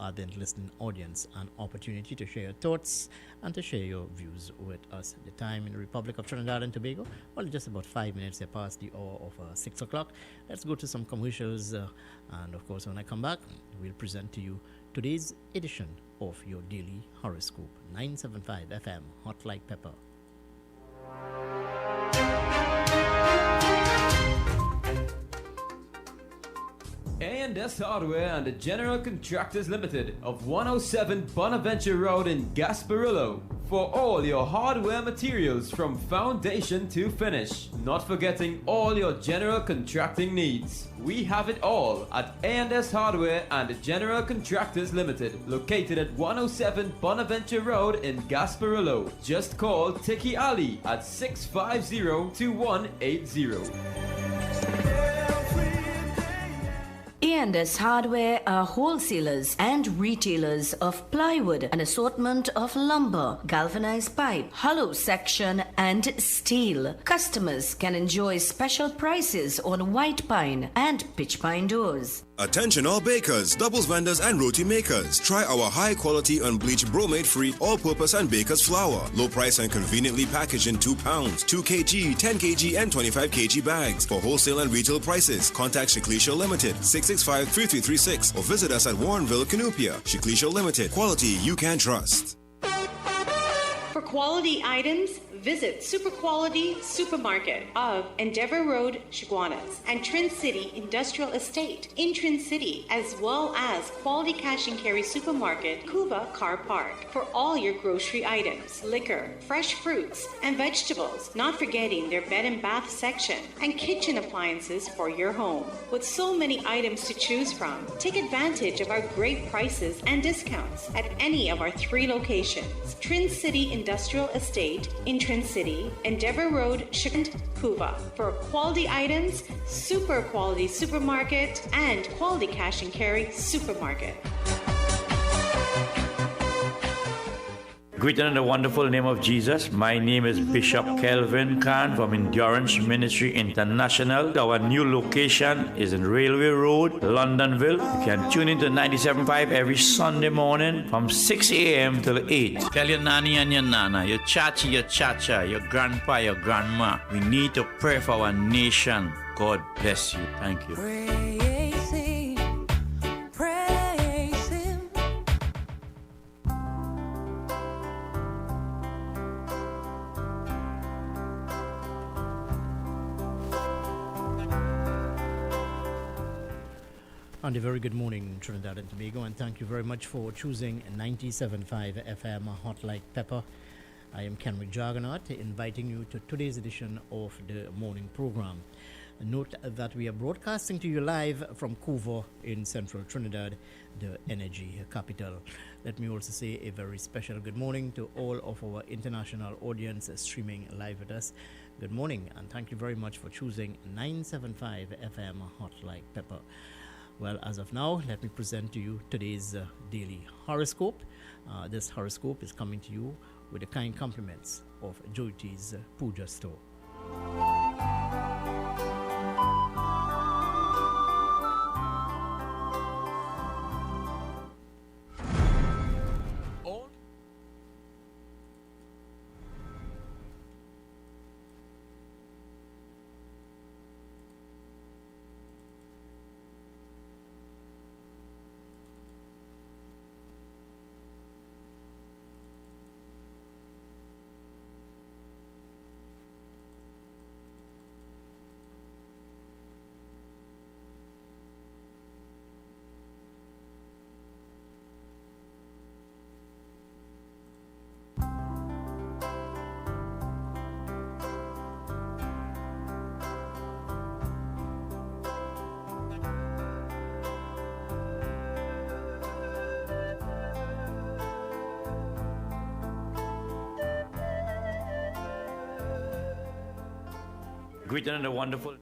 ardent listening audience an opportunity to share your thoughts and to share your views with us. The time in the Republic of Trinidad and Tobago, well, just about 5 minutes past the hour of 6 o'clock. Let's go to some commercials, and of course, when I come back, we'll present to you today's edition of your daily horoscope. 975 FM, hot like pepper. A&S Hardware and the General Contractors Limited of 107 Bonaventure Road in Gasparillo. For all your hardware materials from foundation to finish. Not forgetting all your general contracting needs. We have it all at A&S Hardware and the General Contractors Limited, located at 107 Bonaventure Road in Gasparillo. Just call Tiki Ali at 650-2180. A&S Hardware are wholesalers and retailers of plywood, an assortment of lumber, galvanized pipe, hollow section, and steel. Customers can enjoy special prices on white pine and pitch pine doors. Attention all bakers, doubles vendors and roti makers. Try our high quality unbleached bromate free all-purpose and baker's flour. Low price and conveniently packaged in 2 pounds, 2 kg, 10 kg and 25 kg bags. For wholesale and retail prices, contact Shiklisha Limited 665-3336 or visit us at Warrenville, Canupia. Shiklisha Limited, quality you can trust. For quality items, visit Super Quality Supermarket of Endeavour Road, Chaguanas, and Trin City Industrial Estate in Trin City, as well as Quality Cash and Carry Supermarket, Cuba Car Park, for all your grocery items, liquor, fresh fruits, and vegetables, not forgetting their bed and bath section, and kitchen appliances for your home. With so many items to choose from, take advantage of our great prices and discounts at any of our 3 locations. Trin City Industrial Estate in Trin City, Endeavour Road, Shikant, Cuba. For quality items, Super Quality Supermarket and Quality Cash and Carry Supermarket. Greeted in the wonderful name of Jesus. My name is Bishop Kelvin Khan from Endurance Ministry International. Our new location is in Railway Road, Londonville. You can tune into 97.5 every Sunday morning from 6 a.m. till 8. Tell your nanny and your nana, your chachi, your chacha, your grandpa, your grandma. We need to pray for our nation. God bless you. Thank you. And a very good morning, Trinidad and Tobago, and thank you very much for choosing 97.5 FM Hot Like Pepper. I am Kenrick Juggernaut, inviting you to today's edition of the morning program. Note that we are broadcasting to you live from Couva in central Trinidad, the energy capital. Let me also say a very special good morning to all of our international audience streaming live with us. Good morning, and thank you very much for choosing 975 FM Hot Like Pepper. Well, as of now, let me present to you today's daily horoscope. This horoscope is coming to you with the kind compliments of Jyoti's Puja Store. Greeted in the wonderful.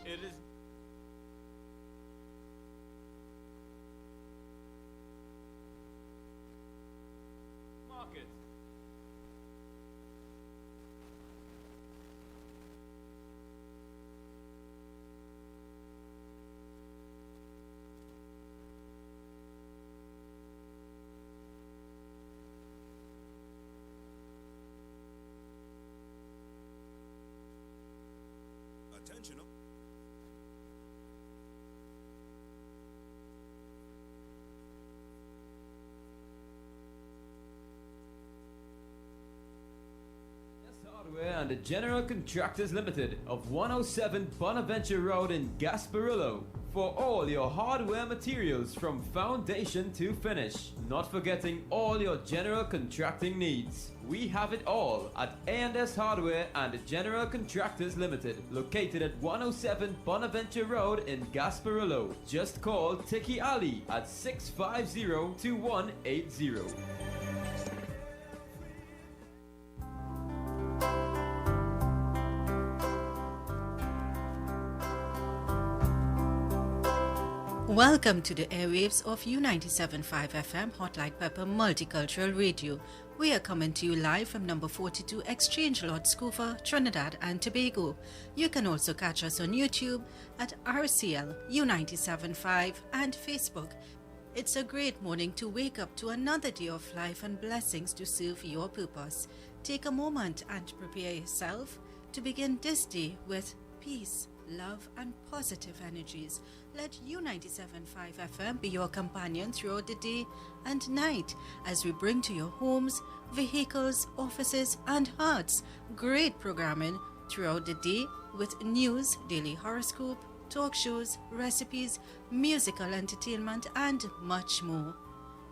It is. Market. and the General Contractors Limited of 107 Bonaventure Road in Gasparillo for all your hardware materials from foundation to finish. Not forgetting all your general contracting needs. We have it all at A&S Hardware and General Contractors Limited, located at 107 Bonaventure Road in Gasparillo. Just call Tiki Ali at 650-2180. Welcome to the airwaves of U97.5 FM Hot Like Pepper Multicultural Radio. We are coming to you live from number 42 Exchange Lord Scoover, Trinidad and Tobago. You can also catch us on YouTube at RCL U97.5 and Facebook. It's a great morning to wake up to another day of life and blessings to serve your purpose. Take a moment and prepare yourself to begin this day with peace, love and positive energies. Let U97.5 FM be your companion throughout the day and night as we bring to your homes, vehicles, offices and hearts great programming throughout the day with news, daily horoscope, talk shows, recipes, musical entertainment and much more.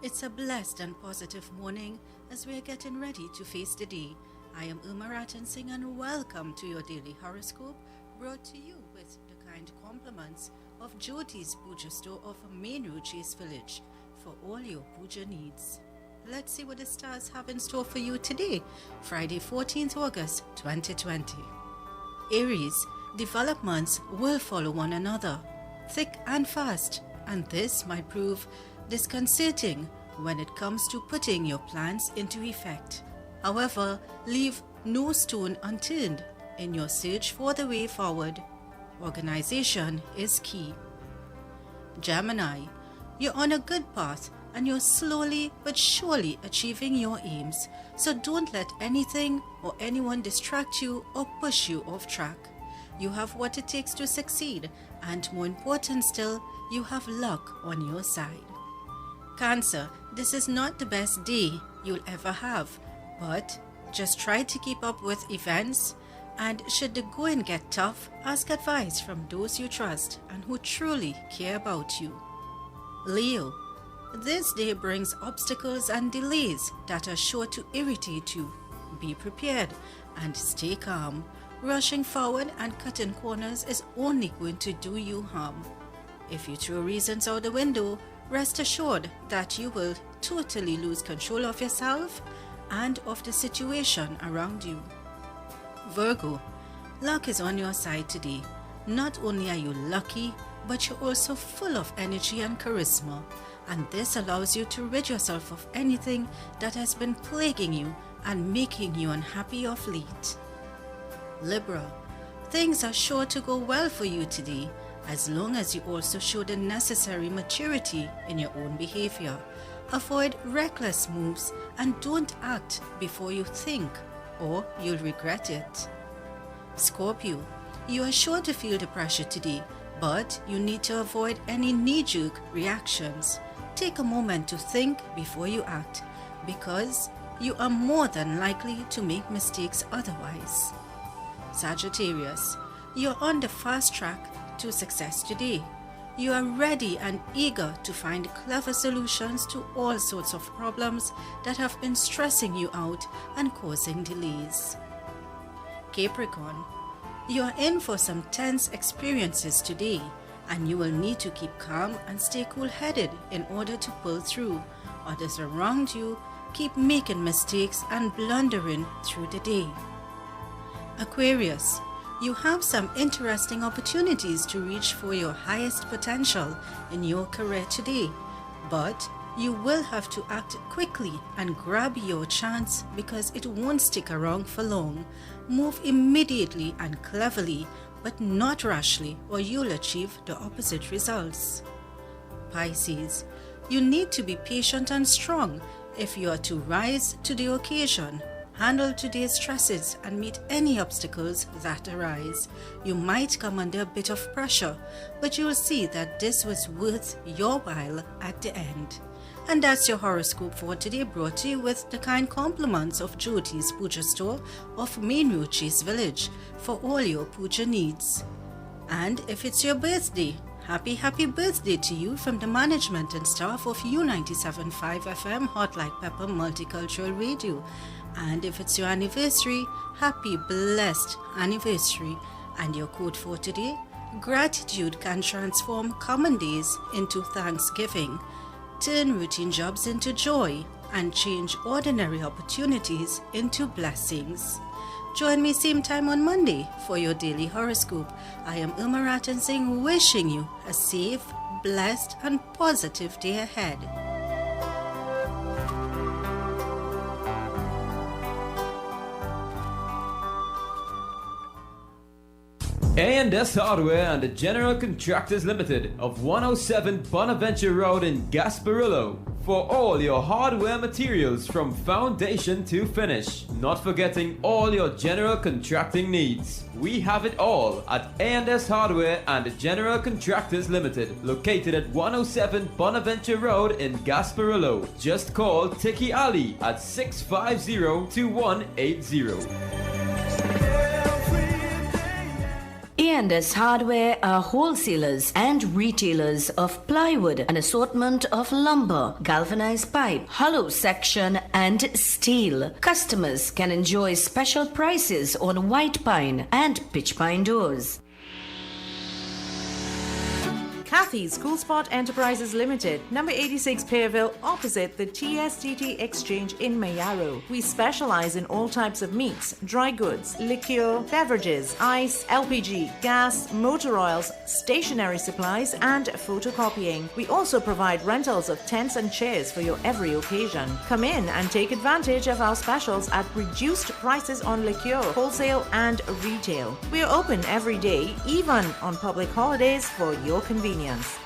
It's a blessed and positive morning as we are getting ready to face the day. I am Uma Ratan Singh and welcome to your daily horoscope, brought to you with the kind compliments of Jyoti's Puja Store of Main Road Chase Village for all your puja needs. Let's see what the stars have in store for you today, Friday 14th August 2020. Aries, developments will follow one another, thick and fast, and this might prove disconcerting when it comes to putting your plans into effect. However, leave no stone unturned in your search for the way forward. Organization is key. Gemini, you're on a good path and you're slowly but surely achieving your aims. So don't let anything or anyone distract you or push you off track. You have what it takes to succeed, and more important still, you have luck on your side. Cancer, this is not the best day you'll ever have, but just try to keep up with events. And should the going get tough, ask advice from those you trust and who truly care about you. Leo, this day brings obstacles and delays that are sure to irritate you. Be prepared and stay calm. Rushing forward and cutting corners is only going to do you harm. If you throw reasons out the window, rest assured that you will totally lose control of yourself and of the situation around you. Virgo, luck is on your side today. Not only are you lucky, but you're also full of energy and charisma, and this allows you to rid yourself of anything that has been plaguing you and making you unhappy of late. Libra, things are sure to go well for you today, as long as you also show the necessary maturity in your own behavior. Avoid reckless moves and don't act before you think, or you'll regret it. Scorpio, you are sure to feel the pressure today, but you need to avoid any knee-jerk reactions. Take a moment to think before you act, because you are more than likely to make mistakes otherwise. Sagittarius, you're on the fast track to success today. You are ready and eager to find clever solutions to all sorts of problems that have been stressing you out and causing delays. Capricorn, you are in for some tense experiences today, and you will need to keep calm and stay cool-headed in order to pull through. Others around you keep making mistakes and blundering through the day. Aquarius, you have some interesting opportunities to reach for your highest potential in your career today, but you will have to act quickly and grab your chance because it won't stick around for long. Move immediately and cleverly, but not rashly, or you'll achieve the opposite results. Pisces, you need to be patient and strong if you are to rise to the occasion. Handle today's stresses and meet any obstacles that arise. You might come under a bit of pressure, but you will see that this was worth your while at the end. And that's your horoscope for today, brought to you with the kind compliments of Jyoti's Puja Store of Main Road Chase Village for all your puja needs. And if it's your birthday, happy birthday to you from the management and staff of U97.5 FM Hot Like Pepper Multicultural Radio. And if it's your anniversary, happy blessed anniversary. And your quote for today, gratitude can transform common days into thanksgiving, turn routine jobs into joy, and change ordinary opportunities into blessings. Join me same time on Monday for your daily horoscope. I am Irma Rattan Singh, wishing you a safe, blessed, and positive day ahead. A&S Hardware and the General Contractors Limited of 107 Bonaventure Road in Gasparillo for all your hardware materials from foundation to finish. Not forgetting all your general contracting needs. We have it all at A&S Hardware and the General Contractors Limited, located at 107 Bonaventure Road in Gasparillo. Just call Tiki Ali at 650-2180. A&S Hardware are wholesalers and retailers of plywood, an assortment of lumber, galvanized pipe, hollow section, and steel. Customers can enjoy special prices on white pine and pitch pine doors. Kathy's Cool Spot Enterprises Limited, number 86 Pearville, opposite the TSTT Exchange in Mayaro. We specialize in all types of meats, dry goods, liqueur, beverages, ice, LPG, gas, motor oils, stationery supplies, and photocopying. We also provide rentals of tents and chairs for your every occasion. Come in and take advantage of our specials at reduced prices on liqueur, wholesale and retail. We are open every day, even on public holidays, for your convenience.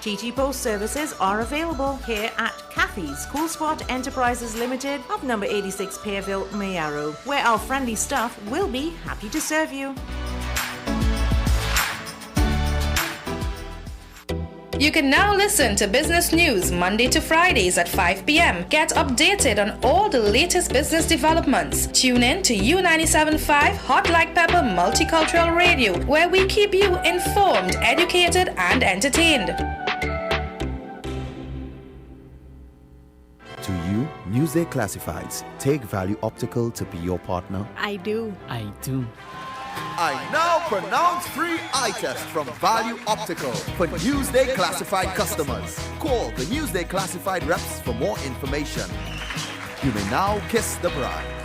TT Post services are available here at Kathy's Cool Spot Enterprises Limited of number 86 Pearville, Mayaro, where our friendly staff will be happy to serve you. You can now listen to business news Monday to Fridays at 5 p.m. Get updated on all the latest business developments. Tune in to U97.5 Hot Like Pepper Multicultural Radio, where we keep you informed, educated, and entertained. To you, Newsday Classifieds. Take Value Optical to be your partner. I do. I do. I now pronounce free eye test from Value Optical for Newsday Classified customers. Call the Newsday Classified reps for more information. You may now kiss the bride.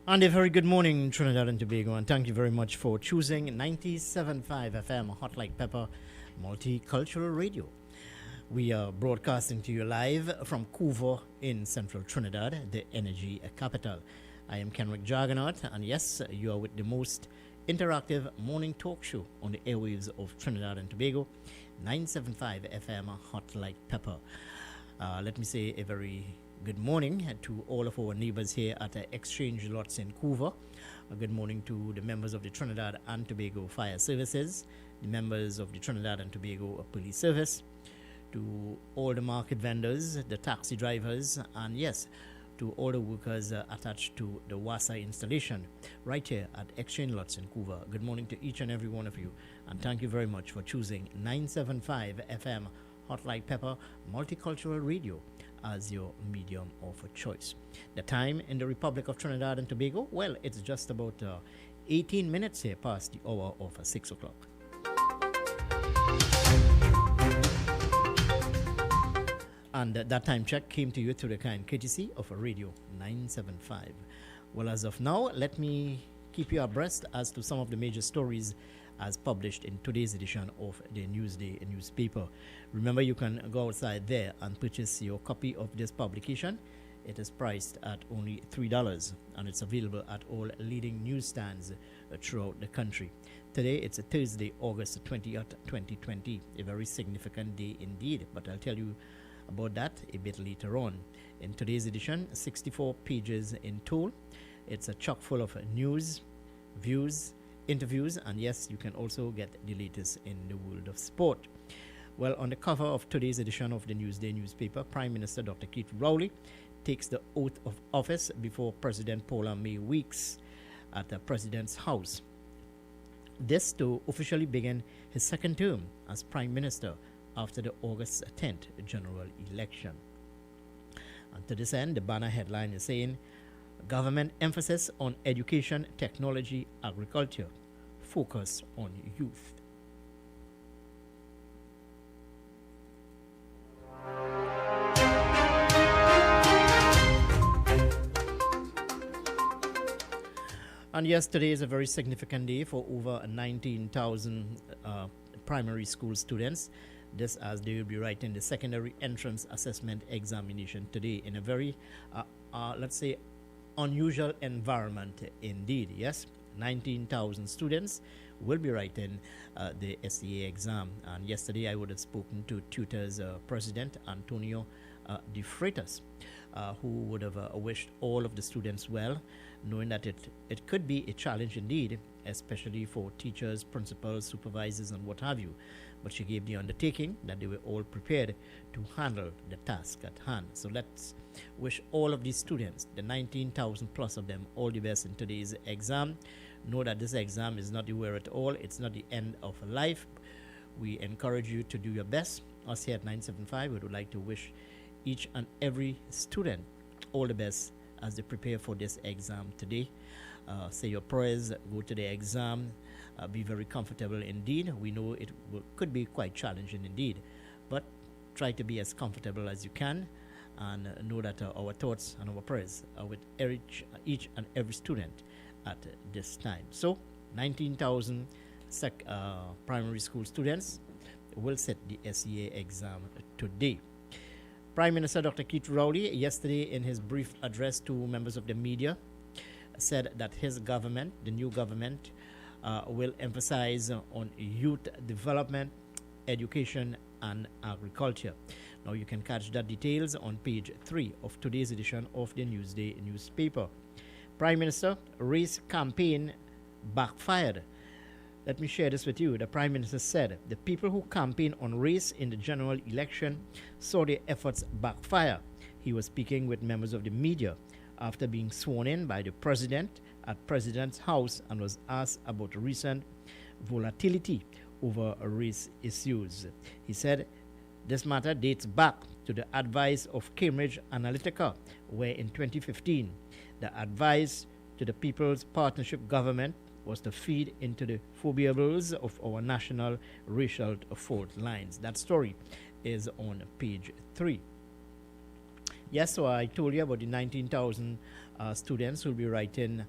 And a very good morning, Trinidad and Tobago, and thank you very much for choosing 97.5 FM Hot Like Pepper Multicultural Radio. We are broadcasting to you live from Couva in central Trinidad, the energy capital. I am Kenrick Juggernaut, and yes, you are with the most interactive morning talk show on the airwaves of Trinidad and Tobago, 975 FM Hot Like Pepper. Let me say a very good morning to all of our neighbors here at Exchange Lots in Couva. Good morning to the members of the Trinidad and Tobago Fire Services, the members of the Trinidad and Tobago Police Service, to all the market vendors, the taxi drivers, and yes, to all the workers attached to the WASA installation right here at Exchange Lots in Couva. Good morning to each and every one of you, and thank you very much for choosing 975 FM Hot Like Pepper Multicultural Radio as your medium of choice. The time in the Republic of Trinidad and Tobago, well, it's just about 18 minutes here past the hour of 6 o'clock. And that time check came to you through the kind courtesy of a Radio 975. Well, as of now, let me keep you abreast as to some of the major stories as published in today's edition of the Newsday newspaper. Remember, you can go outside there and purchase your copy of this publication. It is priced at only $3, and it's available at all leading newsstands throughout the country. Today, it's a Thursday, August 20th, 2020, a very significant day indeed, but I'll tell you About that a bit later on. In today's edition, 64 pages in total. It's a chock full of news, views, interviews, and yes, you can also get the latest in the world of sport. Well, on the cover of today's edition of the Newsday newspaper, Prime Minister Dr. Keith Rowley takes the oath of office before President Paula May Weeks at the President's house. This to officially begin his second term as Prime Minister after the August 10th general election. And to this end, the banner headline is saying, Government emphasis on education, technology, agriculture, focus on youth. And yes, today is a very significant day for over 19,000 primary school students. This as they will be writing the secondary entrance assessment examination today in a very, let's say, unusual environment indeed. Yes, 19,000 students will be writing the SEA exam. And yesterday I would have spoken to tutors President Antonio De Freitas, who would have wished all of the students well, knowing that it could be a challenge indeed, especially for teachers, principals, supervisors, and what have you. But she gave the undertaking that they were all prepared to handle the task at hand. So let's wish all of these students, the 19,000 plus of them, all the best in today's exam. Know that this exam is not the way at all. It's not the end of life. We encourage you to do your best. Us here at 975, we would like to wish each and every student all the best as they prepare for this exam today. Say your prayers, go to the exam, be very comfortable indeed. We know it could be quite challenging indeed, but try to be as comfortable as you can, and know that our thoughts and our prayers are with each and every student at this time. So 19,000 primary school students will set the SEA exam today. Prime Minister Dr. Keith Rowley, yesterday in his brief address to members of the media, said that his government, the new government, will emphasize on youth development, education, and agriculture. Now you can catch that details on page 3 of today's edition of the Newsday newspaper. Prime Minister, race campaign backfired. Let me share this with you. The Prime Minister said the people who campaigned on race in the general election saw their efforts backfire. He was speaking with members of the media after being sworn in by the President at President's house and was asked about recent volatility over race issues. He said this matter dates back to the advice of Cambridge Analytica, where in 2015 the advice to the People's Partnership Government was to feed into the foibles of our national racial fault lines. That story is on page 3. Yes, so I told you about the 19,000 students who will be writing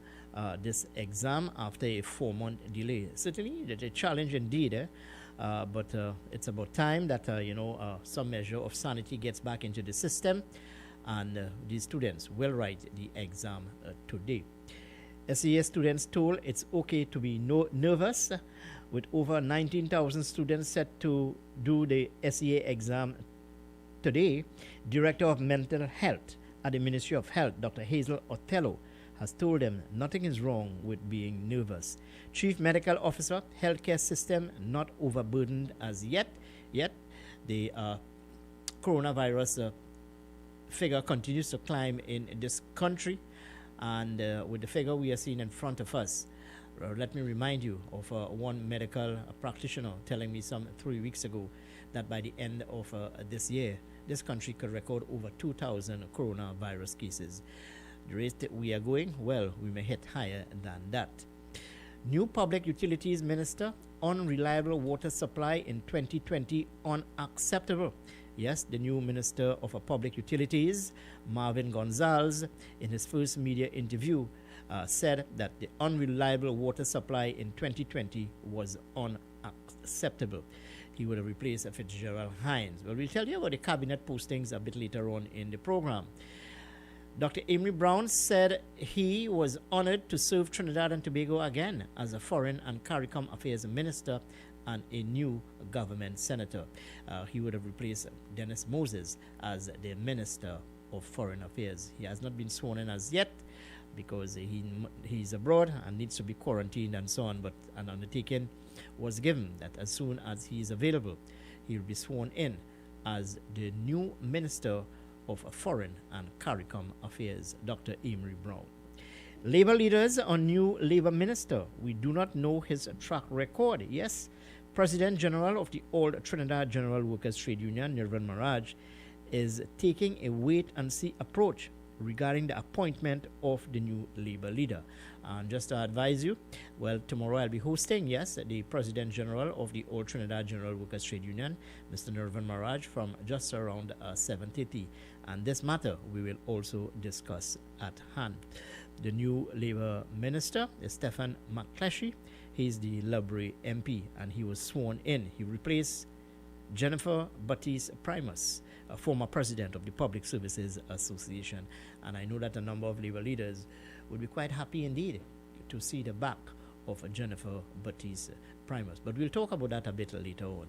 this exam after a 4-month delay. Certainly, it's a challenge indeed, but it's about time that some measure of sanity gets back into the system, and these students will write the exam today. SEA students told it's okay to be nervous, with over 19,000 students set to do the SEA exam today. Director of Mental Health at the Ministry of Health, Dr. Hazel Othello, has told them nothing is wrong with being nervous. Chief Medical Officer, Healthcare System not overburdened as yet. Yet the coronavirus figure continues to climb in this country. And with the figure we are seeing in front of us, let me remind you of one medical practitioner telling me some 3 weeks ago that by the end of this year, this country could record over 2,000 coronavirus cases. The rate that we are going, well, we may hit higher than that. New Public Utilities Minister, unreliable water supply in 2020 unacceptable. Yes, the new Minister of Public Utilities, Marvin Gonzalez, in his first media interview, said that the unreliable water supply in 2020 was unacceptable. He would have replaced Fitzgerald Hines. Well, we'll tell you about the cabinet postings a bit later on in the program. Dr. Amory Brown said he was honored to serve Trinidad and Tobago again as a Foreign and CARICOM Affairs Minister and a new government senator. He would have replaced Dennis Moses as the Minister of Foreign Affairs. He has not been sworn in as yet because he's abroad and needs to be quarantined and so on, but an undertaking was given that as soon as he is available, he will be sworn in as the new Minister of Foreign and CARICOM Affairs, Dr. Emery Brown. Labour leaders on new Labour Minister. We do not know his track record. Yes, President General of the All Trinidad General Workers Trade Union, Nirvan Maraj, is taking a wait-and-see approach regarding the appointment of the new Labour leader. And just to advise you, well, tomorrow I'll be hosting, yes, the President General of the All Trinidad General Workers Trade Union, Mr. Nirvan Maraj, from just around 7:30. And this matter we will also discuss at hand. The new Labour Minister is Stephen McCleshey. He's the Loughborough MP, and he was sworn in. He replaced Jennifer Baptiste Primus, a former president of the Public Services Association. And I know that a number of Labour leaders would be quite happy indeed to see the back of Jennifer Baptiste Primus. But we'll talk about that a bit later on.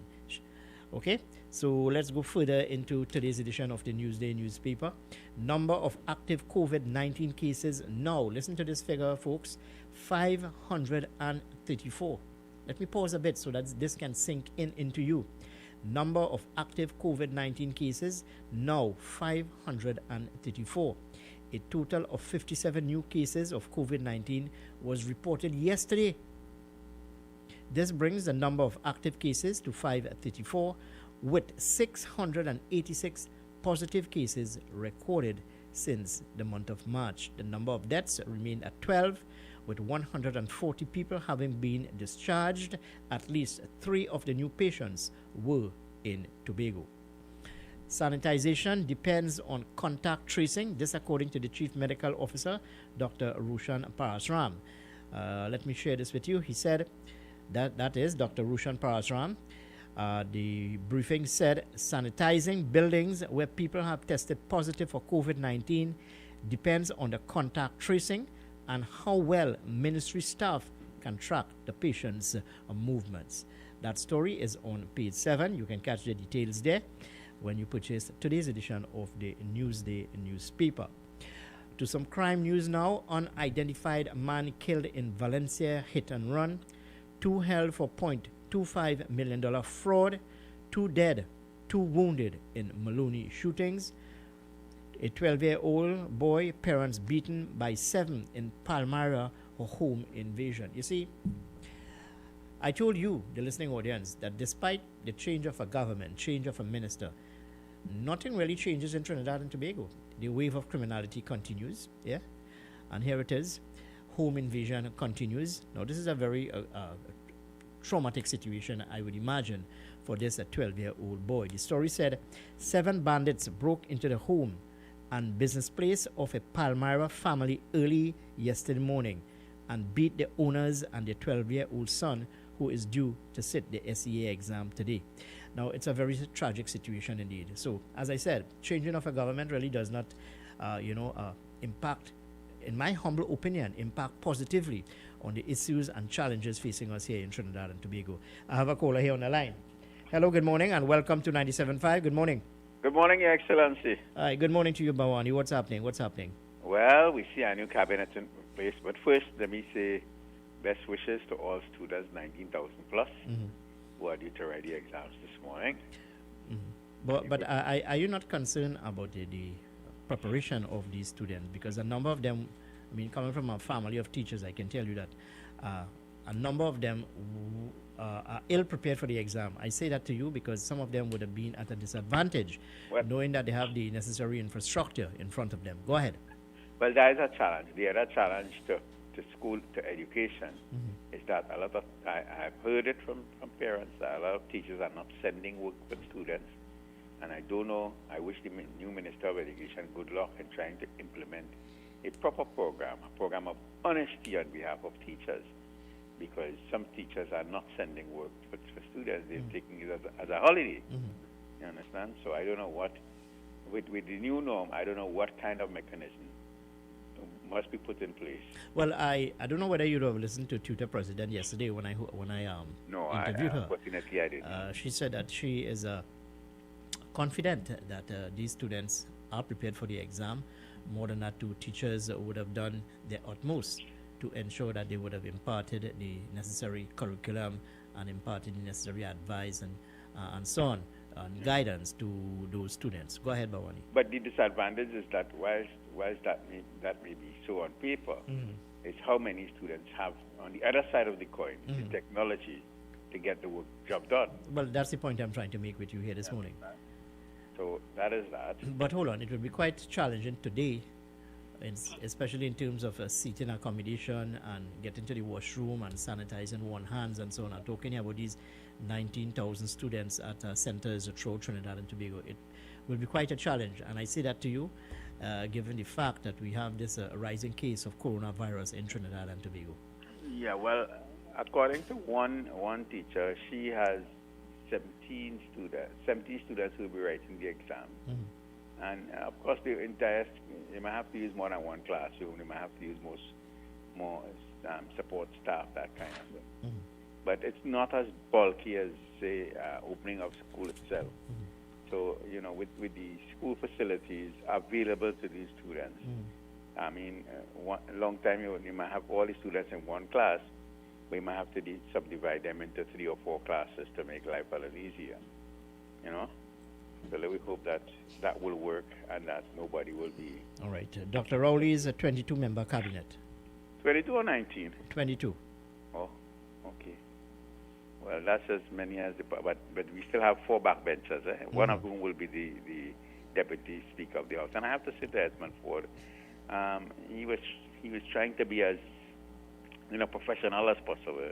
Okay, so let's go further into today's edition of the Newsday newspaper. Number of active COVID-19 cases now, listen to this figure, folks, 534. Let me pause a bit so that this can sink into you. Number of active COVID-19 cases now 534. A total of 57 new cases of COVID-19 was reported yesterday. This brings the number of active cases to 534, with 686 positive cases recorded since the month of March. The number of deaths remained at 12, with 140 people having been discharged. At least 3 of the new patients were in Tobago. Sanitization depends on contact tracing. This according to the Chief Medical Officer, Dr. Rushan Parasram. Let me share this with you. He said that is Dr. Rushan Parasram. The briefing said sanitizing buildings where people have tested positive for COVID-19 depends on the contact tracing and how well ministry staff can track the patient's movements. That story is on page 7. You can catch the details there when you purchase today's edition of the Newsday newspaper. To some crime news now. Unidentified man killed in Valencia hit and run. 2 held for $0.25 million fraud. 2 dead, 2 wounded in Maloney shootings. A 12-year-old boy, parents beaten by 7 in Palmyra, a home invasion. You see, I told you, the listening audience, that despite the change of a government, change of a minister, nothing really changes in Trinidad and Tobago. The wave of criminality continues, yeah? And here it is. Home invasion continues. Now, this is a very traumatic situation, I would imagine, for this 12-year-old boy. The story said 7 bandits broke into the home and business place of a Palmyra family early yesterday morning and beat the owners and their 12-year-old son, who is due to sit the SEA exam today. Now, it's a very tragic situation indeed. So, as I said, changing of a government really does not, impact, in my humble opinion, impact positively on the issues and challenges facing us here in Trinidad and Tobago. I have a caller here on the line. Hello, good morning, and welcome to 97.5. Good morning. Good morning, Your Excellency. Hi, good morning to you, Bawani. What's happening? Well, we see a new cabinet in place, but first, let me say best wishes to all students, 19,000 plus, who are due to write the exams this morning. But are you not concerned about the preparation of these students? Because a number of them, I mean, coming from a family of teachers, I can tell you that a number of them are ill prepared for the exam. I say that to you because some of them would have been at a disadvantage, knowing that they have the necessary infrastructure in front of them. Go ahead. Well, there is a challenge. The other challenge to school, to education, is that a lot of, I've heard it from parents, that a lot of teachers are not sending work for students. And I don't know, I wish the new Minister of Education good luck in trying to implement a proper program, a program of honesty on behalf of teachers, because some teachers are not sending work for students, they're taking it as a holiday. You understand? So I don't know what, with the new norm, I don't know what kind of mechanism must be put in place. Well, I don't know whether you'd have listened to Tutor President yesterday when I No, interviewed her. Unfortunately, I didn't. She said that she is confident that these students are prepared for the exam. More than that, two teachers would have done their utmost to ensure that they would have imparted the necessary curriculum and imparted the necessary advice and so on, and guidance to those students. Go ahead, Bawani. But the disadvantage is that whilst that may be so on paper, it's how many students have on the other side of the coin, the technology to get the job done. Well, that's the point I'm trying to make with you here this morning. So that is that. But hold on, it will be quite challenging today, especially in terms of seating accommodation and getting to the washroom and sanitizing one's hands and so on. I'm talking about these 19,000 students at centers throughout Trinidad and Tobago. It will be quite a challenge, and I say that to you, given the fact that we have this rising case of coronavirus in Trinidad and Tobago. Yeah, well, according to one teacher, she has 17 students who will be writing the exam. And of course, they might have to use more than one classroom. They might have to use more support staff, that kind of thing. But it's not as bulky as, say, opening of school itself. So, with the school facilities available to these students, I mean, a long time you might have all the students in one class, but you might have to subdivide them into 3 or 4 classes to make life a little easier, So we hope that will work and that nobody will be... All right. Dr. Rowley is a 22-member cabinet. 22 or 19? 22. Oh, okay. Well, that's as many as but we still have 4 backbenchers. One of whom will be the deputy speaker of the House. And I have to say to Edmund Ford, he was trying to be as professional as possible.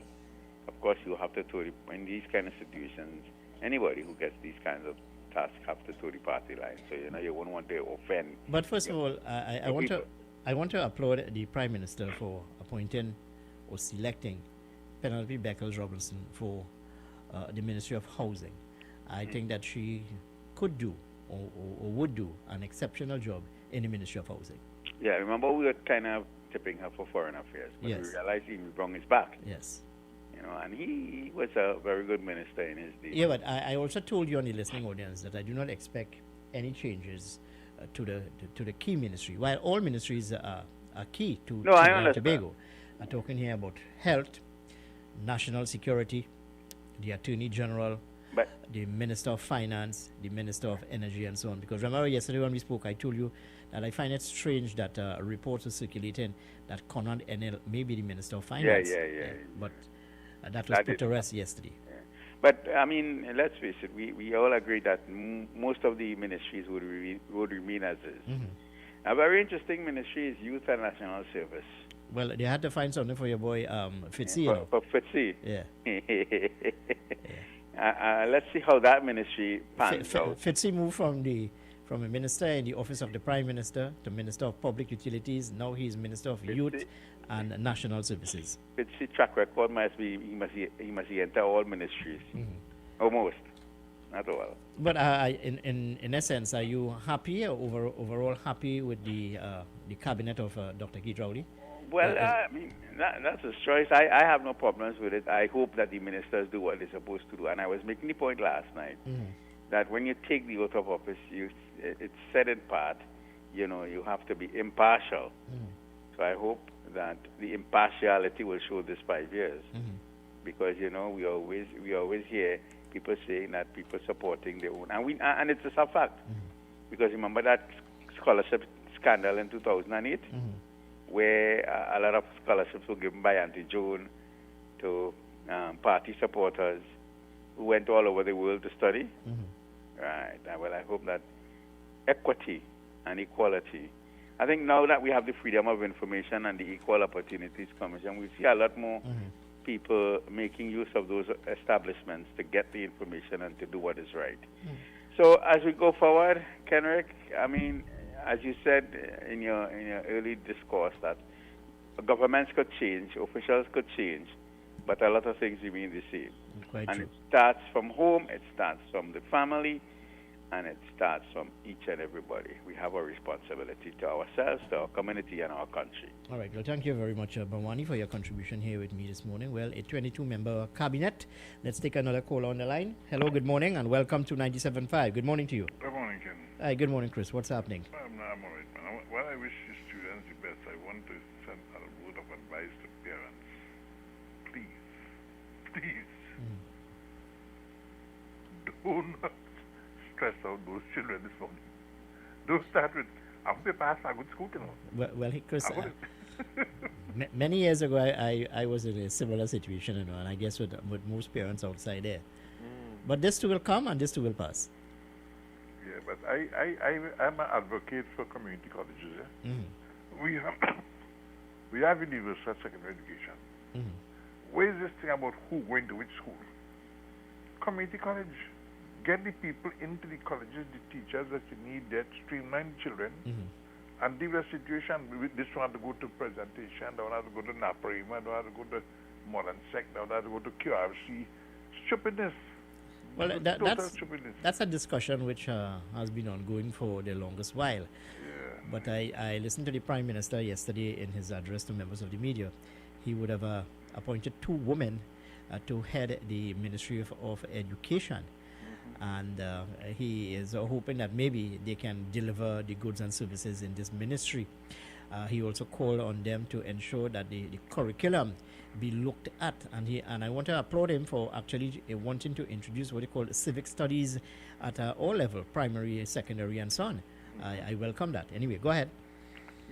Of course, you have to in these kind of situations, anybody who gets these kinds of tasks have to toe the party line. So you wouldn't want to offend. But first of all, I want to applaud the Prime Minister for appointing or selecting Penelope Beckles-Robinson for the Ministry of Housing. I think that she could do or would do an exceptional job in the Ministry of Housing. Yeah, remember we were kind of tipping her for foreign affairs, but we realized he brung his back. Yes. And he was a very good minister in his day. Yeah, but I also told you on the listening audience that I do not expect any changes to the key ministry. While all ministries are key to Trinidad and Tobago, I'm talking here about health, national security, the Attorney General, the Minister of Finance, the Minister of Energy, and so on. Because remember yesterday when we spoke, I told you that I find it strange that reports are circulating that Conrad Enel may be the Minister of Finance. Yeah. But that was put to rest yesterday. Yeah. But, I mean, let's face it, we all agree that most of the ministries would remain as is. A very interesting ministry is Youth and National Service. Well, they had to find something for your boy Fitzy. For Fitzy. Yeah. Let's see how that ministry pans out. Fitzy moved from a minister in the office of the Prime Minister to Minister of Public Utilities. Now he's Minister of Youth and National Services. Fitzy track record must be he must enter all ministries. Almost. Not all. But in essence, are you happy or overall happy with the cabinet of Dr. Keith Rowley? Well, I mean, that's his choice. I have no problems with it. I hope that the ministers do what they're supposed to do. And I was making the point last night that when you take the oath of office, it's said in part, you have to be impartial. So I hope that the impartiality will show this 5 years. Because, we always hear people saying that people supporting their own. And it's a fact. Because remember that scholarship scandal in 2008? Where a lot of scholarships were given by Auntie Joan to party supporters who went all over the world to study. Right. Well, I hope that equity and equality. I think now that we have the Freedom of Information and the Equal Opportunities Commission, we see a lot more people making use of those establishments to get the information and to do what is right. So as we go forward, Kenrick, I mean, as you said in your early discourse, that governments could change, officials could change, but a lot of things remain the same. Quite and true. It starts from home, it starts from the family, and it starts from each and everybody. We have a responsibility to ourselves, to our community, and our country. All right. Well, thank you very much, Bawani, for your contribution here with me this morning. Well, a 22-member cabinet. Let's take another call on the line. Hello, good morning, and welcome to 97.5. Good morning to you. Good morning, Ken. Hi, good morning, Chris. What's happening? I'm all right, man. While I wish the students the best, I want to send a word of advice to parents. Please, do not stress out those children this morning. Don't start with, I hope they pass a good school, you know. Well, Chris, many years ago, I was in a similar situation, you know, and I guess with most parents outside there. But this too will come, and this too will pass. Yeah, but I'm an advocate for community colleges. Yeah? We have universal secondary education. Where is this thing about who going to which school? Community college. Get the people into the colleges, the teachers that you need there to streamline children and deal with the situation. This one have to go to presentation, they have to go to NAPRIMA, they have to go to Modern Sec, they have to go to QRC. Stupidness. Well, that's a discussion which has been ongoing for the longest while. Yeah. But I listened to the Prime Minister yesterday in his address to members of the media. He would have appointed 2 women to head the Ministry of Education. And he is hoping that maybe they can deliver the goods and services in this ministry. He also called on them to ensure that the curriculum be looked at, and I want to applaud him for actually wanting to introduce what he called civic studies at all level, primary, secondary, and so on. I welcome that. Anyway, go ahead.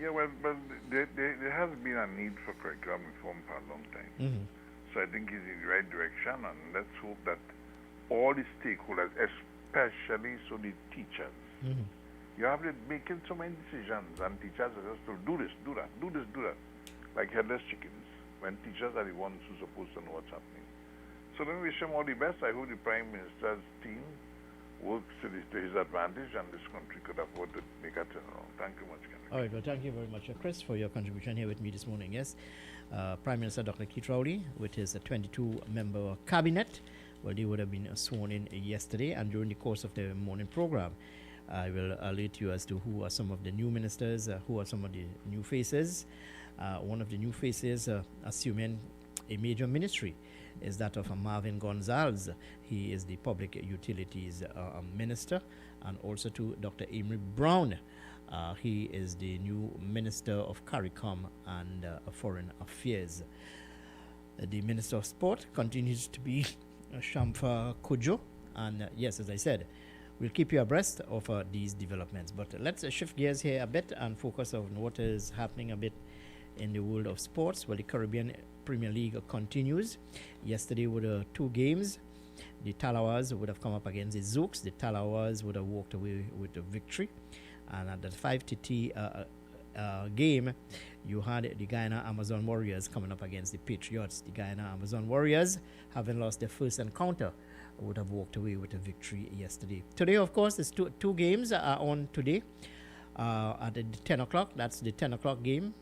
Yeah, well, but there has been a need for curriculum reform for a long time. So I think it's in the right direction, and let's hope that all the stakeholders, especially so the teachers, you have to making so many decisions, and teachers are just told, do this, do that, do this, do that, like headless chickens, when teachers are the ones who are supposed to know what's happening. So let me wish him all the best. I hope the Prime Minister's team works to his advantage, and this country could afford to make a turnaround. Thank you much, Ken. All right, well, thank you very much, Chris, for your contribution here with me this morning. Yes, Prime Minister Dr. Keith Rowley with his 22-member cabinet. Well, they would have been sworn in yesterday, and during the course of the morning program, I will alert you as to who are some of the new ministers, who are some of the new faces. One of the new faces, assuming a major ministry, is that of Marvin Gonzalez. He is the Public Utilities Minister, and also to Dr. Amory Brown. He is the new Minister of CARICOM and Foreign Affairs. The Minister of Sport continues to be Shamfa Kujo, and yes, as I said, we'll keep you abreast of these developments. But let's shift gears here a bit and focus on what is happening a bit in the world of sports. Well, the Caribbean Premier League continues. Yesterday were 2 games. The Talawas would have come up against the Zooks. The Talawas would have walked away with a victory. And at the 5:30 game, you had the Guyana Amazon Warriors coming up against the Patriots. The Guyana Amazon Warriors, having lost their first encounter, would have walked away with a victory yesterday. Today, of course, there's two games are on today at the 10 o'clock. That's the 10 o'clock game.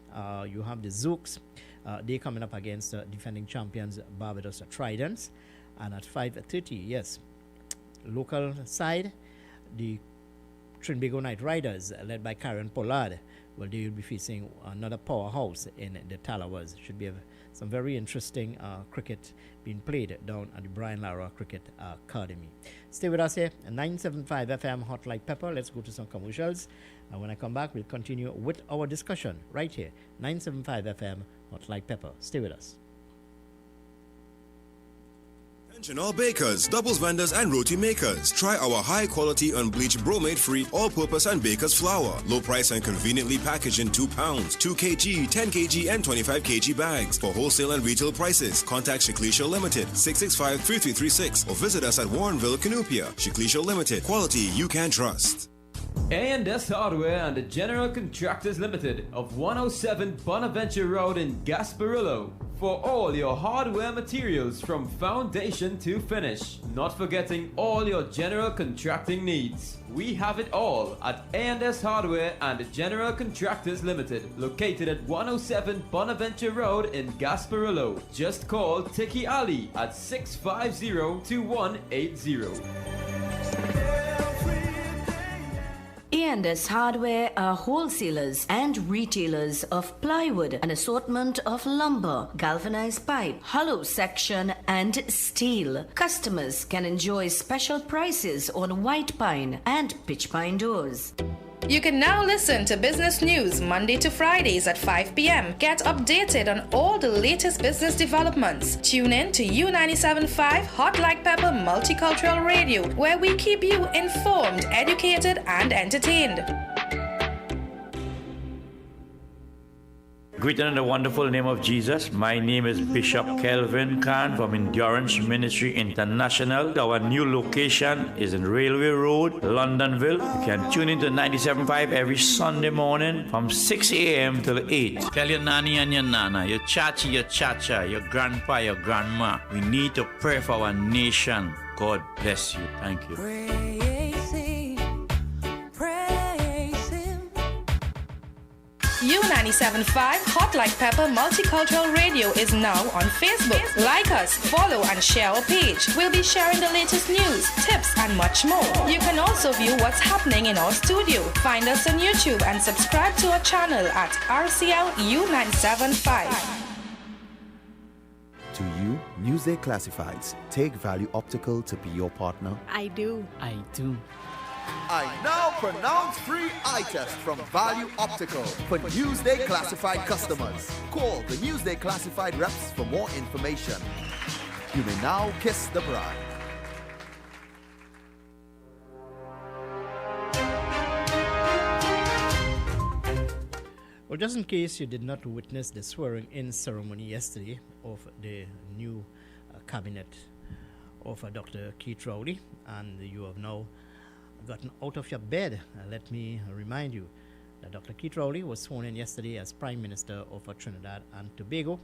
You have the Zooks. They coming up against defending champions Barbados Tridents. And at 5:30, yes, local side, the Trinbago Knight Riders, led by Karen Pollard, well, they will be facing another powerhouse in the Talawas. Should be some very interesting cricket being played down at the Brian Lara Cricket Academy. Stay with us here, 975 FM Hot Like Pepper. Let's go to some commercials. And when I come back, we'll continue with our discussion right here, 975 FM Hot Like Pepper. Stay with us. Attention all bakers, doubles vendors and roti makers. Try our high quality unbleached bromate free all purpose and baker's flour. Low price and conveniently packaged in 2 pounds, 2 kg, 10 kg and 25 kg bags. For wholesale and retail prices, contact Shiklisha Limited 665-3336 or visit us at Warrenville, Canupia. Shiklisha Limited, quality you can trust. A&S Hardware and the General Contractors Limited of 107 Bonaventure Road in Gasparillo. For all your hardware materials from foundation to finish. Not forgetting all your general contracting needs. We have it all at A&S Hardware and the General Contractors Limited, located at 107 Bonaventure Road in Gasparillo. Just call Tiki Ali at 650-2180. A&S Hardware are wholesalers and retailers of plywood, an assortment of lumber, galvanized pipe, hollow section, and steel. Customers can enjoy special prices on white pine and pitch pine doors. You can now listen to business news Monday to Fridays at 5 p.m. Get updated on all the latest business developments. Tune in to U97.5 Hot Like Pepper Multicultural Radio, where we keep you informed, educated, and entertained. Greeted in the wonderful name of Jesus, my name is Bishop Kelvin Khan from Endurance Ministry International. Our new location is in Railway Road, Londonville. You can tune in to 97.5 every Sunday morning from 6 a.m. till 8. Tell your nanny and your nana, your chachi, your chacha, your grandpa, your grandma. We need to pray for our nation. God bless you. Thank you. U97.5 Hot Like Pepper Multicultural Radio is now on Facebook. Like us, follow, and share our page. We'll be sharing the latest news, tips, and much more. You can also view what's happening in our studio. Find us on YouTube and subscribe to our channel at RCL U975. To you, Newsday Classifieds. Take Value Optical to be your partner. I do. I do. I now pronounce free eye test from Value Optical for Newsday Classified customers. Call the Newsday Classified reps for more information. You may now kiss the bride. Well, just in case you did not witness the swearing-in ceremony yesterday of the new cabinet of Dr. Keith Rowley, and you have now gotten out of your bed, let me remind you that Dr. Keith Rowley was sworn in yesterday as Prime Minister of Trinidad and Tobago.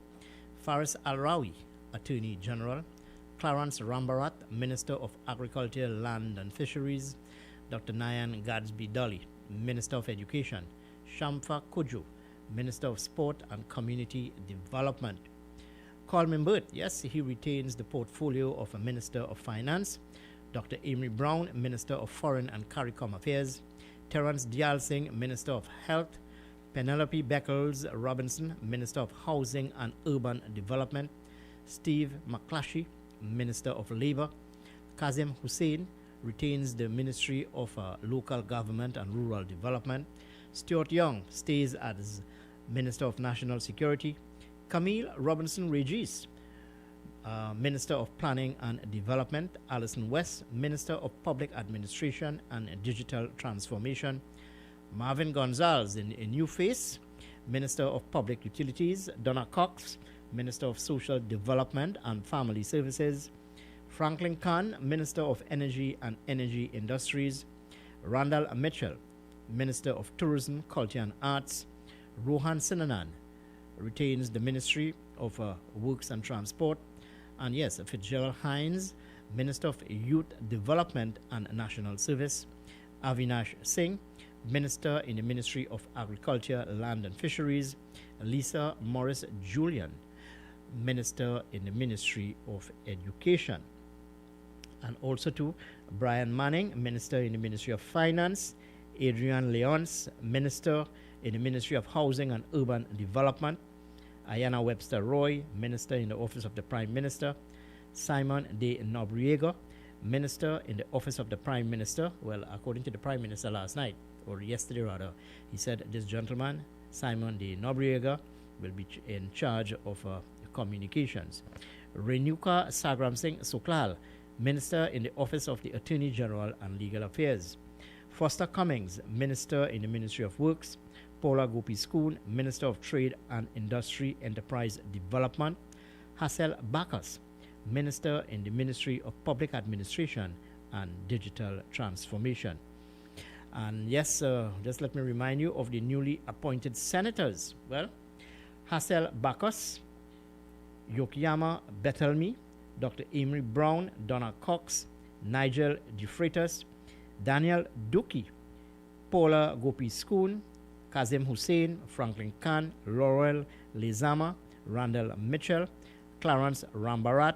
Faris Al-Rawi, Attorney General. Clarence Rambarat, Minister of Agriculture, Land and Fisheries. Dr. Nayan Gadsby Dolly, Minister of Education. Shamfa Kujo, Minister of Sport and Community Development. Coleman Burt, yes, he retains the portfolio of a Minister of Finance. Dr. Amory Brown, Minister of Foreign and CARICOM Affairs. Terence Dial Singh, Minister of Health. Penelope Beckles Robinson, Minister of Housing and Urban Development. Steve McClashy, Minister of Labor. Kazim Hussein retains the Ministry of Local Government and Rural Development. Stuart Young stays as Minister of National Security. Camille Robinson Regis, Minister of Planning and Development. Alison West, Minister of Public Administration and Digital Transformation. Marvin Gonzalez, a new face, Minister of Public Utilities. Donna Cox, Minister of Social Development and Family Services. Franklin Khan, Minister of Energy and Energy Industries. Randall Mitchell, Minister of Tourism, Culture and Arts. Rohan Sinanan retains the Ministry of Works and Transport. And yes, Fitzgerald Hines, Minister of Youth Development and National Service. Avinash Singh, Minister in the Ministry of Agriculture, Land and Fisheries. Lisa Morris Julian, Minister in the Ministry of Education. And also to Brian Manning, Minister in the Ministry of Finance. Adrian Leons, Minister in the Ministry of Housing and Urban Development. Ayanna Webster Roy, Minister in the Office of the Prime Minister. Simon De Nobriega, Minister in the Office of the Prime Minister. Well, according to the Prime Minister last night, or yesterday rather, he said this gentleman, Simon De Nobriega, will be in charge of communications. Renuka Sagram Singh Suklal, Minister in the Office of the Attorney General and Legal Affairs. Foster Cummings, Minister in the Ministry of Works. Paula Gopi Schoon, Minister of Trade and Industry Enterprise Development. Hassel Bacchus, Minister in the Ministry of Public Administration and Digital Transformation. And yes, just let me remind you of the newly appointed senators. Well, Hassel Bacchus, Yokiyama Bethelmy, Dr. Amory Brown, Donna Cox, Nigel DeFreitas, Daniel Duki, Paula Gopi Schoon, Kazim Hussein, Franklin Khan, Laurel Lezama, Randall Mitchell, Clarence Rambarat,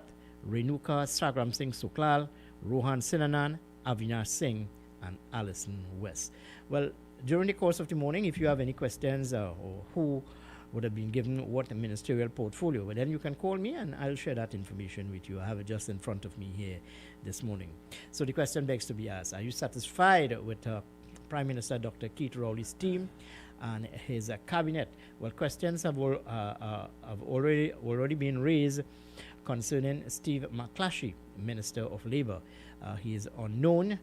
Renuka Sagram Singh Suklal, Rohan Sinanan, Avinash Singh, and Alison West. Well, during the course of the morning, if you have any questions or who would have been given what ministerial portfolio, well, then you can call me and I'll share that information with you. I have it just in front of me here this morning. So the question begs to be asked, are you satisfied with Prime Minister Dr. Keith Rowley's team and his cabinet? Well, questions have already been raised concerning Steve McClatchy, Minister of Labour. He is unknown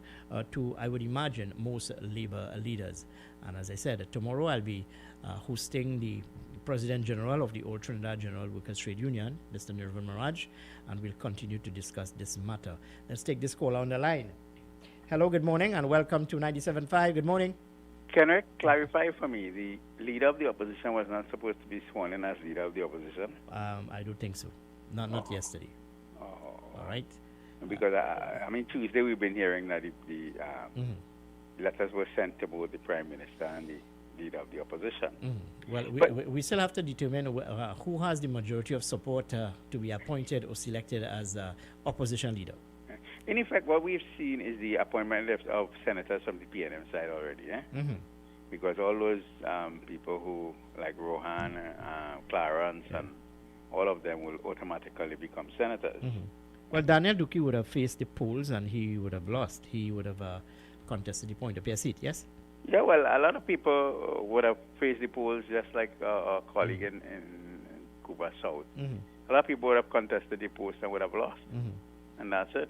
to, I would imagine, most Labour leaders. And as I said, tomorrow I'll be hosting the President General of the Old Trinidad General Workers Trade Union, Mr. Nirvan Maraj, and we'll continue to discuss this matter. Let's take this call on the line. Hello, good morning, and welcome to 97.5. Good morning. Can you clarify for me, the leader of the opposition was not supposed to be sworn in as leader of the opposition? I don't think so. Not yesterday. All right. Because, Tuesday we've been hearing that the letters were sent to both the Prime Minister and the leader of the opposition. Well, we still have to determine who has the majority of support to be appointed or selected as opposition leader. In effect, what we've seen is the appointment of senators from the PNM side already, because all those people who, like Rohan, Clarence, and all of them will automatically become senators. Well, Daniel Duque would have faced the polls and he would have lost. He would have contested the point of your seat, yes? Yeah, well, a lot of people would have faced the polls just like our colleague in Cuba South. A lot of people would have contested the post and would have lost. And that's it.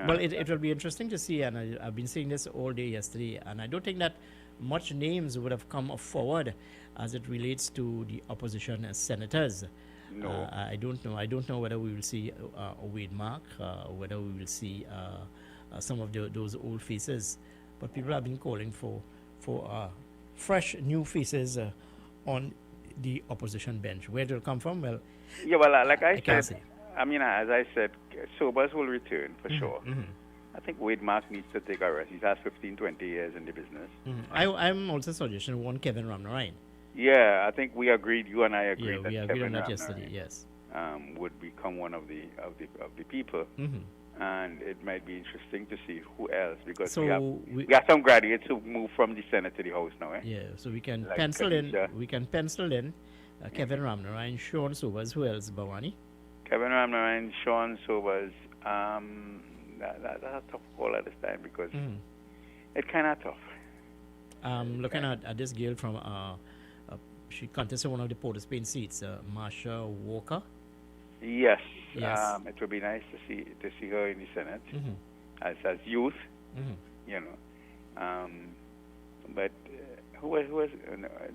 Well, it will be interesting to see, and I've been seeing this all day yesterday, and I don't think that much names would have come forward as it relates to the opposition senators. No. I don't know. I don't know whether we will see Wade Mark, whether we will see some of those old faces. But people have been calling for fresh new faces on the opposition bench. Where they'll come from, well, yeah, well, like I can't said, say. As I said, Sobers will return for sure. I think Wade Mark needs to take a rest. He's had 15, 20 years in the business. I'm also suggesting one Kevin Ramnarine. Yeah, I think we agreed. You and I agreed that we agreed Kevin on that Ramnarine, yesterday. Yes, would become one of the people. And it might be interesting to see who else, because so we have some graduates who move from the Senate to the House now. Yeah, so we can like pencil Khadija. in. We can pencil in Kevin Ramnarine, Sean Sobers. Who else, Bawani? Kevin Ramnarine, Sean Sobers. That's a tough call at this time because it's kind of tough. Looking at this girl from she contested one of the Port of Spain seats, Marsha Walker. Yes. Yes. It would be nice to see her in the Senate as youth, you know. But who was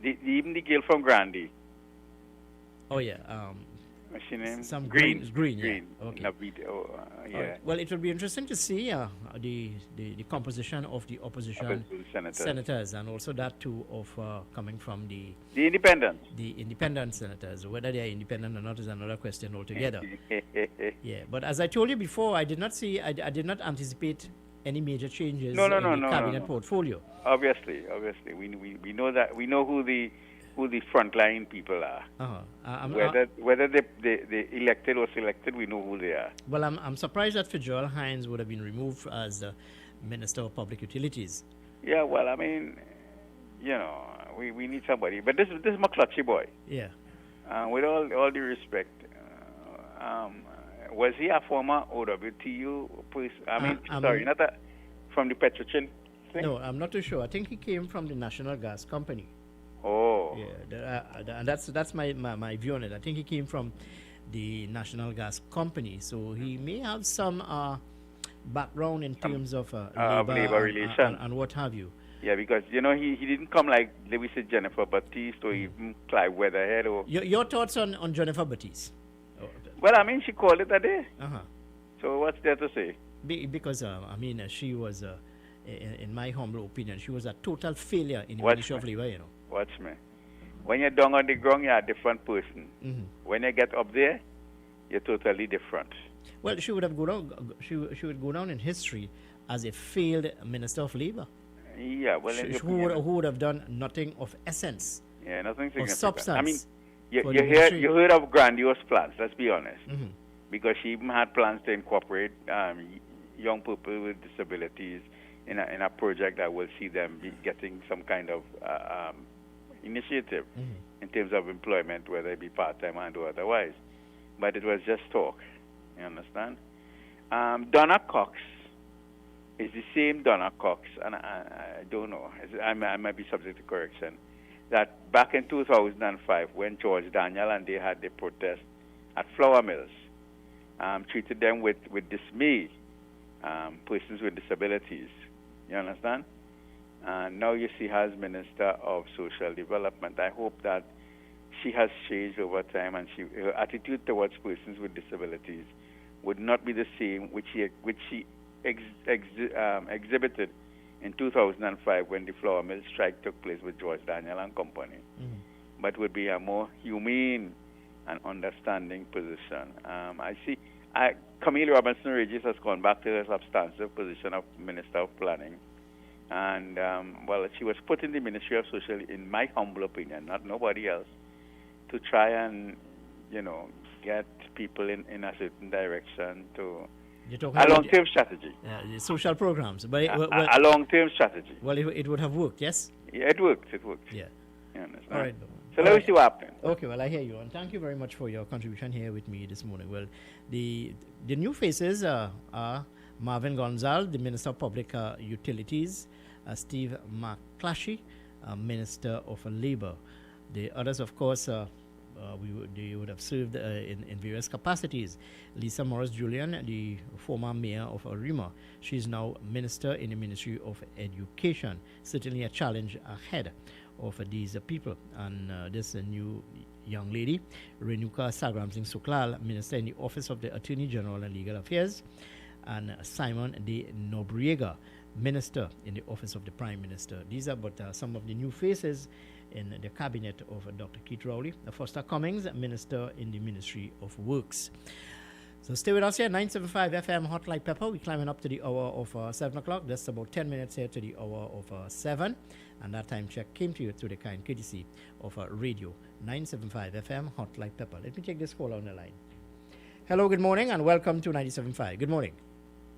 even the girl from Grandy? Oh yeah. What's her name? Some Green. Yeah. Okay. Yeah. Right. Well, it will be interesting to see the composition of the opposition senators, and also that too of coming from the independents. The independent senators. Whether they are independent or not is another question altogether. Yeah. But as I told you before, I did not anticipate any major changes in the cabinet portfolio. Obviously, we know that. We know who the frontline people are. Whether they elected or selected, we know who they are. Well, I'm surprised that Fitzgerald Hines would have been removed as Minister of Public Utilities. Yeah, well, I mean, you know, we need somebody. But this is McClatchy boy. Yeah. With all due respect, was he a former OWTU person? Not that from the Petrochin thing? No, I'm not too sure. I think he came from the National Gas Company. Oh. Yeah, and that's my view on it. I think he came from the National Gas Company, so he may have some background in terms of labor relations and what have you. Yeah, because you know he didn't come like we said Jennifer Baptiste or even Clive Weatherhead or. Your thoughts on Jennifer Baptiste? Well, I mean, she called it a day. So what's there to say? Because she was, in my humble opinion, she was a total failure in the Ministry of Labor. You know. Watch me. When you're down on the ground, you're a different person. When you get up there, you're totally different. Well, she would have she would go down in history as a failed Minister of Labor. Yeah, well, who would have done nothing of essence. Yeah, nothing significant. Of substance. I mean, you heard of grandiose plans. Let's be honest, because she even had plans to incorporate young people with disabilities in a project that will see them be getting some kind of initiative in terms of employment, whether it be part-time and or otherwise. But it was just talk, you understand? Donna Cox is the same Donna Cox, and I don't know, I might be subject to correction, that back in 2005 when George Daniel and they had the protest at Flour Mills, treated them with dismay, persons with disabilities, you understand? And now you see her as Minister of Social Development. I hope that she has changed over time, and her attitude towards persons with disabilities would not be the same which she exhibited in 2005 when the Flour Mill strike took place with George Daniel and company, but would be a more humane and understanding position. I see Camille Robinson Regis has gone back to her substantive position of Minister of Planning. And, she was put in the Ministry of Social, in my humble opinion, not nobody else, to try and, get people in a certain direction to a long-term strategy. The social programs. But a long-term strategy. Well, it would have worked, yes? Yeah, it worked. Yeah. You understand? All right. So let me see what happens. Okay, well, I hear you. And thank you very much for your contribution here with me this morning. Well, the new faces are Marvin Gonzalez, the Minister of Public Utilities, Steve McClatchy, Minister of Labor. The others, of course, they would have served in various capacities. Lisa Morris-Julian, the former mayor of Arima, she's now minister in the Ministry of Education. Certainly a challenge ahead of these people. And this new young lady, Renuka Sagram Singh Suklal, minister in the Office of the Attorney General and Legal Affairs, and Simon de Nobriega, minister in the Office of the Prime Minister. These are but some of the new faces in the cabinet of Dr. Keith Rowley. Foster Cummings, minister in the Ministry of Works. So stay with us here, 975 FM Hot Like Pepper. We're climbing up to the hour of 7 o'clock. That's about 10 minutes here to the hour of 7. And that time check came to you through the kind courtesy of Radio 975 FM Hot Like Pepper. Let me take this call on the line. Hello, good morning, and welcome to 975. Good morning.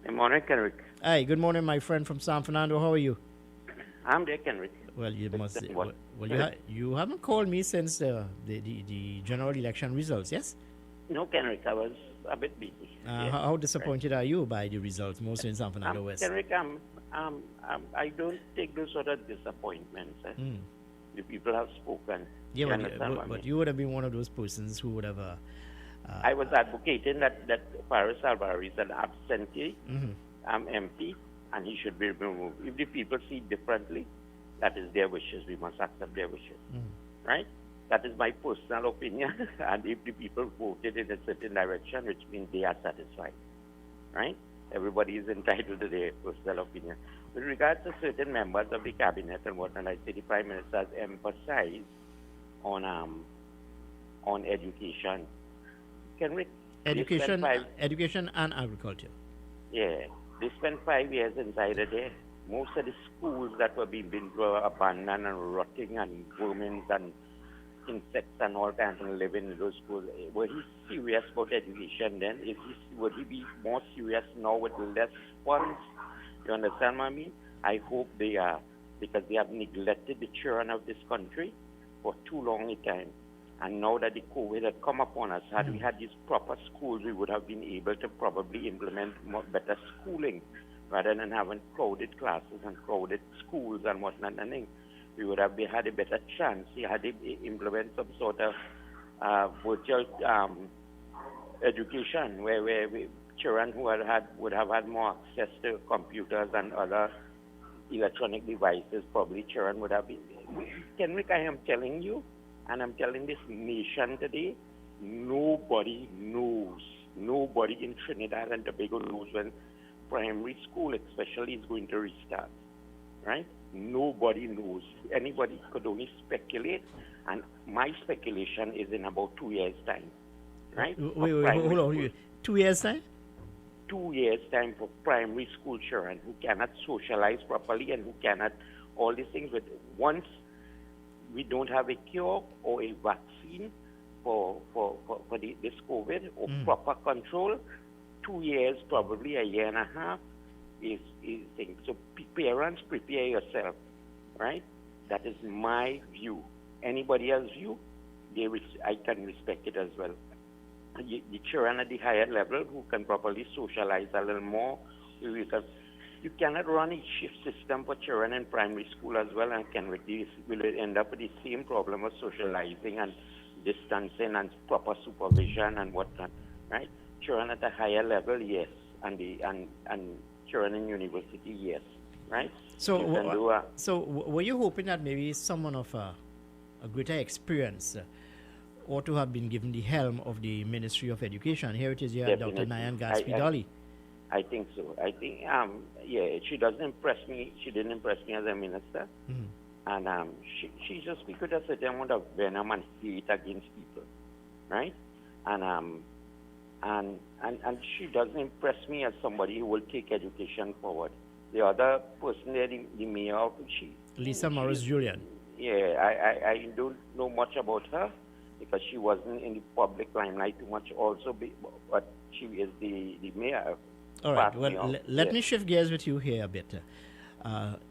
Good morning, Kenrick. Hi, good morning, my friend from San Fernando. How are you? I'm there, Kenrick. Well, you must. You haven't called me since the general election results, yes? No, Kenrick, I was a bit busy. Yes. How disappointed are you by the results, mostly in San Fernando West? Kenrick, I don't take those sort of disappointments. The people have spoken. Yeah, but you would have been one of those persons who would have. I was advocating that Faris Alvarez is an absentee, MP, and he should be removed. If the people see differently, that is their wishes. We must accept their wishes, right? That is my personal opinion. And if the people voted in a certain direction, which means they are satisfied, right? Everybody is entitled to their personal opinion. With regard to certain members of the cabinet and whatnot, I say the Prime Minister has emphasized on education. Education and agriculture. Yeah, they spent 5 years inside of there. Most of the schools that were being were abandoned and rotting and vermin and insects and all kinds of living in those schools. Were he serious about education then? Would he be more serious now with less funds? You understand what I mean? I hope they are, because they have neglected the children of this country for too long a time. And now that the COVID had come upon us, had we had these proper schools, we would have been able to probably implement better schooling rather than having crowded classes and crowded schools and whatnot. I think we would have had a better chance. We had to implement some sort of virtual education where children who would have had more access to computers and other electronic devices, probably children would have been. Kenrick, I am telling you, and I'm telling this nation today, nobody knows. Nobody in Trinidad and Tobago knows when primary school especially is going to restart, right? Nobody knows. Anybody could only speculate, and my speculation is in about 2 years' time, right? Wait, hold on. 2 years' time? 2 years' time for primary school children who cannot socialize properly and who cannot, all these things. But once we don't have a cure or a vaccine for this COVID or proper control, 2 years, probably a year and a half, is thing. So parents, prepare yourself, right? That is my view. Anybody else's view, I can respect it as well. The children at the higher level who can properly socialize a little more, because you cannot run a shift system for children in primary school as well, and will end up with the same problem of socializing and distancing and proper supervision and whatnot, right? Children at a higher level, yes, and children in university, yes, right? So, were you hoping that maybe someone of a greater experience ought to have been given the helm of the Ministry of Education? Here it is, here, Dr. Nyan Gatsby-Dolly. I think so. I think, she doesn't impress me. She didn't impress me as a minister. Mm-hmm. And she just speaks with a certain amount of venom and hate against people, right? And she doesn't impress me as somebody who will take education forward. The other person there, the mayor of Lisa Morris-Julian. Yeah, I don't know much about her because she wasn't in the public limelight too much also, but she is the mayor. All right, well, let me shift gears with you here a bit.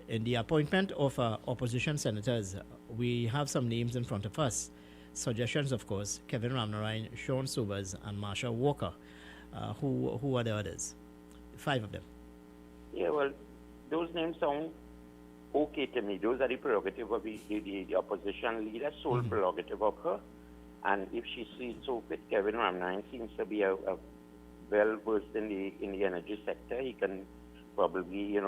In the appointment of opposition senators, we have some names in front of us. Suggestions, of course, Kevin Ramnarine, Sean Sobers, and Marsha Walker. Who are the others? 5 of them. Yeah, well, those names sound okay to me. Those are the prerogative of the opposition leader, sole prerogative of her. And if she sees so fit, Kevin Ramnarine seems to be a well-versed in the energy sector. He can probably,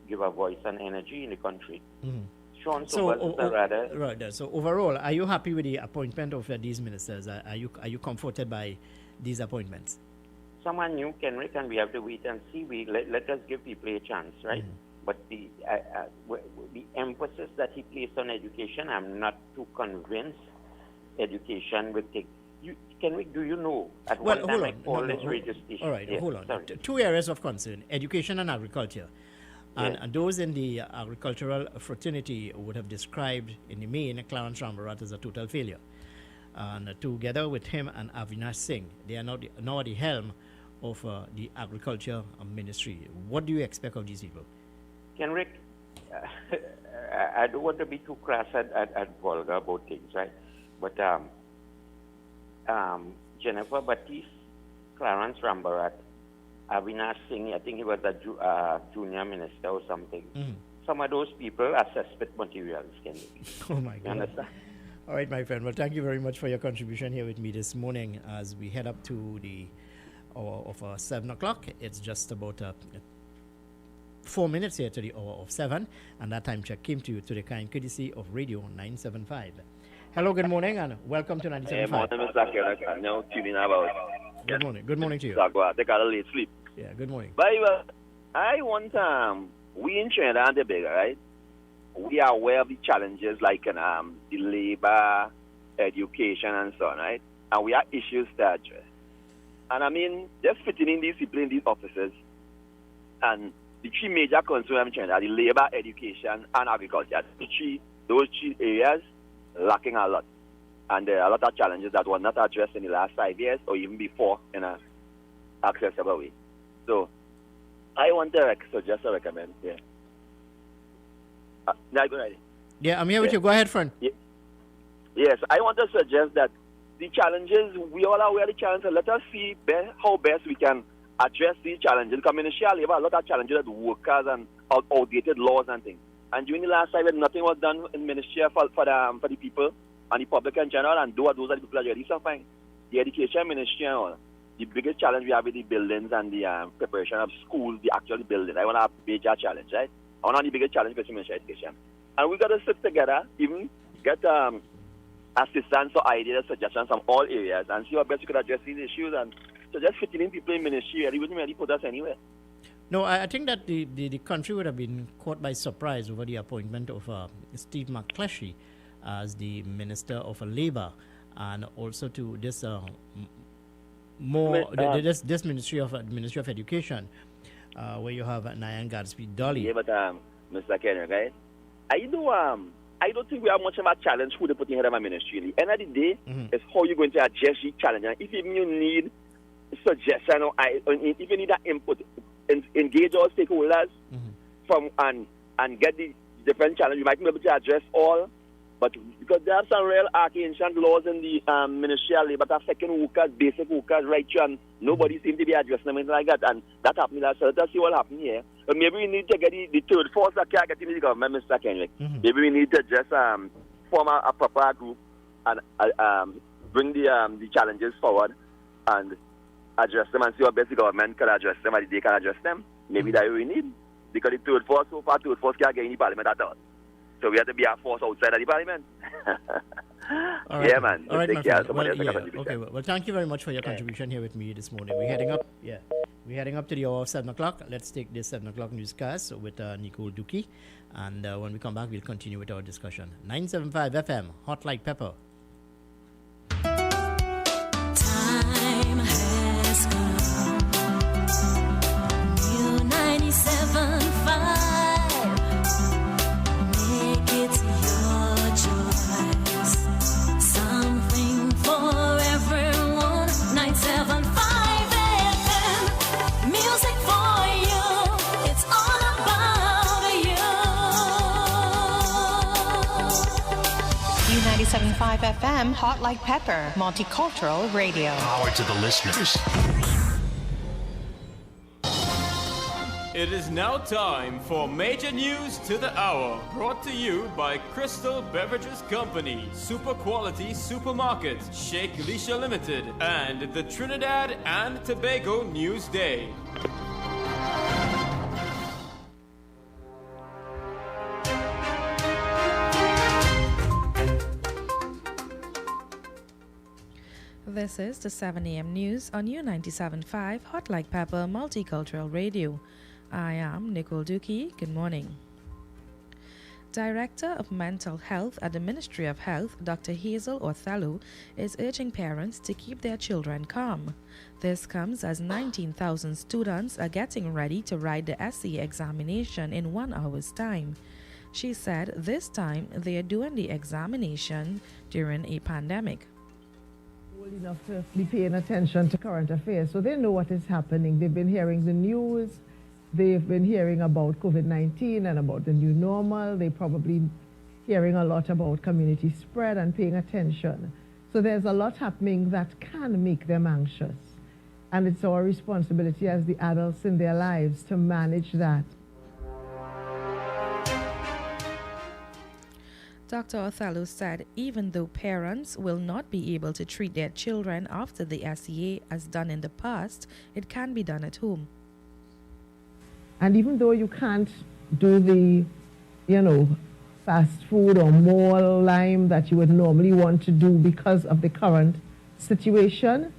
give a voice on energy in the country. Mm-hmm. Sean Sobers rather... Right. So overall, are you happy with the appointment of these ministers? Are you comforted by these appointments? Someone new, Kenrick, and we have to wait and see. Let us give people a chance, right? Mm-hmm. But the emphasis that he placed on education, I'm not too convinced education will take... Kenrick, do you know? At one time I called this radio station. All right, hold on. 2 areas of concern, education and agriculture. And those in the agricultural fraternity would have described, in the main, Clarence Rambarat as a total failure. And together with him and Avinash Singh, they are now at the helm of the agriculture ministry. What do you expect of these people? Kenrick, I don't want to be too crass and vulgar about things, right? But Jennifer Batiste, Clarence Rambarat, Avinash Singh, I think he was a junior minister or something. Mm-hmm. Some of those people are suspect materials, Kenrick. Oh, my God. You understand? All right, my friend. Well, thank you very much for your contribution here with me this morning as we head up to the hour of 7 o'clock. It's just about 4 minutes here to the hour of 7, and that time check came to you to the kind courtesy of Radio 975. Hello, good morning, and welcome to 975. Hey, morning, Mr. Kenneth. I'm now tuning about. Good morning. Good morning to you. Take a late sleep. Yeah, good morning. But I want, we in Trinidad and Tobago, right? We are aware of the challenges like the labor, education, and so on, right? And we have issues to address. And I mean, just fitting in these people in these offices, and the 3 major concerns in Trinidad, the labor, education, and agriculture. Those 3 areas lacking a lot. And there are a lot of challenges that were not addressed in the last 5 years or even before in an accessible way. So, I want to suggest or recommend. Yeah. Yeah, I'm here with you. Go ahead, friend. Yeah. Yes, I want to suggest that the challenges, we all are aware of the challenges. Let us see how best we can address these challenges. Because Ministry of Labor, a lot of challenges with workers and outdated laws and things. And during the last 5 years, nothing was done in Ministry for the people and the public in general, and those are the people that are really suffering. The education ministry and all, the biggest challenge we have with the buildings and the preparation of schools, the actual building. I want to have a major challenge, right? I want to have the biggest challenge for Ministry of Education. And we got to sit together, even get assistance or ideas, suggestions from all areas, and see how best we could address these issues. And so just fitting in people in ministry, it wouldn't really put us anywhere. No, I think that the country would have been caught by surprise over the appointment of Steve McCleshey as the Minister of Labor, and also to this this Ministry of Education, where you have Nyan Gatsby-Dolly. Yeah, but Mr. Kenrick, right? I don't think we have much of a challenge who they put in head of a ministry. At the end of the day, it's how you're going to address the challenge. And if even you need suggestion or if you need that input, engage all stakeholders from and get the different challenges. You might be able to address all, but because there are some real ancient laws in the Ministry of Labour that affecting workers, basic workers, right? And nobody seems to be addressing them anything like that. And that happened last year. Let's see what happened here. But maybe we need to get the third force that can't get in the government, Mr. Kenrick. Maybe we need to just form a proper group and bring the challenges forward and address them and see how best the government can address them and they can address them. Maybe that's what we need. Because the third force, so far, third force can't get in the parliament at all. So we have to be a force outside of the parliament. All right. Yeah, man. All right, Take my care. friend. Somebody Well, else yeah. can contribute. Okay. Well, thank you very much for your contribution here with me this morning. We're heading up. Yeah. We're heading up to the hour of 7 o'clock. Let's take this 7 o'clock newscast with Nicole Dookie. And when we come back, we'll continue with our discussion. 975 FM, Hot Like Pepper. Time has come. New 97.5. Make it your choice. Something for everyone. 975 FM. Music for you. It's all about you. U97.5 FM, Hot Like Pepper, multicultural radio. Power to the listeners. It is now time for Major News to the Hour, brought to you by Crystal Beverages Company, Super Quality Supermarket, Sheikh Lisha Limited, and the Trinidad and Tobago News Day. This is the 7 a.m. news on U97.5 Hot Like Pepper Multicultural Radio. I am Nicole Dookie. Good morning. Director of Mental Health at the Ministry of Health, Dr. Hazel Othello, is urging parents to keep their children calm. This comes as 19,000 students are getting ready to write the SE examination in 1 hour's time. She said this time they are doing the examination during a pandemic. Old enough to be paying attention to current affairs, so they know what is happening. They've been hearing the news. They've been hearing about COVID-19 and about the new normal. They're probably hearing a lot about community spread and paying attention. So there's a lot happening that can make them anxious. And it's our responsibility as the adults in their lives to manage that. Dr. Othello said even though parents will not be able to treat their children after the SEA as done in the past, it can be done at home. And even though you can't do the, fast food or mall lime that you would normally want to do because of the current situation,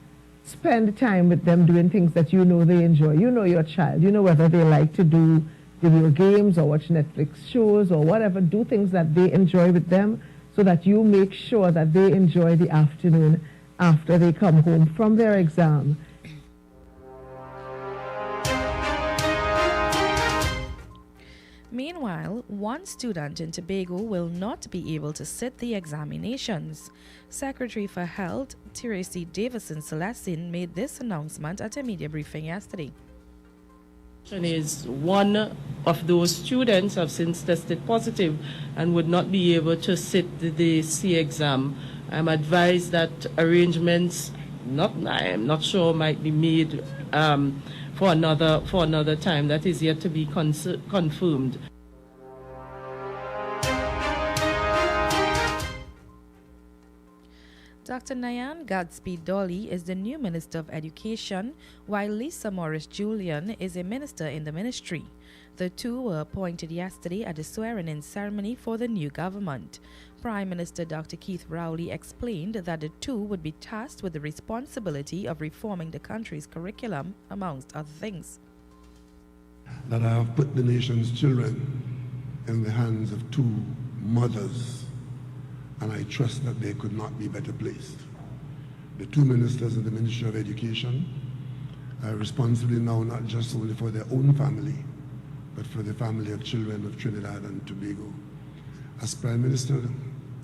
spend time with them doing things that you know they enjoy. You know your child. You know whether they like to do video games or watch Netflix shows or whatever. Do things that they enjoy with them so that you make sure that they enjoy the afternoon after they come home from their exam. Meanwhile, one student in Tobago will not be able to sit the examinations. Secretary for Health, Tracy Davison Celestine, made this announcement at a media briefing yesterday. Is one of those students have since tested positive and would not be able to sit the C exam. I'm advised that arrangements, I'm not sure, might be made for another time. That is yet to be confirmed. Dr. Nyan Godspeed Dolly is the new Minister of Education, while Lisa Morris Julian is a minister in the ministry. The two were appointed yesterday at the swearing-in ceremony for the new government. Prime Minister Dr. Keith Rowley explained that the two would be tasked with the responsibility of reforming the country's curriculum, amongst other things. That I have put the nation's children in the hands of two mothers, and I trust that they could not be better placed. The two ministers in the Ministry of Education are responsible now not just only for their own family, but for the family of children of Trinidad and Tobago. As Prime Minister,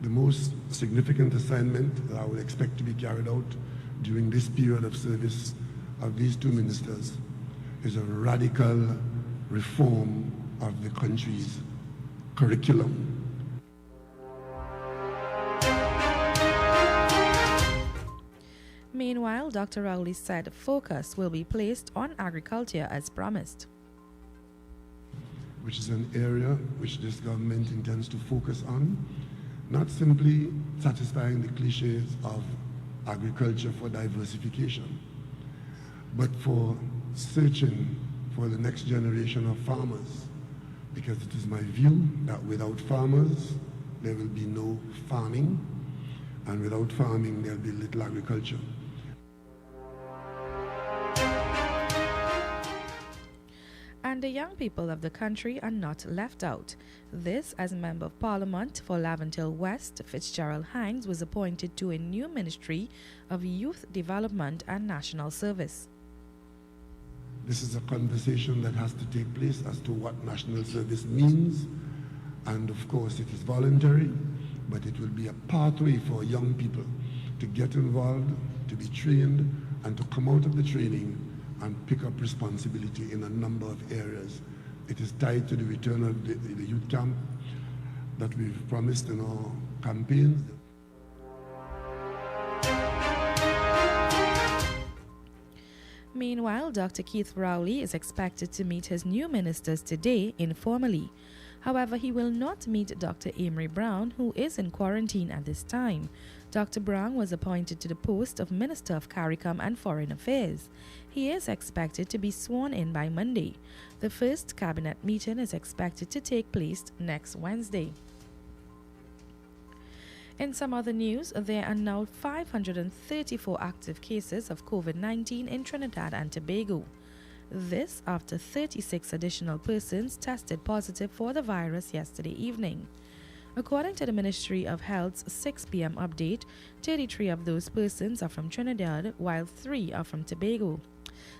the most significant assignment that I would expect to be carried out during this period of service of these two ministers is a radical reform of the country's curriculum. Meanwhile, Dr. Rowley said focus will be placed on agriculture as promised, which is an area which this government intends to focus on, not simply satisfying the cliches of agriculture for diversification, but for searching for the next generation of farmers, because it is my view that without farmers, there will be no farming, and without farming, there will be little agriculture. and the young people of the country are not left out. This, as Member of Parliament for Laventille West, Fitzgerald Hines was appointed to a new Ministry of Youth Development and National Service. This is a conversation that has to take place as to what national service means, and of course it is voluntary, but it will be a pathway for young people to get involved, to be trained, and to come out of the training and pick up responsibility in a number of areas. It is tied to the return of the youth camp that we've promised in our campaigns. Meanwhile, Dr. Keith Rowley is expected to meet his new ministers today informally. However, he will not meet Dr. Amory Brown, who is in quarantine at this time. Dr. Brown was appointed to the post of Minister of CARICOM and Foreign Affairs. He is expected to be sworn in by Monday. The first cabinet meeting is expected to take place next Wednesday. In some other news, there are now 534 active cases of COVID-19 in Trinidad and Tobago. This after 36 additional persons tested positive for the virus yesterday evening. According to the Ministry of Health's 6 p.m. update, 33 of those persons are from Trinidad, while 3 are from Tobago.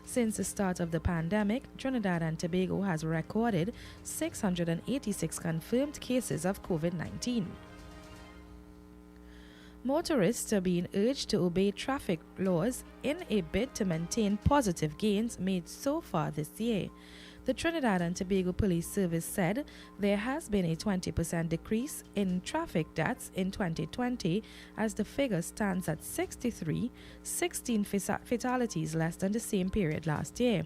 Since the start of the pandemic, Trinidad and Tobago has recorded 686 confirmed cases of COVID-19. Motorists are being urged to obey traffic laws in a bid to maintain positive gains made so far this year. The Trinidad and Tobago Police Service said there has been a 20% decrease in traffic deaths in 2020 as the figure stands at 63, 16 fatalities less than the same period last year.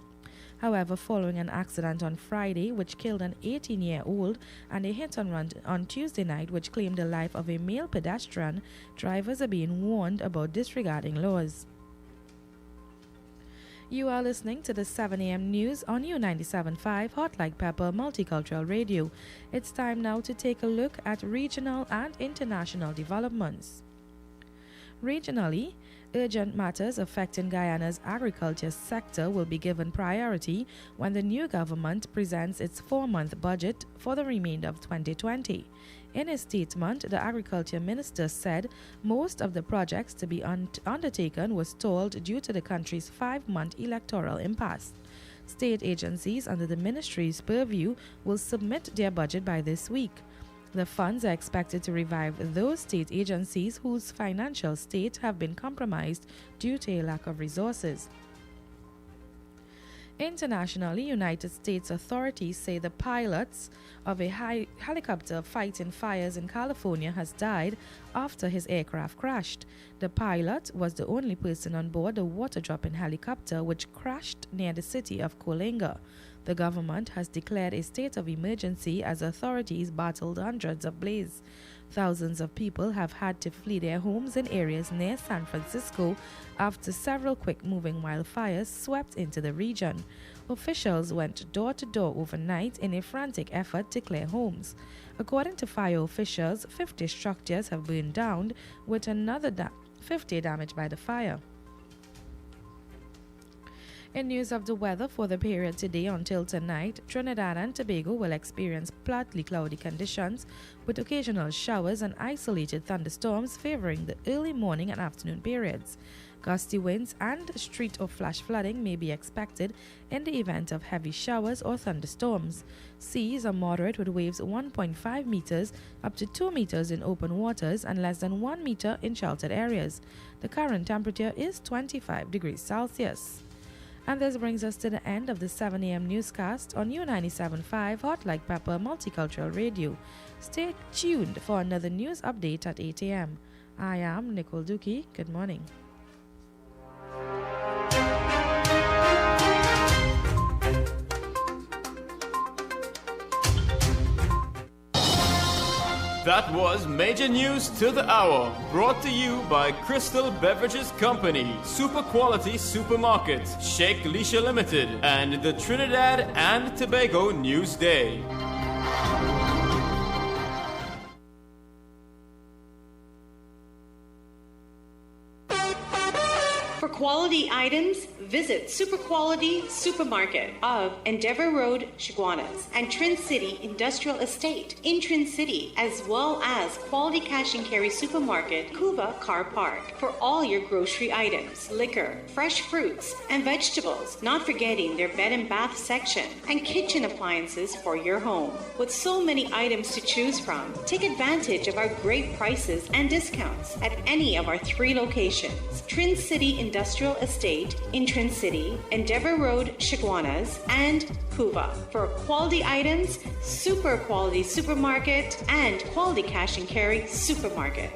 However, following an accident on Friday which killed an 18-year-old and a hit-and-run on Tuesday night which claimed the life of a male pedestrian, drivers are being warned about disregarding laws. You are listening to the 7 a.m. news on U97.5 Hot Like Pepper Multicultural Radio. It's time now to take a look at regional and international developments. Regionally, urgent matters affecting Guyana's agriculture sector will be given priority when the new government presents its 4-month budget for the remainder of 2020. In a statement, the Agriculture Minister said most of the projects to be undertaken was stalled due to the country's 5-month electoral impasse. State agencies under the ministry's purview will submit their budget by this week. The funds are expected to revive those state agencies whose financial state have been compromised due to a lack of resources. Internationally, United States authorities say the pilots of a helicopter fighting fires in California has died after his aircraft crashed. The pilot was the only person on board the water-dropping helicopter which crashed near the city of Coalinga. The government has declared a state of emergency as authorities battled hundreds of blazes. Thousands of people have had to flee their homes in areas near San Francisco after several quick-moving wildfires swept into the region. Officials went door-to-door overnight in a frantic effort to clear homes. According to fire officials, 50 structures have burned down, with another 50 damaged by the fire. In news of the weather for the period today until tonight, Trinidad and Tobago will experience partly cloudy conditions with occasional showers and isolated thunderstorms favoring the early morning and afternoon periods. Gusty winds and street or flash flooding may be expected in the event of heavy showers or thunderstorms. Seas are moderate with waves 1.5 meters up to 2 meters in open waters and less than 1 meter in sheltered areas. The current temperature is 25 degrees Celsius. And this brings us to the end of the 7 a.m. newscast on U97.5 Hot Like Pepper Multicultural Radio. Stay tuned for another news update at 8 a.m. I am Nicole Dookie. Good morning. That was Major News to the Hour, brought to you by Crystal Beverages Company, Super Quality Supermarket, Sheikh Leisha Limited, and the Trinidad and Tobago News Day. For quality items, visit Super Quality Supermarket of Endeavour Road, Chaguanas, and Trin City Industrial Estate in Trin City, as well as Quality Cash and Carry Supermarket, Cuba Car Park, for all your grocery items, liquor, fresh fruits, and vegetables, not forgetting their bed and bath section, and kitchen appliances for your home. With so many items to choose from, take advantage of our great prices and discounts at any of our 3 locations: Trin City Industrial Estate in Trin City, Endeavour Road, Chaguanas, and Cuba. For quality items, Super Quality Supermarket and Quality Cash and Carry Supermarket.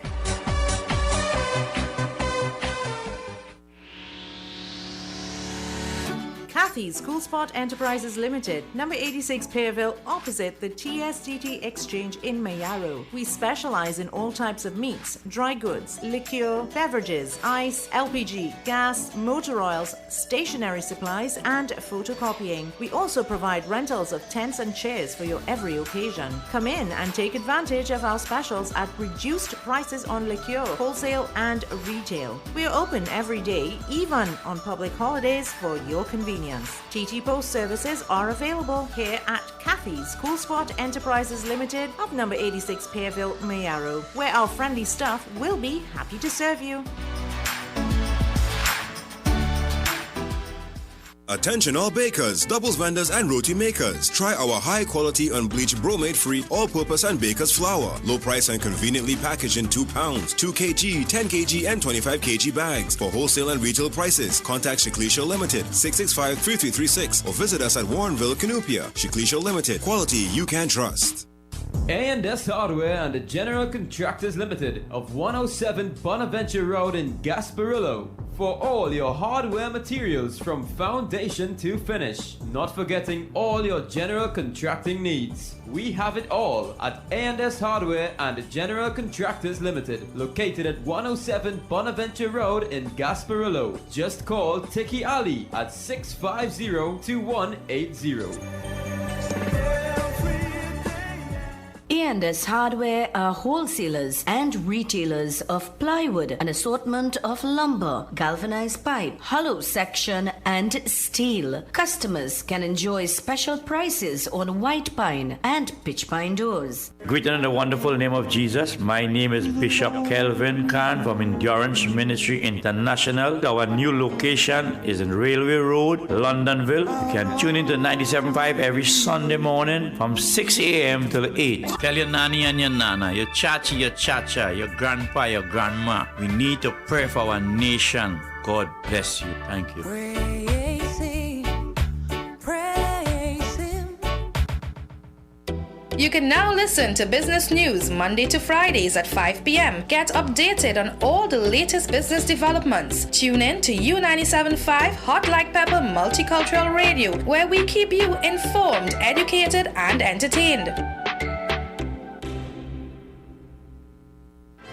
Kathy's Cool Spot Enterprises Limited, number 86 Pearville, opposite the TSTT Exchange in Mayaro. We specialize in all types of meats, dry goods, liqueur, beverages, ice, LPG, gas, motor oils, stationery supplies, and photocopying. We also provide rentals of tents and chairs for your every occasion. Come in and take advantage of our specials at reduced prices on liqueur, wholesale and retail. We are open every day, even on public holidays, for your convenience. TT Post services are available here at Kathy's Cool Spot Enterprises Limited of number 86 Pearville, Mayaro, where our friendly staff will be happy to serve you. Attention all bakers, doubles vendors and roti makers. Try our high quality unbleached bromate free all purpose and baker's flour. Low price and conveniently packaged in 2 pounds, 2 kg, 10 kg and 25 kg bags. For wholesale and retail prices, contact Shiklisha Limited 665-3336 or visit us at Warrenville, Canupia. Shiklisha Limited, quality you can trust. A&S Hardware and the General Contractors Limited of 107 Bonaventure Road in Gasparillo. For all your hardware materials from foundation to finish. Not forgetting all your general contracting needs. We have it all at A&S Hardware and the General Contractors Limited, located at 107 Bonaventure Road in Gasparillo. Just call Tiki Ali at 650-2180. A&S Hardware are wholesalers and retailers of plywood, an assortment of lumber, galvanized pipe, hollow section, and steel. Customers can enjoy special prices on white pine and pitch pine doors. Greeted in the wonderful name of Jesus, my name is Bishop Kelvin Khan from Endurance Ministry International. Our new location is in Railway Road, Londonville. You can tune into 97.5 every Sunday morning from 6 a.m. till 8. Tell your nanny and your nana, your chachi, your chacha, your grandpa, your grandma. We need to pray for our nation. God bless you. Thank you. Praise Him, praise Him. You can now listen to business news Monday to Fridays at 5 p.m. Get updated on all the latest business developments. Tune in to U97.5 Hot Like Pepper Multicultural Radio, where we keep you informed, educated, and entertained.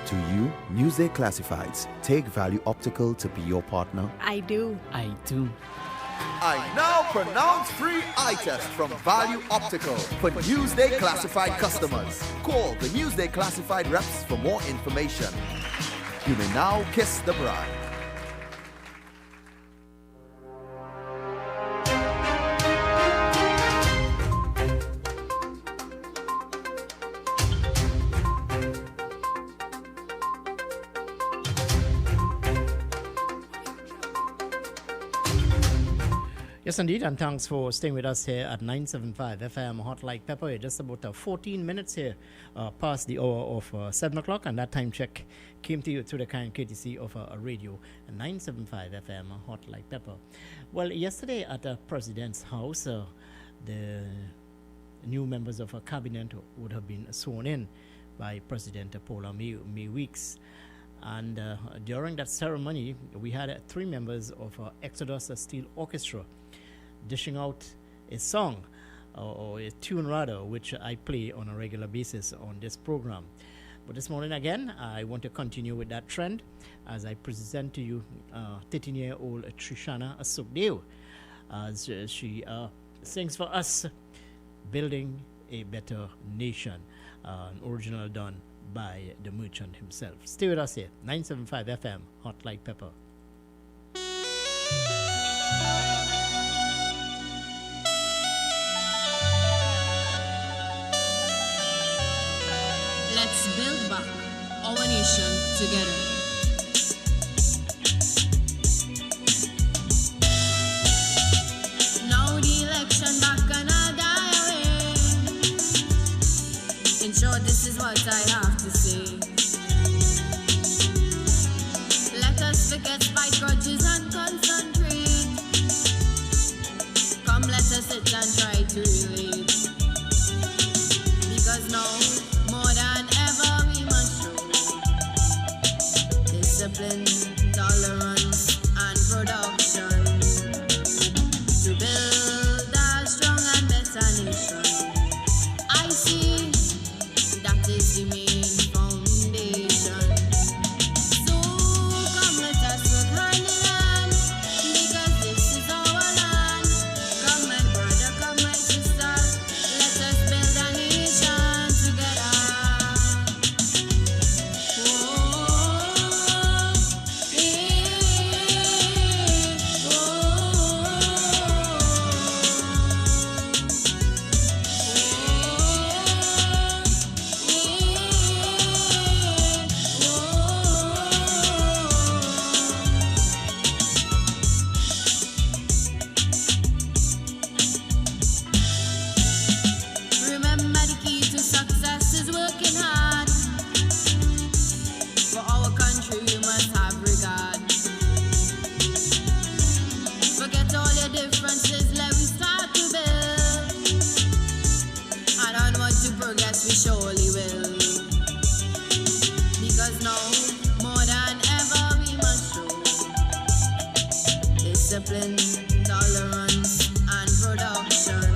To you, Newsday Classifieds. Take Value Optical to be your partner. I do. I now pronounce free eye test from Value Optical for Newsday Classified customers. Call the Newsday Classified reps for more information. You may now kiss the bride. Yes, indeed, and thanks for staying with us here at 975 FM Hot Like Pepper. We're just about 14 minutes here past the hour of 7 o'clock, and that time check came to you through the kind courtesy of a radio, 975 FM Hot Like Pepper. Well, yesterday at the President's house, the new members of a cabinet would have been sworn in by President Paula May Weeks. And during that ceremony, we had 3 members of Exodus Steel Orchestra dishing out a song, or a tune rather, which I play on a regular basis on this program. But this morning again, I want to continue with that trend as I present to you 13-year-old Trishana Asukdeo as she sings for us, Building a Better Nation, an original done by the merchant himself. Stay with us here, 975 FM, Hot Like Pepper. Let's build back our nation together. Now the election back and I die away. In short, this is what I have to say. Let us forget spite, grudges and concentrate. Come, let us sit and try to relate. Because now, more than ever, we must show discipline, tolerance, and production to build a strong and better nation. I see that is the main foundation. So come, let us work hand in hand, because this is our land. Come, my brother, come, my sister, let us build a nation together. Remember, the key to success is working hard. For our country, you must have regard. Forget all your differences, let we start to build. And onward to progress, we surely will. Because now, more than ever, we must show discipline, tolerance, and production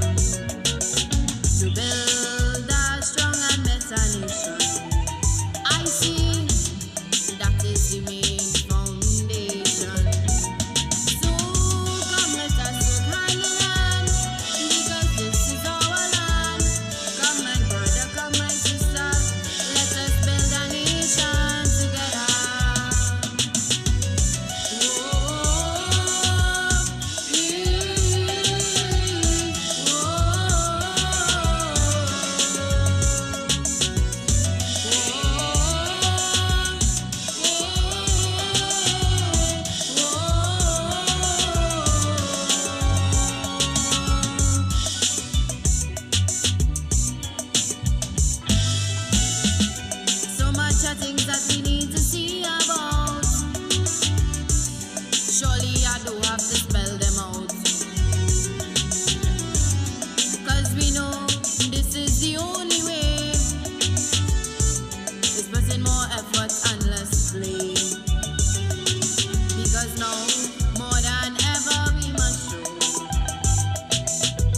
to build a strong and better nation. I see that is the main foundation. So come, let us work hand in hand, because this is our land. Come, my brother, come, my sister, let us build a nation together. So much of things that we need to see about. Surely I do have to spell them out. Cause we know this is the only way. It's putting more effort and less play. Because now, more than ever, we must show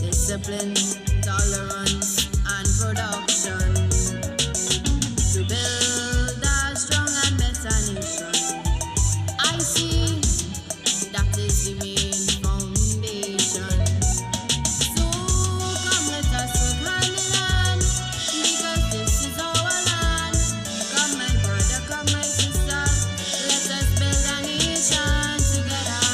discipline, tolerance, and production to build a strong and better nation. I see that is the main foundation. So come, let us work hand in hand, because this is our land. Come, my brother, come, my sister, let us build a nation together.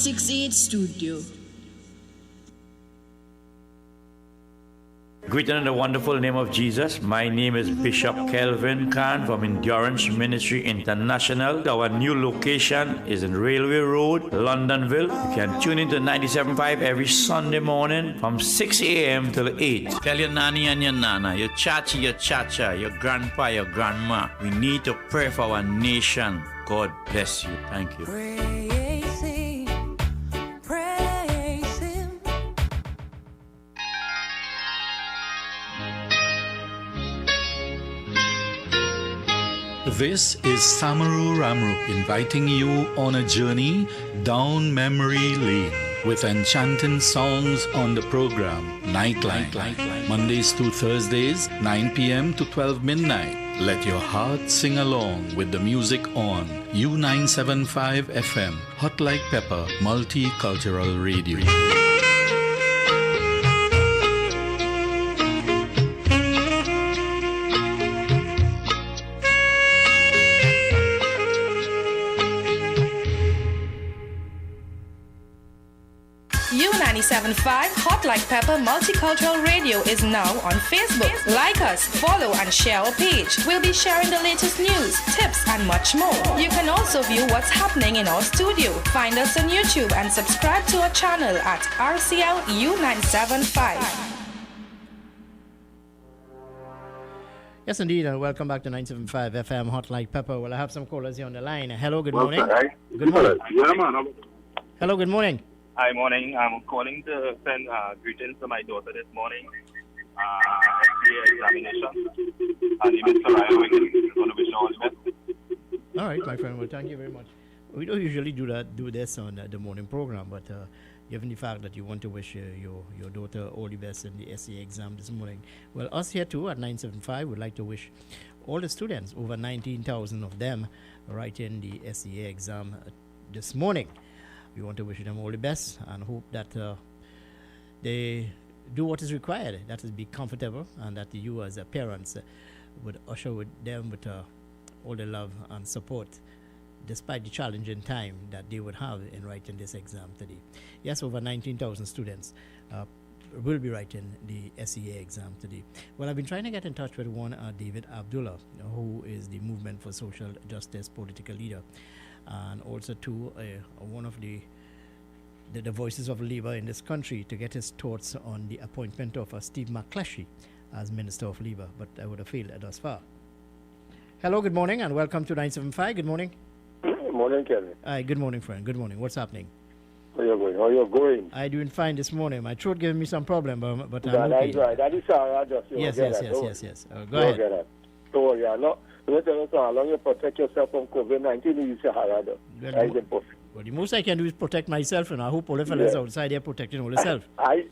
968 Studio. Greeted in the wonderful name of Jesus. My name is Bishop Kelvin Khan from Endurance Ministry International. Our new location is in Railway Road, Londonville. You can tune into 97.5 every Sunday morning from 6 a.m. till 8. Tell your nanny and your nana, your chachi, your chacha, your grandpa, your grandma. We need to pray for our nation. God bless you. Thank you. Praise Him, praise Him. This is Samaru Ramru inviting you on a journey down memory lane with enchanting songs on the program Nightline. Mondays to Thursdays, 9 p.m. to 12 midnight. Let your heart sing along with the music on U975 FM, Hot Like Pepper, Multicultural Radio. U97.5 Hot Like Pepper Multicultural Radio is now on Facebook. Like us, follow and share our page. We'll be sharing the latest news, tips and much more. You can also view what's happening in our studio. Find us on YouTube and subscribe to our channel at RCL U975. Yes, indeed, and welcome back to 975 FM Hot Like Pepper. Well, I have some callers here on the line. Hello, good morning. Good morning. Yeah, man. Hello, good morning. Hi, morning. I'm calling to send greetings to my daughter this morning. SBA examination. Her name is Soraya Wiggins. I'm going to wish her all the best. All right, my friend. Well, thank you very much. We don't usually do this on the morning program, but given the fact that you want to wish your daughter all the best in the SEA exam this morning, well, us here too at 975 would like to wish all the students, over 19,000 of them, writing the SEA exam this morning. We want to wish them all the best and hope that they do what is required, that is be comfortable, and that you as parents would usher with them with all the love and support despite the challenging time that they would have in writing this exam today. Yes, over 19,000 students will be writing the SEA exam today. Well, I've been trying to get in touch with one David Abdullah, who is the Movement for Social Justice political leader, and also to one of the voices of Labour in this country, to get his thoughts on the appointment of Steve McCleshey as Minister of Labour, but I would have failed thus far. Hello, good morning, and welcome to 975. Good morning. Good morning, Kevin. Hi, good morning, friend. Good morning. What's happening? How you going? I'm doing fine this morning. My throat giving me some problem, but I'm That okay. is right. That is Sarah just. Yes. Go ahead. Don't worry. Let me tell you, how long you protect yourself from COVID-19, you Sahara. That is important. Well, the most I can do is protect myself, and I hope all the fellas outside there protecting all themselves. I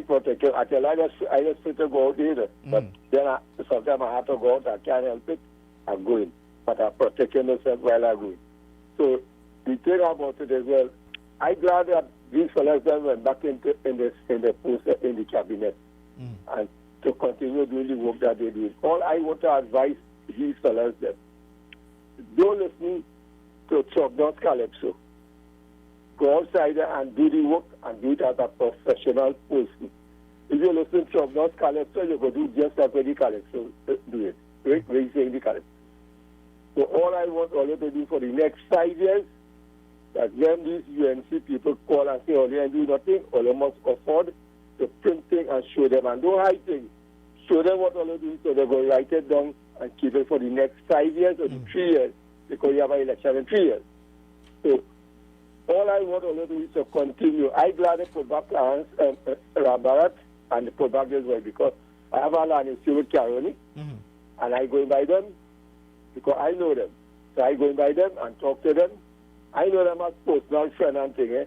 protect you. I just fit to go out either. But then sometimes I have to go out. I can't help it. I'm going. But I'm protecting myself while I'm going. So the thing about it as well, I'm glad that these fellas then went back in the post in the cabinet and to continue doing the work that they do. All I want to advise these fellas then, don't listen to Chuck North Calypso. Go outside and do the work and do it as a professional person. If you listen to Chuck North Calypso, you go do just like the Calypso do it. Right? Raising the Calypso. So all I want all you to do for the next 5 years, that when these UNC people call and say, all you do nothing, all you must afford to print things and show them, and don't hide things. Show them what all you do, so they go write it down and keep it for the next 5 years or 3 years, because you have an election in 3 years. So all I want all you do is to continue. I'm glad they put back Clarence Rabarat and they put back this way, because I have a land in Stuart Caroni, and I go by them because I know them. So I go by them and talk to them. I know them as personal friend and thing.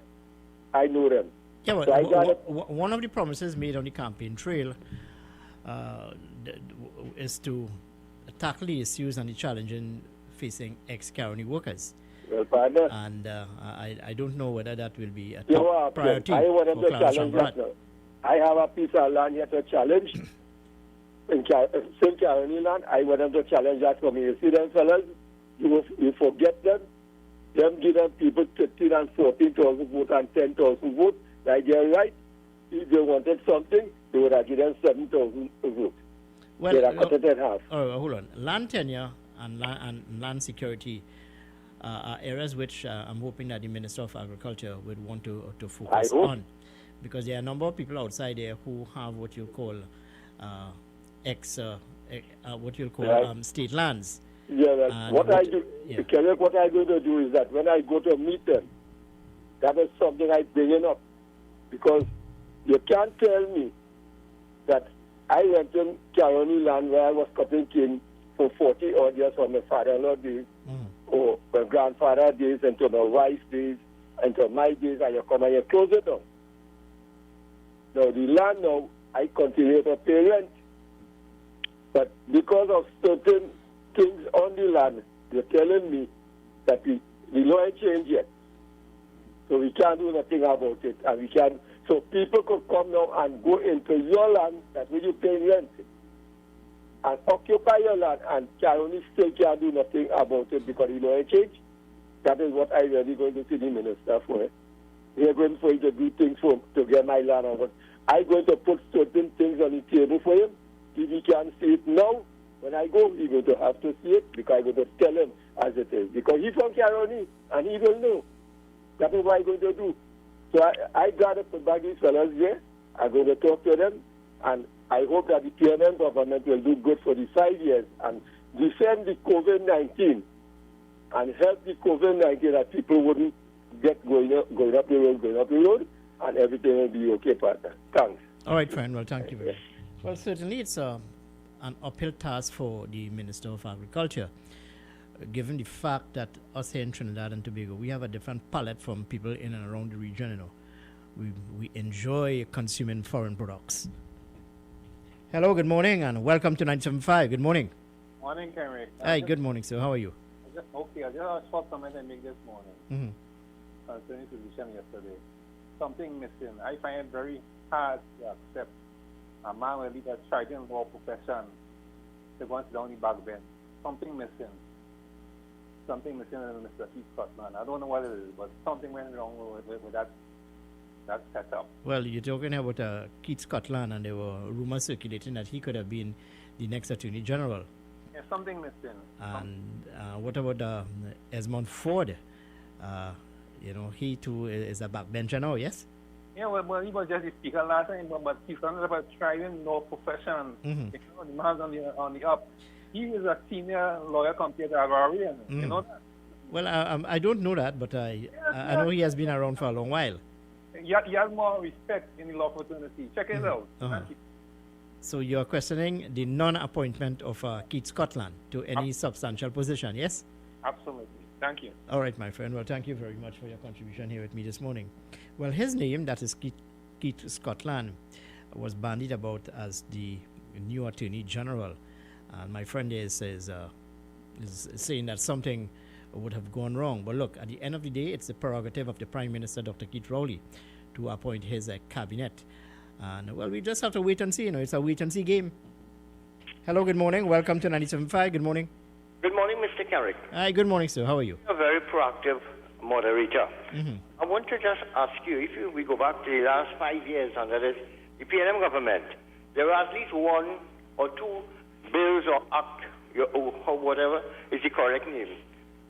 I know them. Yeah, well, So one of the promises made on the campaign trail is to tackle the issues and the challenges facing ex-Caroni workers. Well, partner. And I don't know whether that will be a You top know, priority I want them for to Clarence challenge Rabarat. that now. I have a piece of land here to challenge. In St. Caroni land, I want them to challenge that for me. You see them fellas, you forget them, them give them people 13 and 14,000 votes and 10,000 votes. Like they're right. If they wanted something, they would have given 7,000 votes. Well, They are cut it in half. hold on. Land tenure and land security are areas which I'm hoping that the Minister of Agriculture would want to focus on, because there are a number of people outside there who have what you call state lands. Yeah, well, what I do, Kelly, what I'm going to do is that when I go to meet them, that is something I bring up, because you can't tell me that I went to Caroni land where I was cutting cane for 40 odd years from my father-in-law days, or my grandfather days, and to my wife's days, and to my days, and you come and you close it down. Now, the land now, I continue to pay rent. But because of certain things on the land, they're telling me that the law ain't changed yet. So we can't do nothing about it. And we can't. So people could come now and go into your land that where you pay rent and occupy your land, and Caroni still can't do nothing about it because the law ain't changed. That is what I really going to see the minister for. We're going for him to do things to get my land over. I'm going to put certain things on the table for him. If he can't see it now, when I go, he's going to have to see it because I'm going to tell him as it is. Because he's from Caroni and he will know. That is what I'm going to do. So I got to put back these fellas there. I'm going to talk to them, and I hope that the PNM government will do good for the 5 years and defend the COVID-19 and help the COVID-19 that people wouldn't get going up the road, and everything will be okay, partner. Thanks. All right, friend. Well, thank you very much. Well, certainly it's an uphill task for the Minister of Agriculture, given the fact that us here in Trinidad and Tobago, we have a different palette from people in and around the region. You know, we enjoy consuming foreign products. Hello, good morning, and welcome to 97.5. Good morning. Morning, Kenrick. Hi, good morning, sir. How are you? Okay, I just have a short comment I make this morning concerning position yesterday. Something missing. I find it very hard to accept a man will leave a trident law profession to go and sit down the back bench. Something missing. Something missing in Mr. Keith Scotland. I don't know what it is, but something went wrong with that setup. Well, you're talking about Keith Scotland, and there were rumors circulating that he could have been the next Attorney General. Yeah, something missing. And what about Esmond Ford? You know, he too is a backbencher now, yes? Yeah, well, he was just the speaker last time, but he's talking about trying law profession. You know, the man's on the up. He is a senior lawyer compared to Agrarian. You know that? Well, I don't know that, but I know he has been around for a long while. He has more respect in the law fraternity. Check it out. Thank you. So you're questioning the non-appointment of Keith Scotland to any substantial position, yes? Absolutely. Thank you. All right, my friend. Well, thank you very much for your contribution here with me this morning. Well, his name, that is Keith Scotland, was bandied about as the new Attorney General. And my friend is saying that something would have gone wrong. But look, at the end of the day, it's the prerogative of the Prime Minister, Dr. Keith Rowley, to appoint his cabinet. And, well, we just have to wait and see. You know, it's a wait-and-see game. Hello, good morning. Welcome to 97.5. Good morning. Good morning, Mr. Carrick. Hi, good morning, sir. How are you? A very proactive moderator. I want to just ask you, if we go back to the last 5 years under the PNM government, there were at least one or two bills or act, or whatever is the correct name,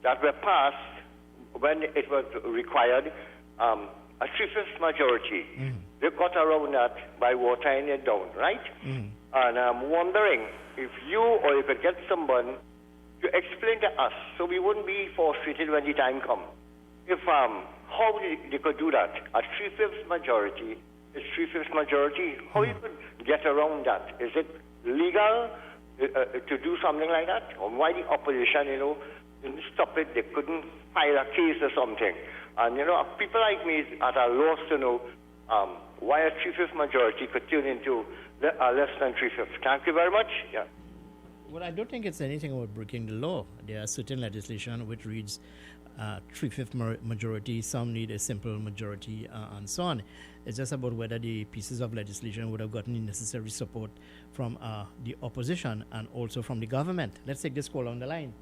that were passed when it was required a 3/5 majority. They got around that by watering it down, right? And I'm wondering if you or you could get someone to explain to us so we wouldn't be frustrated when the time comes. If how they could do that. A 3/5 majority is 3/5 majority. How you could get around that? Is it legal to do something like that? Or why the opposition, didn't stop it? They couldn't file a case or something. And, people like me are at a loss to know why a 3/5 majority could turn into less than 3/5. Thank you very much. Yeah. Well, I don't think it's anything about breaking the law. There are certain legislation which reads 3/5 majority, some need a simple majority, and so on. It's just about whether the pieces of legislation would have gotten the necessary support from the opposition and also from the government. Let's take this call on the line.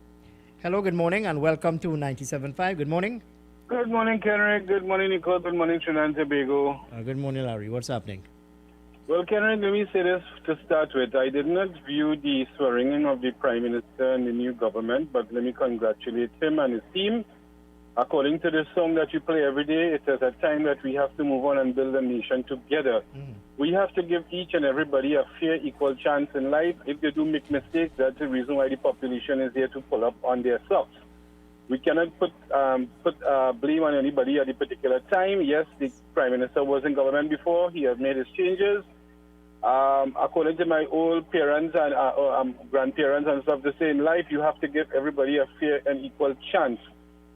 Hello, good morning, and welcome to 97.5. Good morning. Good morning, Kenrick. Good morning, Nicole. Good morning, Trinidad and Tobago. Good morning, Larry. What's happening? Well, Kenrick, let me say this to start with. I did not view the swearing in of the Prime Minister and the new government, but let me congratulate him and his team. According to the song that you play every day, it is a time that we have to move on and build a nation together. We have to give each and everybody a fair, equal chance in life. If they do make mistakes, that's the reason why the population is here to pull up on their socks. We cannot put blame on anybody at a particular time. Yes, the Prime Minister was in government before. He has made his changes. According to my old parents and grandparents and stuff, they say in life you have to give everybody a fair and equal chance.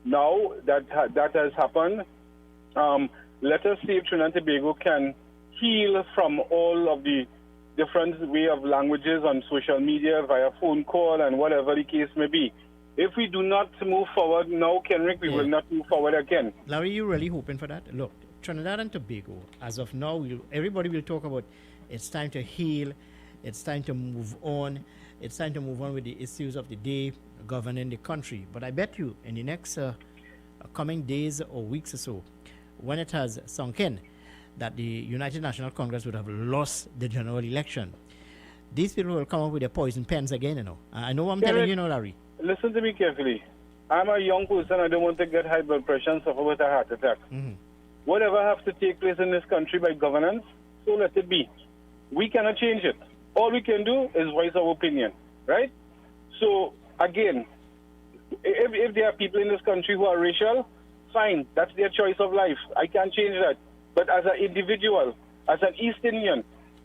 Now that has happened, let us see if Trinidad and Tobago can heal from all of the different way of languages on social media, via phone call and whatever the case may be. If we do not move forward now, Kenrick, we will not move forward again. Larry, you really hoping for that? Look, Trinidad and Tobago, as of now, everybody will talk about it's time to heal, it's time to move on, it's time to move on with the issues of the day governing the country. But I bet you in the next coming days or weeks or so, when it has sunk in that the United National Congress would have lost the general election, these people will come up with their poison pens again, you know. I know what I'm telling you, Larry. Listen to me carefully. I'm a young person. I don't want to get high blood pressure and suffer with a heart attack. Whatever has to take place in this country by governance, so let it be. We cannot change it. All we can do is voice our opinion, right? So, again, if there are people in this country who are racial, fine. That's their choice of life. I can't change that. But as an individual, as an East Indian,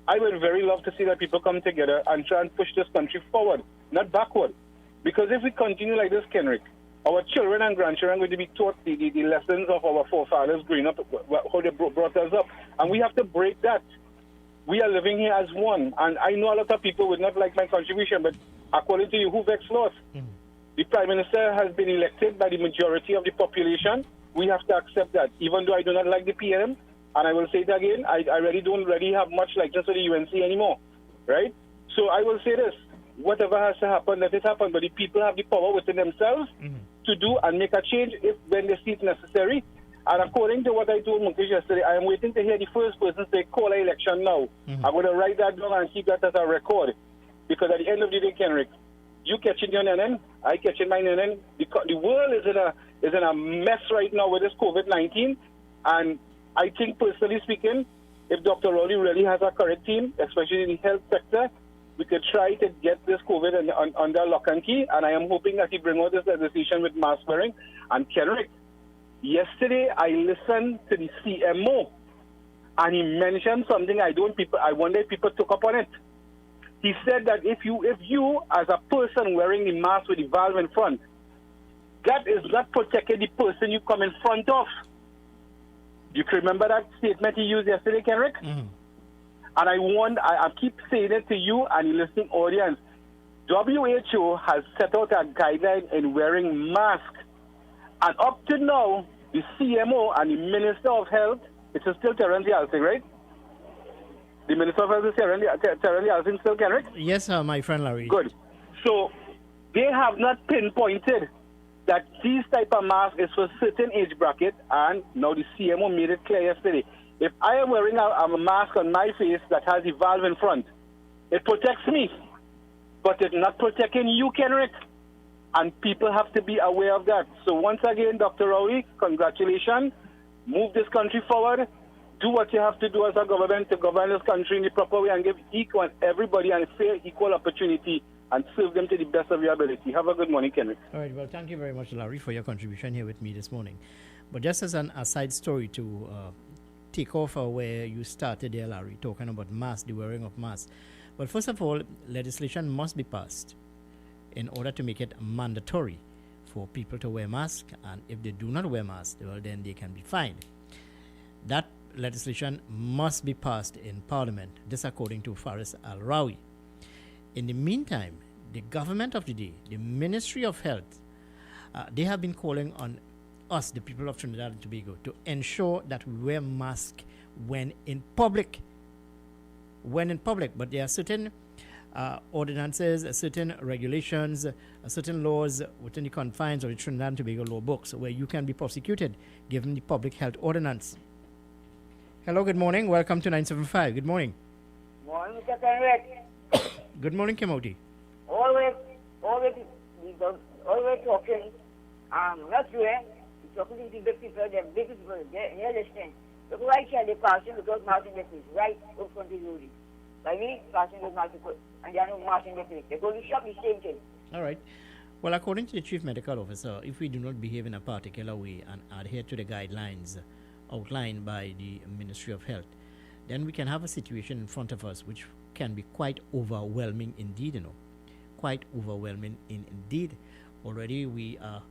I would very love to see that people come together and try and push this country forward, not backward. Because if we continue like this, Kenrick, our children and grandchildren are going to be taught the lessons of our forefathers growing up, how they brought us up. And we have to break that. We are living here as one. And I know a lot of people would not like my contribution, but according to you, who vexed lost? The Prime Minister has been elected by the majority of the population. We have to accept that. Even though I do not like the PM, and I will say it again, I really don't have much likeness to the UNC anymore, right? So I will say this. Whatever has to happen, let it happen. But the people have the power within themselves to do and make a change when they see it necessary. And according to what I told Mukesh yesterday, I am waiting to hear the first person say, call an election now. I'm going to write that down and keep that as a record. Because at the end of the day, Kenrick, you catching your nenen, I catching my nenen. The world is in a mess right now with this COVID-19. And I think, personally speaking, if Dr. Rowley really has a correct team, especially in the health sector, we could try to get this COVID under lock and key, and I am hoping that he bring out this legislation with mask wearing. And Kenrick, yesterday I listened to the CMO, and he mentioned something I wonder if people took up on it. He said that if you as a person wearing the mask with the valve in front, that is not protecting the person you come in front of. You can remember that statement he used yesterday, Kenrick? And I keep saying it to you and the listening audience. WHO has set out a guideline in wearing masks. And up to now, the CMO and the Minister of Health, it is still Terence Yalsing, right? The Minister of Health is Terence Yalsing still, Kenrick? Yes, my friend Larry. Good. So, they have not pinpointed that these type of masks is for certain age bracket, and now the CMO made it clear yesterday. If I am wearing a mask on my face that has a valve in front, it protects me, but it's not protecting you, Kenrick. And people have to be aware of that. So once again, Dr. Rowley, congratulations. Move this country forward. Do what you have to do as a government to govern this country in the proper way and give everybody a fair, equal opportunity and serve them to the best of your ability. Have a good morning, Kenrick. All right, well, thank you very much, Larry, for your contribution here with me this morning. But just as an aside story to take off where you started there, Larry, talking about masks, the wearing of masks. But first of all, legislation must be passed in order to make it mandatory for people to wear masks, and if they do not wear masks, well, then they can be fined. That legislation must be passed in Parliament, this according to Faris Al-Rawi. In the meantime, the government of the day, the Ministry of Health, they have been calling on us, the people of Trinidad and Tobago, to ensure that we wear masks when in public. But there are certain ordinances, certain regulations, certain laws within the confines of the Trinidad and Tobago law books where you can be prosecuted given the public health ordinance. Hello, good morning. Welcome to 975. Good morning. Morning, Mr. Conrad. Good morning, Kimoti. Always talking. Not you, eh? Talking to the big people, the big people, they're listening. Look right here, they're passing because Martin the place, right up front of the road. By me, passing with Martin, and they are not Martin the place. They go to shop, the same thing. All right. Well, according to the Chief Medical Officer, if we do not behave in a particular way and adhere to the guidelines outlined by the Ministry of Health, then we can have a situation in front of us which can be quite overwhelming indeed, quite overwhelming indeed. Already we are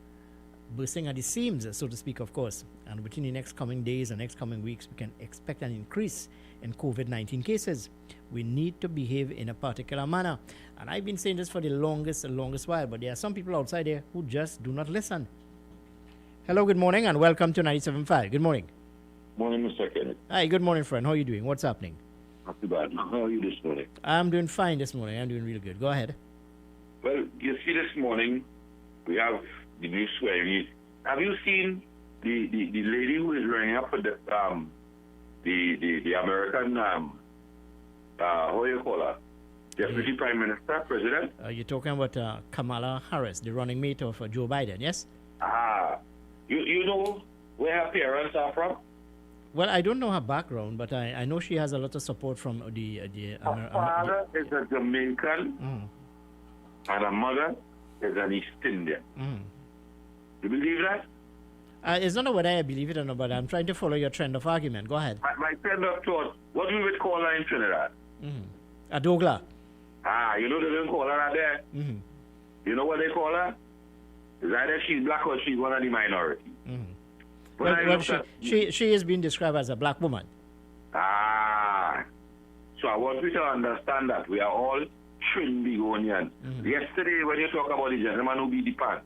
bursting at the seams, so to speak, of course, and within the next coming days and next coming weeks, we can expect an increase in COVID-19 cases. We need to behave in a particular manner, and I've been saying this for the longest while, but there are some people outside there who just do not listen. Hello, good morning, and welcome to 97.5. Good morning. Morning, Mr. Kenneth. Hi, good morning, friend. How are you doing? What's happening? Not too bad. How are you this morning? I'm doing fine this morning. I'm doing really good. Go ahead. Well, you see, this morning we have the new swearing. Have you seen the lady who is running up for the American how do you call her? Deputy Prime Minister, President? You're talking about Kamala Harris, the running mate of Joe Biden, yes? You know where her parents are from? Well, I don't know her background, but I know she has a lot of support from her father is a Jamaican, and her mother is an East Indian. You believe that? It's not whether I believe it or not, but I'm trying to follow your trend of argument. Go ahead. My trend of thought, what we would call her in Trinidad? A Douglas. You know they don't call her out there? You know what they call her? It's either she's black or she's one of the minority. Well, she is being described as a black woman. So I want you to understand that we are all Trinbagonians. Yesterday, when you talk about the gentleman who beat the pan,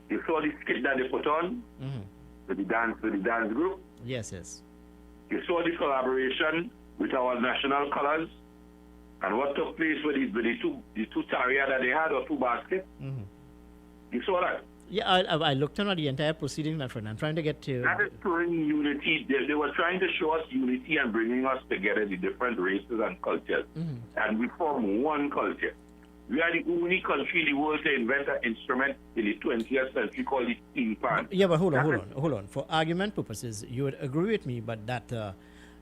you saw the skit that they put on with the dance group. Yes. You saw the collaboration with our national colors and what took place with the two tarrier that they had, or two baskets. You saw that? Yeah, I looked at the entire proceeding, my friend. I'm trying to get to... That is showing unity. They were trying to show us unity and bringing us together, the different races and cultures. And we form one culture. We are the only country in the world to invent an instrument in the 20th century called the steam pan. Yeah, but hold on. For argument purposes, you would agree with me, but that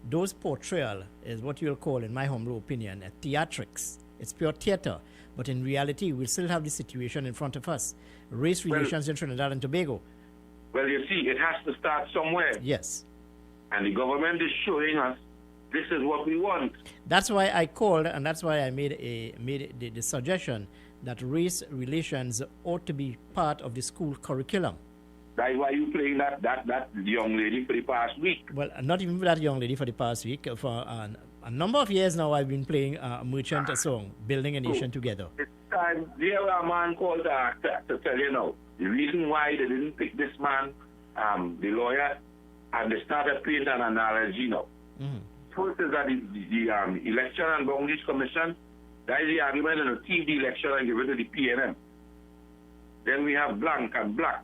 those portrayal is what you'll call, in my humble opinion, theatrics. It's pure theater. But in reality, we still have the situation in front of us. Race relations in Trinidad and Tobago. Well, you see, it has to start somewhere. Yes. And the government is showing us this is what we want. That's why I called, and that's why I made the suggestion that race relations ought to be part of the school curriculum. That's why you playing that young lady for the past week. Well, not even that young lady for the past week. For a number of years now, I've been playing a merchant song, Building a Nation Together. It's time. There a man called to tell you now the reason why they didn't pick this man, the lawyer, and they started playing an analogy now. First is that the Election and Boundaries Commission, that is the argument and achieve the election and give it to the PNM. Then we have blank and black.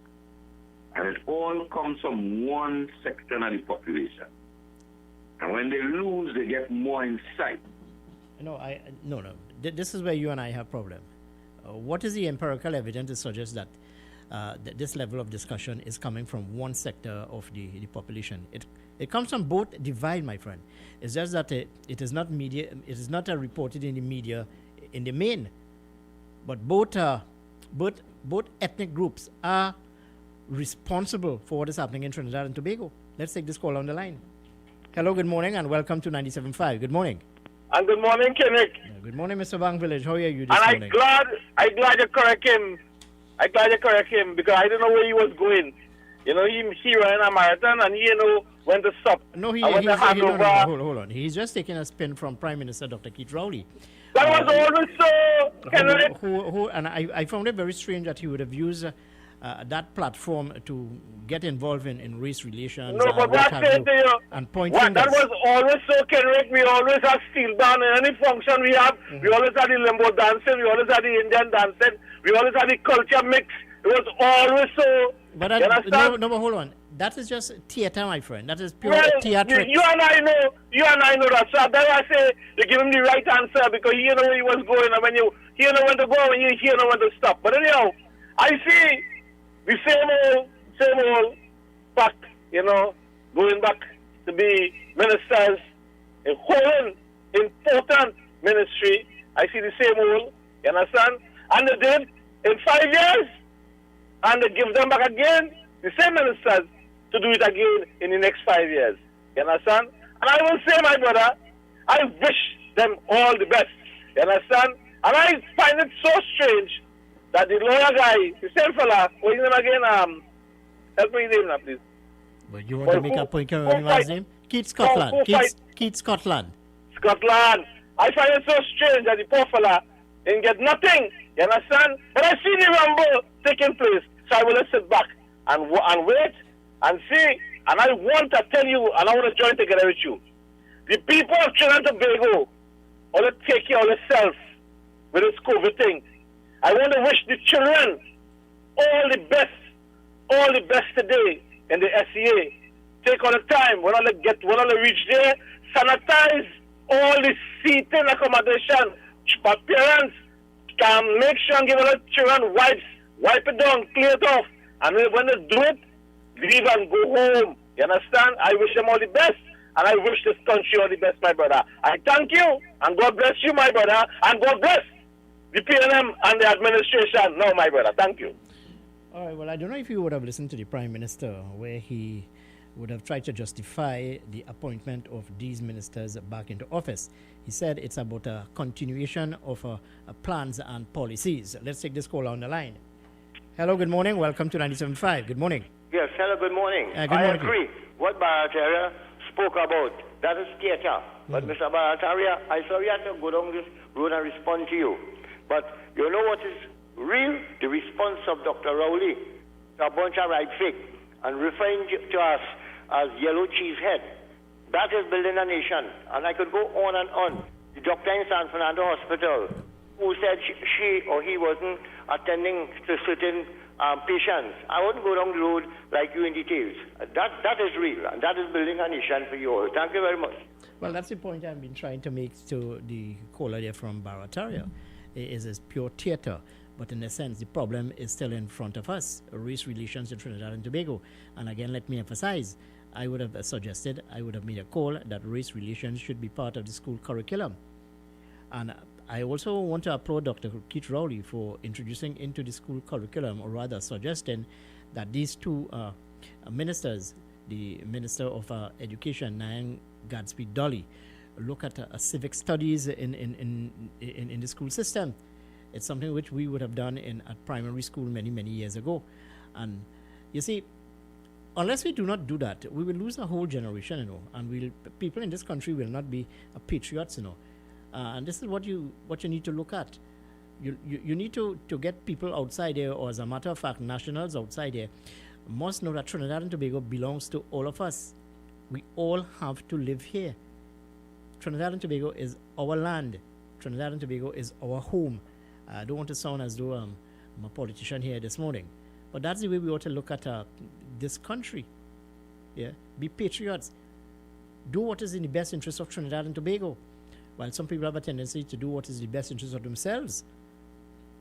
And it all comes from one section of the population. And when they lose, they get more insight. No. This is where you and I have problem. What is the empirical evidence to suggest that this level of discussion is coming from one sector of the population? It comes from both divide, my friend. It's just that it is not media. It is not reported in the media in the main. But both ethnic groups are responsible for what is happening in Trinidad and Tobago. Let's take this call on the line. Hello, good morning, and welcome to 97.5. Good morning. And good morning, Kenneth. Good morning, Mr. Bang Village. How are you this morning? I'm glad you correct him. Because I don't know where he was going. You know, he ran a marathon and he when to stop. No, hold on. He's just taking a spin from Prime Minister Dr. Keith Rowley. That was always so, Kenneth. And I found it very strange that he would have used that platform to get involved in race relations. No, but what what have say you, to you? and point What, that fingers. was always so, Kenrick. We always have steel band in any function we have. We always had the limbo dancing. We always had the Indian dancing. We always had the culture mix. It was always so. But you that, understand? no, but hold on. That is just theater, my friend. That is pure Well, theatrics. you and I know that. So that's why I say they give him the right answer because he know where he was going, and when he know when to go and he know when to stop. But anyhow, I see the same old fact, going back to be ministers in holding important ministry. I see the same old, you understand? And they did in 5 years, and they give them back again, the same ministers, to do it again in the next 5 years. You understand? And I will say, my brother, I wish them all the best. You understand? And I find it so strange that the lawyer guy, the same fella, what's his name again? Help me name now, please. But you want to make a point, can you remember his name? Keith Scotland. Keith Scotland. Scotland. I find it so strange that the poor fella didn't get nothing. You understand? But I see the rumble taking place. So I will just sit back and wait and see. And I want to tell you, and I want to join together with you. The people of Trinidad and Tobago want to take care of themselves with this COVID thing. I want to wish the children all the best today in the SEA. Take all the time when they reach there, sanitize all the seating accommodation. Parents can make sure and give all the children wipe it down, clear it off, and when they do it, leave and go home. You understand? I wish them all the best, and I wish this country all the best, my brother. I thank you, and God bless you, my brother, and God bless the PNM and the administration. No, my brother, thank you. All right, well, I don't know if you would have listened to the Prime Minister, where he would have tried to justify the appointment of these ministers back into office. He said it's about a continuation of plans and policies. Let's take this call on the line. Hello, good morning. Welcome to 97.5. Good morning. Yes, hello, good morning. Good I morning. agree. What Barataria spoke about, that is theater. But Mr. Barataria, I saw you had to go down this road and respond to you. But you know what is real? The response of Dr. Rowley to a bunch of right fake and referring to us as yellow cheese head. That is building a nation. And I could go on and on. The doctor in San Fernando Hospital who said she or he wasn't attending to certain patients. I wouldn't go down the road like you in details. That is real, and that is building a nation for you all. Thank you very much. Well, that's the point I've been trying to make to the caller there from Barataria. It is pure theater. But in a sense, the problem is still in front of us, race relations in Trinidad and Tobago. And again, let me emphasize, I would have made a call that race relations should be part of the school curriculum. And I also want to applaud Dr. Keith Rowley for introducing into the school curriculum, or rather suggesting that these two ministers, the Minister of Education, Nyan Gadsby Dolly, look at civic studies in the school system. It's something which we would have done at primary school many, many years ago. And you see, unless we do not do that, we will lose a whole generation, and people in this country will not be patriots, and this is what you need to look at. You need to get people outside there, or as a matter of fact, nationals outside there must know that Trinidad and Tobago belongs to all of us. We all have to live here. Trinidad and Tobago is our land. Trinidad and Tobago is our home. I don't want to sound as though I'm a politician here this morning, but that's the way we ought to look at this country. Yeah, be patriots. Do what is in the best interest of Trinidad and Tobago. While some people have a tendency to do what is in the best interest of themselves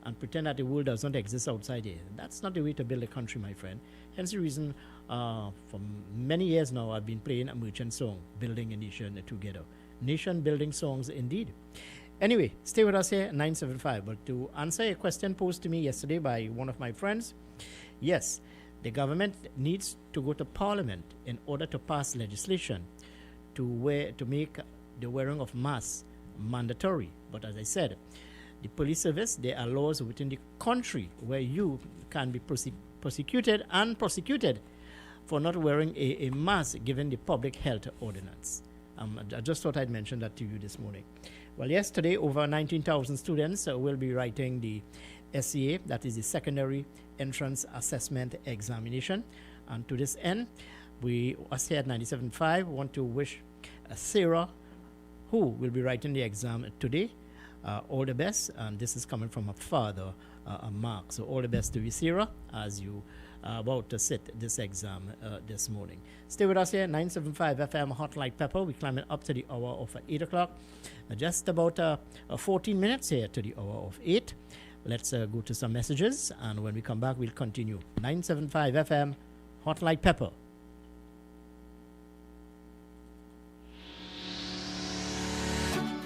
and pretend that the world does not exist outside here. That's not the way to build a country, my friend. Hence the reason for many years now I've been playing a merchant song, Building a Nation Together. Nation-building songs indeed. Anyway, stay with us here at 975. But to answer a question posed to me yesterday by one of my friends, yes, the government needs to go to Parliament in order to pass legislation to make the wearing of masks mandatory. But as I said, the police service, there are laws within the country where you can be prosecuted for not wearing a mask given the public health ordinance. I just thought I'd mention that to you this morning. Well, yesterday, over 19,000 students will be writing the SEA, that is the Secondary Entrance Assessment Examination. And to this end, we, us here at 97.5, want to wish Sarah, who will be writing the exam today, all the best. And this is coming from her father, Mark. So all the best to you, Sarah, as you are about to sit this exam this morning. Stay with us here, 975 FM Hot Like Pepper. We're climbing up to the hour of 8 o'clock. Just about 14 minutes here to the hour of 8. Let's go to some messages, and when we come back, we'll continue. 975 FM Hot Like Pepper.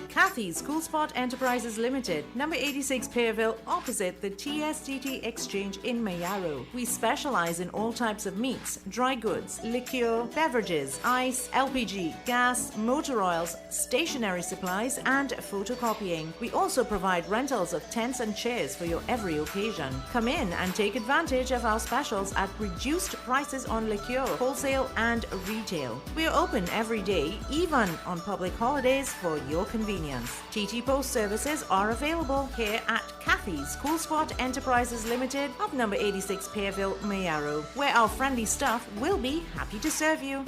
Kathy's Cool Spot Enterprises Limited, number 86 Pearville, opposite the TSTT Exchange in Mayaro. We specialize in all types of meats, dry goods, liqueur, beverages, ice, LPG, gas, motor oils, stationery supplies, and photocopying. We also provide rentals of tents and chairs for your every occasion. Come in and take advantage of our specials at reduced prices on liqueur, wholesale and retail. We are open every day, even on public holidays, for your convenience. TT Post services are available here at Kathy's Cool Spot Enterprises Limited of number 86 Pearville, Mayaro, where our friendly staff will be happy to serve you.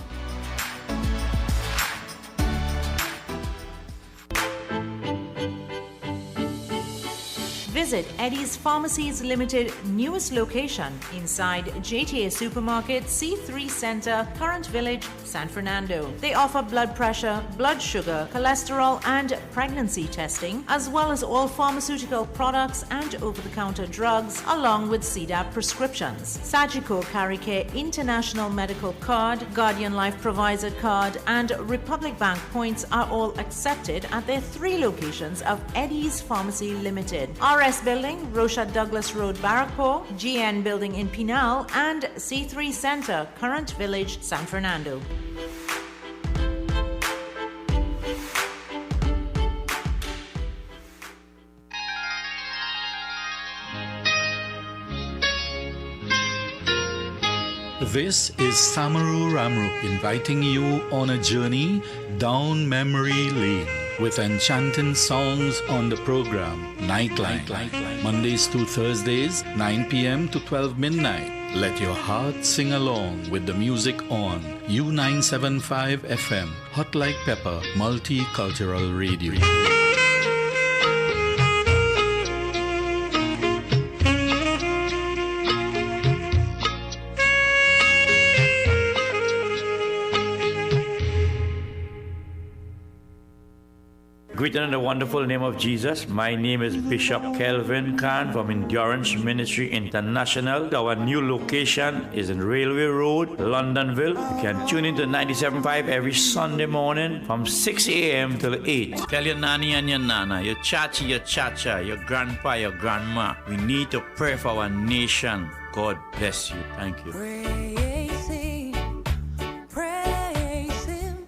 Visit Eddie's Pharmacies Limited newest location inside JTA Supermarket C3 Center, Current Village, San Fernando. They offer blood pressure, blood sugar, cholesterol and pregnancy testing, as well as all pharmaceutical products and over-the-counter drugs, along with CDAP prescriptions. Sagicor Carry Care International Medical Card, Guardian Life Provider Card and Republic Bank points are all accepted at their 3 locations of Eddie's Pharmacy Limited. RS Building, Rochelle Douglas Road, Barrackpore, GN Building in Pinal, and C3 Center, Current Village, San Fernando. This is Samaru Ramrup inviting you on a journey down memory lane with enchanting songs on the program Nightline. Mondays to Thursdays, 9 p.m. to 12 midnight. Let your heart sing along with the music on U975 FM, Hot Like Pepper, Multicultural Radio. Greeted in the wonderful name of Jesus. My name is Bishop Kelvin Khan from Endurance Ministry International. Our new location is in Railway Road, Londonville. You can tune into 97.5 every Sunday morning from 6 a.m. till 8. Tell your nanny and your nana, your chachi, your chacha, your grandpa, your grandma. We need to pray for our nation. God bless you. Thank you. Praise Him, praise Him.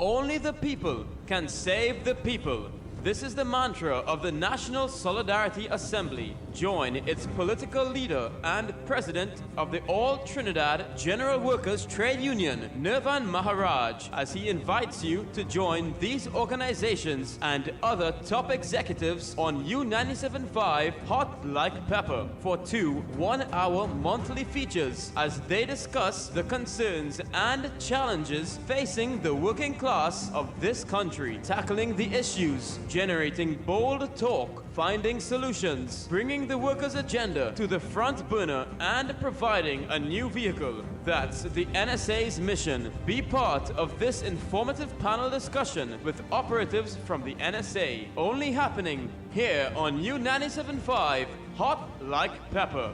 Only the people can save the people. This is the mantra of the National Solidarity Assembly. Join its political leader and president of the All Trinidad General Workers Trade Union, Nirvan Maharaj, as he invites you to join these organizations and other top executives on U97.5 Hot Like Pepper for 2 one-hour monthly features as they discuss the concerns and challenges facing the working class of this country, tackling the issues, generating bold talk, finding solutions, bringing the workers' agenda to the front burner, and providing a new vehicle. That's the NSA's mission. Be part of this informative panel discussion with operatives from the NSA. Only happening here on U97.5 Hot Like Pepper.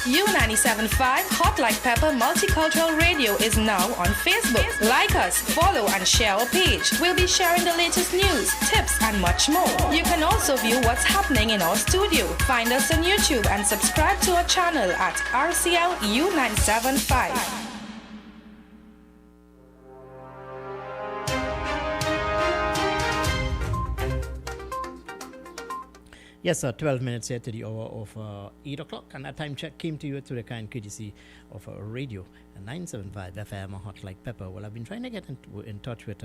U97.5 Hot Like Pepper Multicultural Radio is now on Facebook. Like us, follow and share our page. We'll be sharing the latest news, tips and much more. You can also view what's happening in our studio. Find us on YouTube and subscribe to our channel at RCL U975. Yes, 12 minutes here to the hour of 8 o'clock, and that time check came to you through the kind courtesy of radio 975 FM, Hot Like Pepper. Well, I've been trying to get in touch with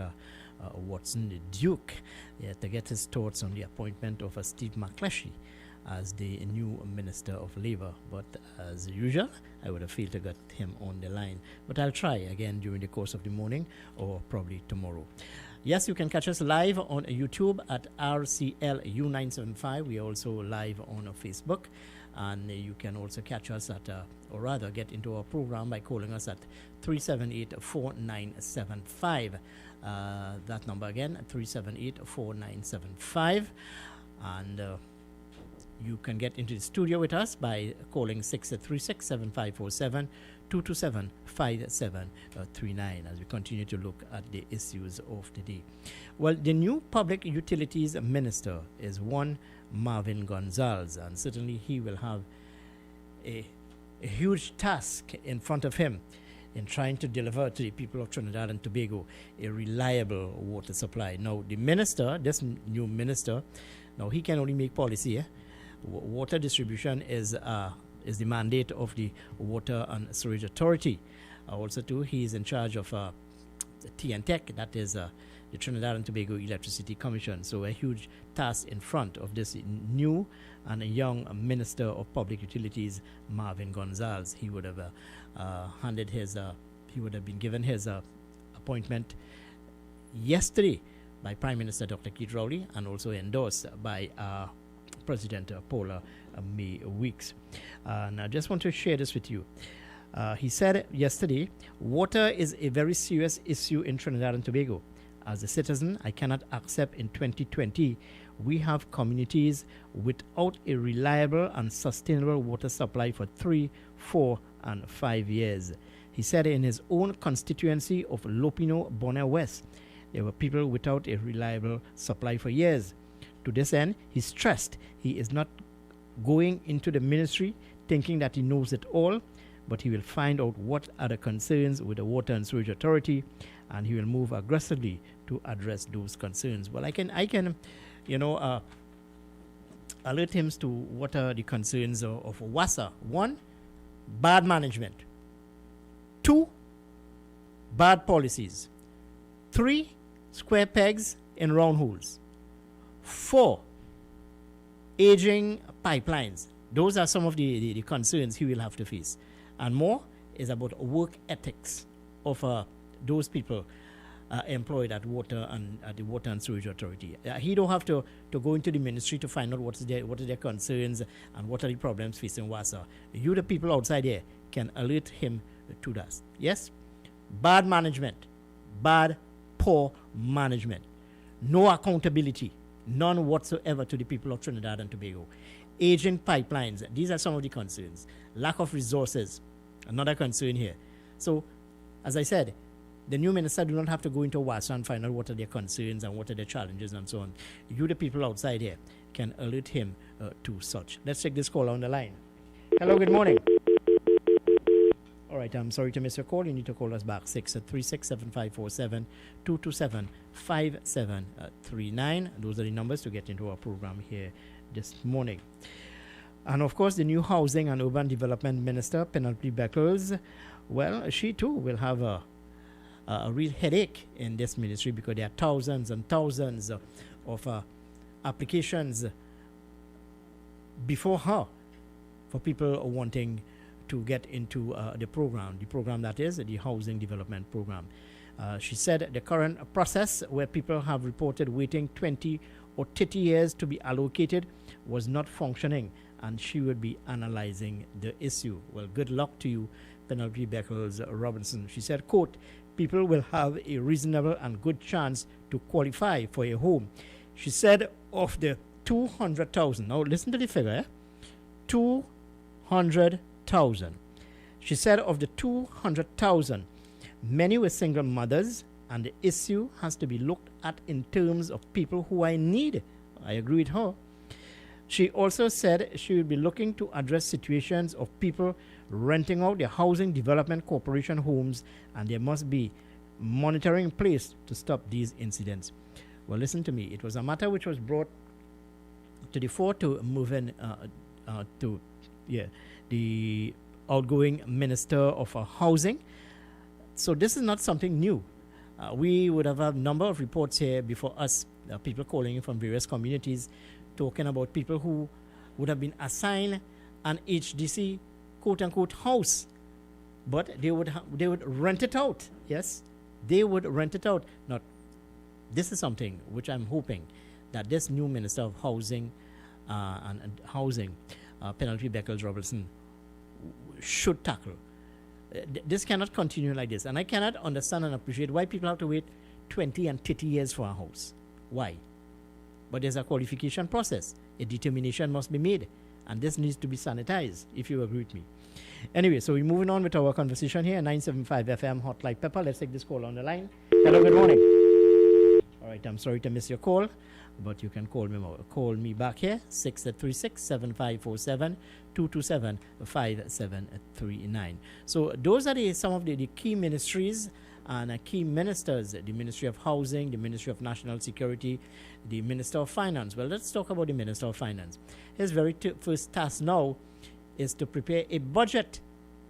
Watson Duke to get his thoughts on the appointment of Steve McCleshy as the new Minister of Labour, but as usual, I would have failed to get him on the line. But I'll try again during the course of the morning or probably tomorrow. Yes, you can catch us live on YouTube at RCLU975. We are also live on Facebook. And you can also catch us at, or rather get into our program by calling us at 378-4975. That number again, 378-4975. And you can get into the studio with us by calling 636-7547, 227-5739 as we continue to look at the issues of the day. Well, the new Public Utilities Minister is one Marvin Gonzalez, and certainly he will have a huge task in front of him in trying to deliver to the people of Trinidad and Tobago a reliable water supply. Now, the minister, this new minister, now he can only make policy. Water distribution is the mandate of the Water and Sewerage Authority. Also, too, he is in charge of TNTEC, that is the Trinidad and Tobago Electricity Commission. So a huge task in front of this new and a young Minister of Public Utilities, Marvin Gonzalez. He would have he would have been given his appointment yesterday by Prime Minister Dr. Keith Rowley and also endorsed by President Paula May Weeks. And I just want to share this with you. He said yesterday, water is a very serious issue in Trinidad and Tobago. As a citizen, I cannot accept in 2020 we have communities without a reliable and sustainable water supply for 3, 4, and 5 years. He said in his own constituency of Lopino, Bonner West, there were people without a reliable supply for years. To this end, he stressed he is not going into the ministry thinking that he knows it all, but he will find out what are the concerns with the Water and Sewerage Authority, and he will move aggressively to address those concerns. Well, I can alert him to what are the concerns of WASA. 1, bad management. 2, bad policies. 3, square pegs in round holes. 4, aging pipelines. Those are some of the concerns he will have to face. And more is about work ethics of those people employed at Water and at the Water and Sewerage Authority. He don't have to go into the ministry to find out what are their concerns and what are the problems facing WASA. You, the people outside there, can alert him to that. Yes? Bad management. Bad, poor management. No accountability. None whatsoever to the people of Trinidad and Tobago. Aging pipelines. These are some of the concerns. Lack of resources. Another concern here. So, as I said, the new minister do not have to go into WASA and find out what are their concerns and what are their challenges and so on. You, the people outside here, can alert him to such. Let's take this call on the line. Hello, good morning. All right, I'm sorry to miss your call. You need to call us back, 636-7547, 227-5739. Those are the numbers to get into our program here this morning. And of course, the new Housing and Urban Development Minister, Penelope Beckles, well, she too will have a real headache in this ministry because there are thousands and thousands of applications before her for people wanting to get into the program that is the Housing Development Program. She said the current process where people have reported waiting 20 or 30 years to be allocated was not functioning, and she would be analyzing the issue. Well, good luck to you, Penelope Beckles Robinson. She said, quote, people will have a reasonable and good chance to qualify for a home. She said of the 200,000, now listen to the figure, 200,000. She said of the 200,000, many were single mothers, and the issue has to be looked at in terms of people who are in need. I agree with her. She also said she will be looking to address situations of people renting out their Housing Development Corporation homes, and there must be monitoring in place to stop these incidents. Well, listen to me. It was a matter which was brought to the fore to move in to the outgoing Minister of Housing. So this is not something new. We would have a number of reports here before us, people calling in from various communities, talking about people who would have been assigned an HDC quote-unquote house, but they would rent it out. Yes, they would rent it out. Now, this is something which I'm hoping that this new Minister of Housing and Housing, Penelope Beckles-Robertson, should tackle. This cannot continue like this, and I cannot understand and appreciate why people have to wait 20 and 30 years for a house. Why? But there's a qualification process. A determination must be made, and this needs to be sanitized, if you agree with me. Anyway, so we're moving on with our conversation here, 975 FM Hot Like Pepper. Let's take this call on the line. Hello, good morning. All right, I'm sorry to miss your call, but you can call me back here, 636-7547, 227-5739. So those are some of the key ministries and key ministers: the Ministry of Housing, the Ministry of National Security, the Minister of Finance. Well, let's talk about the Minister of Finance. His very first task now is to prepare a budget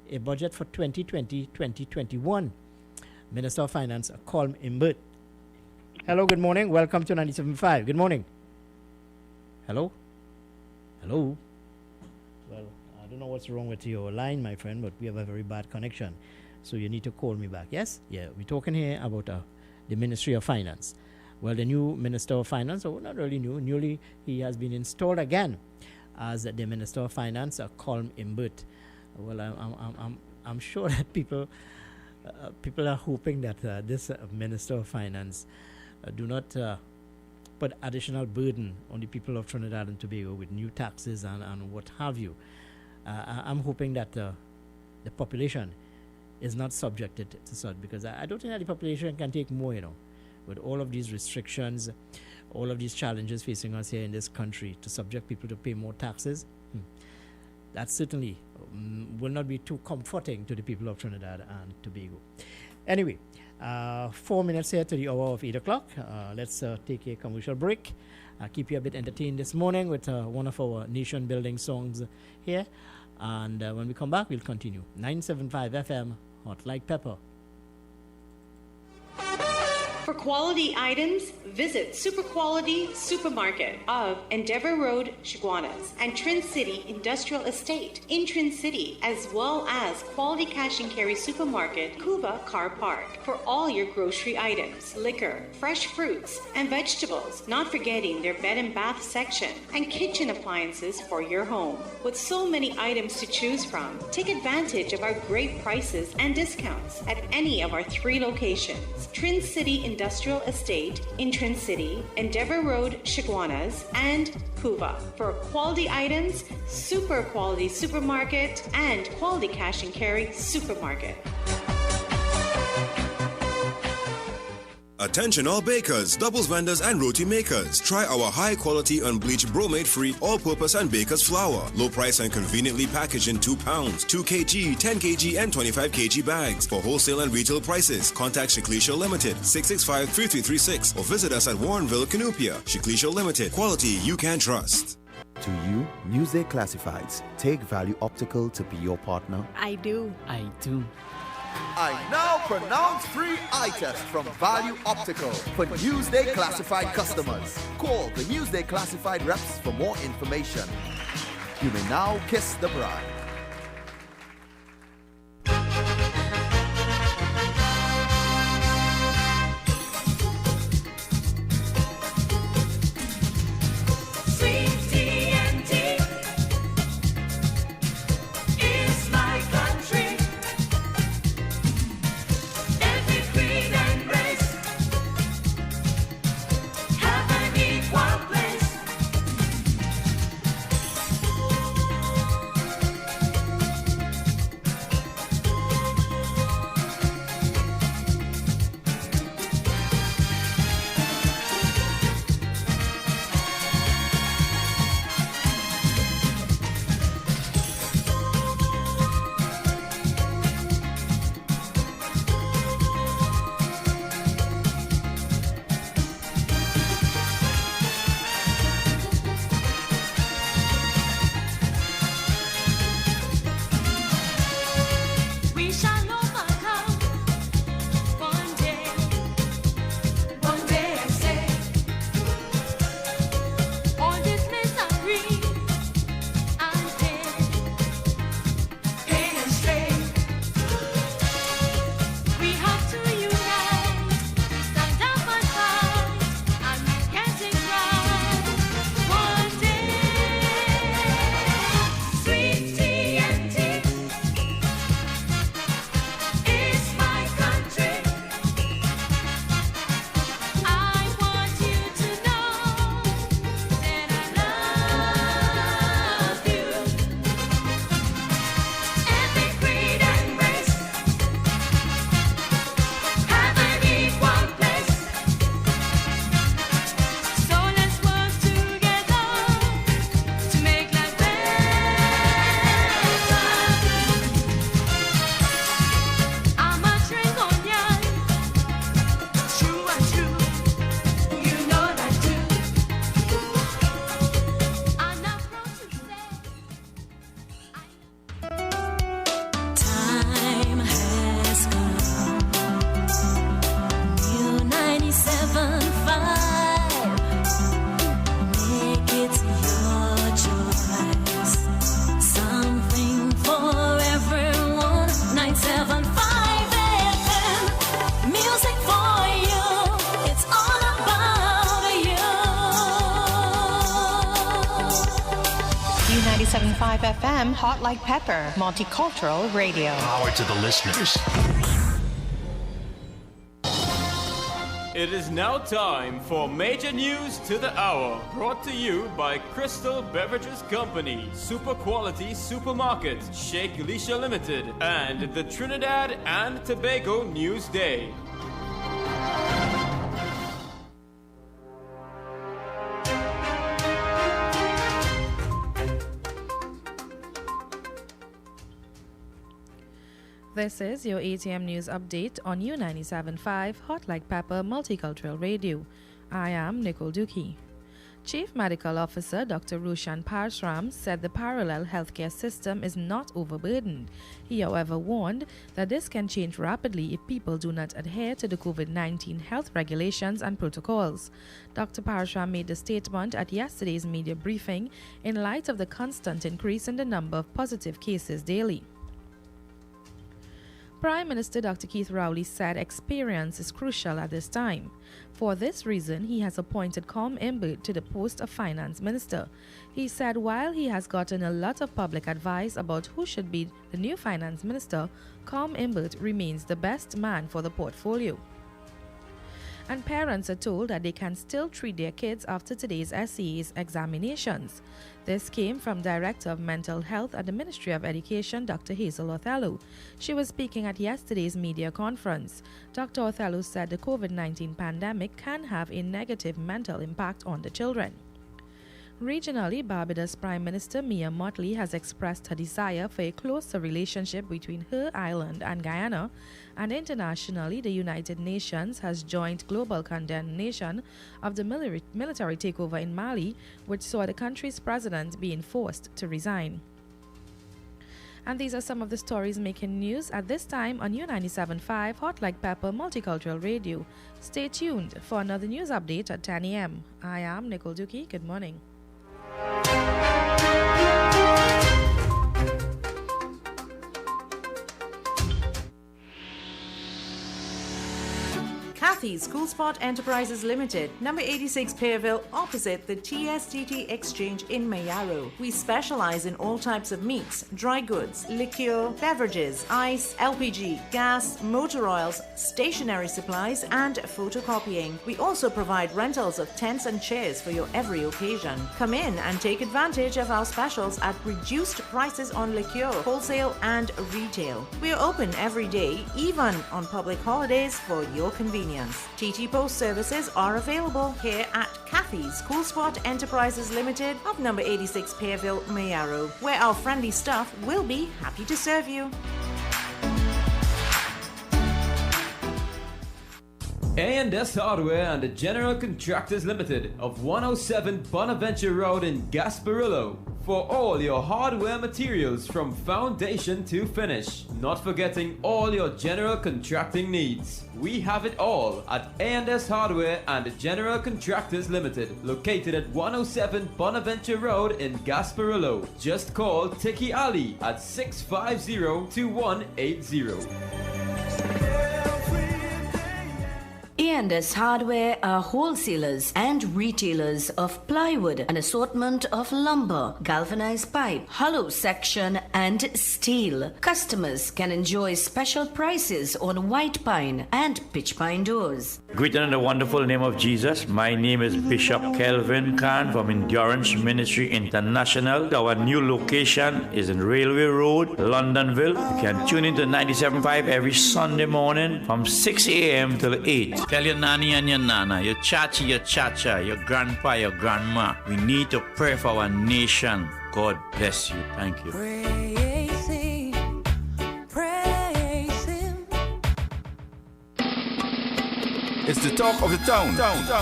for 2020-2021. Minister of Finance, Colm Imbert. Hello, good morning. Welcome to 97.5. Good morning. Hello? Hello? Well, I don't know what's wrong with your line, my friend, but we have a very bad connection. So you need to call me back. Yes? Yeah, we're talking here about the Ministry of Finance. Well, the new Minister of Finance, or not really new, newly he has been installed again as the Minister of Finance, Colm Imbert. Well, I'm sure that people are hoping that this Minister of Finance do not put additional burden on the people of Trinidad and Tobago with new taxes and what have you. I'm hoping that the population is not subjected to such, because I don't think that the population can take more, with all of these restrictions, all of these challenges facing us here in this country, to subject people to pay more taxes. That certainly will not be too comforting to the people of Trinidad and Tobago. Anyway, 4 minutes here to the hour of 8 o'clock. Let's take a commercial break. Keep you a bit entertained this morning with one of our nation-building songs here. And when we come back, we'll continue. 975 FM, Hot Like Pepper. For quality items, visit Super Quality Supermarket of Endeavour Road, Chaguanas, and Trin City Industrial Estate in Trin City, as well as Quality Cash and Carry Supermarket, Cuba Car Park, for all your grocery items, liquor, fresh fruits, and vegetables, not forgetting their bed and bath section, and kitchen appliances for your home. With so many items to choose from, take advantage of our great prices and discounts at any of our 3 locations: Trin City Industrial Estate in Trin City, Endeavour Road, Chaguanas, and Cuba. For quality items, Super Quality Supermarket and Quality Cash and Carry Supermarket. Attention all bakers, doubles vendors and roti makers. Try our high quality unbleached bromate free all purpose and baker's flour. Low price and conveniently packaged in 2 pounds, 2 kg, 10 kg and 25 kg bags. For wholesale and retail prices, contact Shiklisha Limited 665-3336 or visit us at Warrenville, Canupia. Shiklisha Limited, quality you can trust. To you, Newsday Classifieds. Take Value Optical to be your partner. I do. I do. I now pronounce free eye test from Value Optical for Newsday Classified customers. Call the Newsday Classified reps for more information. You may now kiss the bride. FM, Hot Like Pepper, Multicultural Radio. Power to the listeners. It is now time for Major News to the Hour, brought to you by Crystal Beverages Company, Super Quality Supermarket, Sheikh Elisha Limited, and the Trinidad and Tobago News Day. This is your ATM News Update on U97.5 Hot Like Pepper Multicultural Radio. I am Nicole Dookie. Chief Medical Officer Dr. Rushan Parshram said the parallel healthcare system is not overburdened. He, however, warned that this can change rapidly if people do not adhere to the COVID-19 health regulations and protocols. Dr. Parshram made the statement at yesterday's media briefing in light of the constant increase in the number of positive cases daily. Prime Minister Dr. Keith Rowley said experience is crucial at this time. For this reason, he has appointed Com Imbert to the post of Finance Minister. He said while he has gotten a lot of public advice about who should be the new Finance Minister, Com Imbert remains the best man for the portfolio. And parents are told that they can still treat their kids after today's SCA's examinations. This came from Director of Mental Health at the Ministry of Education, Dr. Hazel Othello. She was speaking at yesterday's media conference. Dr. Othello said the COVID-19 pandemic can have a negative mental impact on the children. Regionally, Barbados Prime Minister Mia Mottley has expressed her desire for a closer relationship between her island and Guyana, and internationally, the United Nations has joined global condemnation of the military takeover in Mali, which saw the country's president being forced to resign. And these are some of the stories making news at this time on U97.5 Hot Like Pepper Multicultural Radio. Stay tuned for another news update at 10 a.m. I am Nicole Dookie. Good morning. Kathy's School Sport Enterprises Limited, number 86 Pearville, opposite the TSTT Exchange in Mayaro. We specialize in all types of meats, dry goods, liquor, beverages, ice, LPG, gas, motor oils, stationery supplies, and photocopying. We also provide rentals of tents and chairs for your every occasion. Come in and take advantage of our specials at reduced prices on liquor, wholesale, and retail. We are open every day, even on public holidays, for your convenience. TT Post services are available here at Kathy's School Sport Enterprises Limited of number 86 Pearville, Mayaro, where our friendly staff will be happy to serve you. A&S Hardware and the General Contractors Limited of 107 Bonaventure Road in Gasparillo. For all your hardware materials from foundation to finish. Not forgetting all your general contracting needs. We have it all at A&S Hardware and the General Contractors Limited, located at 107 Bonaventure Road in Gasparillo. Just call Tiki Ali at 650-2180. A&S Hardware are wholesalers and retailers of plywood, an assortment of lumber, galvanized pipe, hollow section, and steel. Customers can enjoy special prices on white pine and pitch pine doors. Greeted in the wonderful name of Jesus, my name is Bishop Kelvin Khan from Endurance Ministry International. Our new location is in Railway Road, Londonville. You can tune into 97.5 every Sunday morning from 6 a.m. till 8. Tell your nanny and your nana, your chachi, your chacha, your grandpa, your grandma. We need to pray for our nation. God bless you. Thank you. Praise Him, praise Him. It's the talk of the town.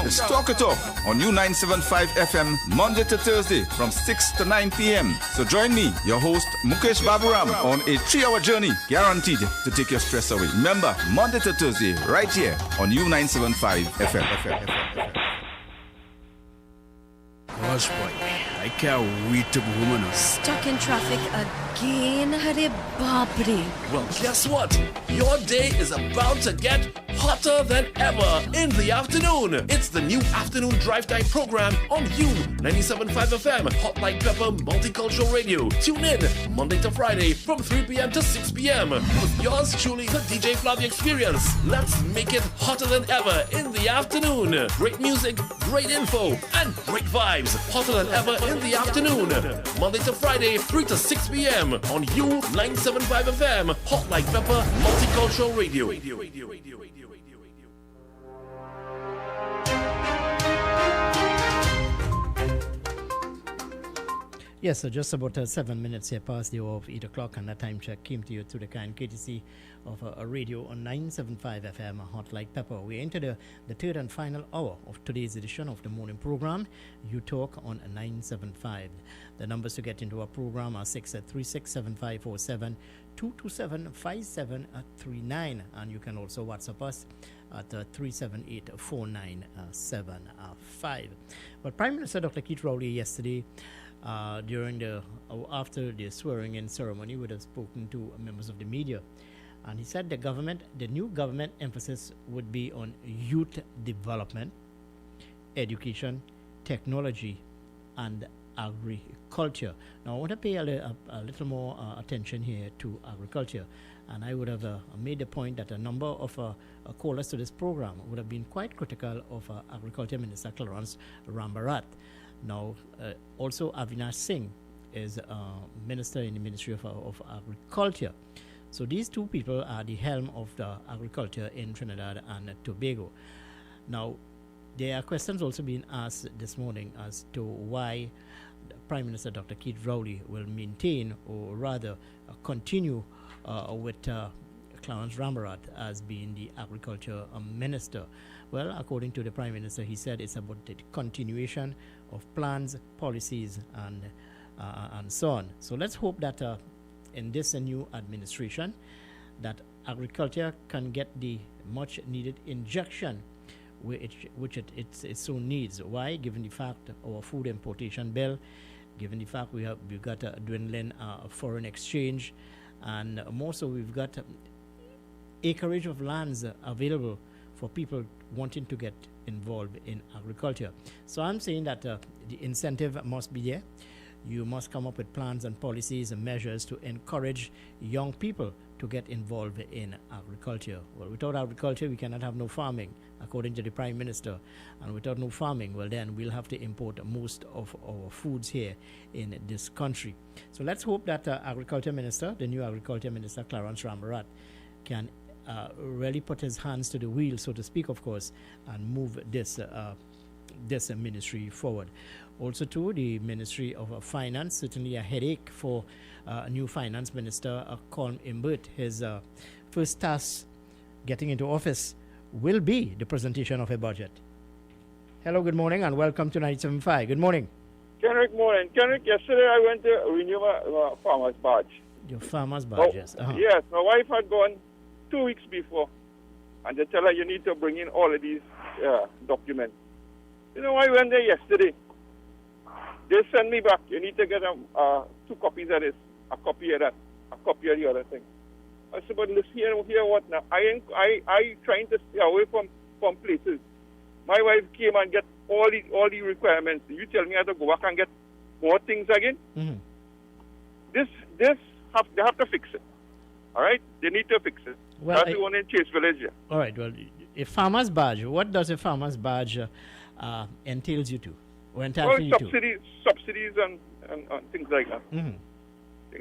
It's Talk It Talk on U975 FM, Monday to Thursday from 6 to 9 p.m. So join me, your host Mukesh Baburam, on a 3-hour journey guaranteed to take your stress away. Remember, Monday to Thursday, right here on U975 FM. Gosh, boy. I can't wait to go home now. Stuck in traffic again, Hare Babri. Well, guess what? Your day is about to get hotter than ever in the afternoon. It's the new afternoon drive time program on you 97.5 FM, Hot Like Pepper Multicultural Radio. Tune in Monday to Friday from 3 p.m. to 6 p.m. with yours truly, the DJ Flavia Experience. Let's make it hotter than ever in the afternoon. Great music, great info, and great vibes. Hotter than ever in the afternoon. Monday to Friday, 3 to 6 p.m. on you 97.5 FM, Hot Like Pepper Multicultural Radio. Yes, so just about 7 minutes here past the hour of 8 o'clock, and that time check came to you through the kind courtesy of a radio on 975 FM, Hot Like Pepper. We enter the third and final hour of today's edition of the morning program, You Talk on 975. The numbers to get into our program are 636-7547, 227-5739, and you can also WhatsApp us at 378-4975. But Prime Minister Dr. Keith Rowley yesterday, after the swearing-in ceremony, would have spoken to members of the media, and he said the new government emphasis would be on youth development, education, technology, and agriculture. Now, I want to pay a little more attention here to agriculture, and I would have made the point that a number of callers to this program would have been quite critical of Agriculture Minister Clarence Rambarat. Now, also Avinash Singh is Minister in the Ministry of Agriculture. So these two people are the helm of the agriculture in Trinidad and Tobago. Now, there are questions also being asked this morning as to why Prime Minister Dr. Keith Rowley will maintain, or rather continue with Clarence Rambarat as being the agriculture minister. Well, according to the Prime Minister, he said it's about the continuation of plans, policies, and so on. So let's hope that in this new administration, that agriculture can get the much needed injection which it so needs. Why? Given the fact our food importation bill, given the fact we've got a dwindling foreign exchange, and more so we've got acreage of lands available for people wanting to get involved in agriculture. So I'm saying that the incentive must be there. You must come up with plans and policies and measures to encourage young people to get involved in agriculture. Well, without agriculture, we cannot have no farming, according to the Prime Minister. And without no farming, well, then we'll have to import most of our foods here in this country. So let's hope that the new Agriculture Minister, Clarence Rambarat, can really put his hands to the wheel, so to speak, of course, and move this ministry forward. Also, too, the Ministry of Finance, certainly a headache for new Finance Minister Colm Imbert. His first task getting into office will be the presentation of a budget. Hello, good morning, and welcome to 97.5. Good morning. Kenrick, morning. Kenrick, yesterday I went to renew my farmer's badge. Your farmer's badge, yes. Yes, my wife had gone 2 weeks before, and they tell her you need to bring in all of these documents. You know, I went there yesterday. They sent me back. You need to get 2 copies of this, a copy of that, a copy of the other thing. I said, but listen here what now? I trying to stay away from places. My wife came and get all the requirements. You tell me I have to go back and get more things again? Mm-hmm. They have to fix it. All right? They need to fix it. Well, that's the one in Chase Village here. All right. Well, a farmer's badge, what does a farmer's badge entails you to? Or subsidies and things like that. Mm-hmm.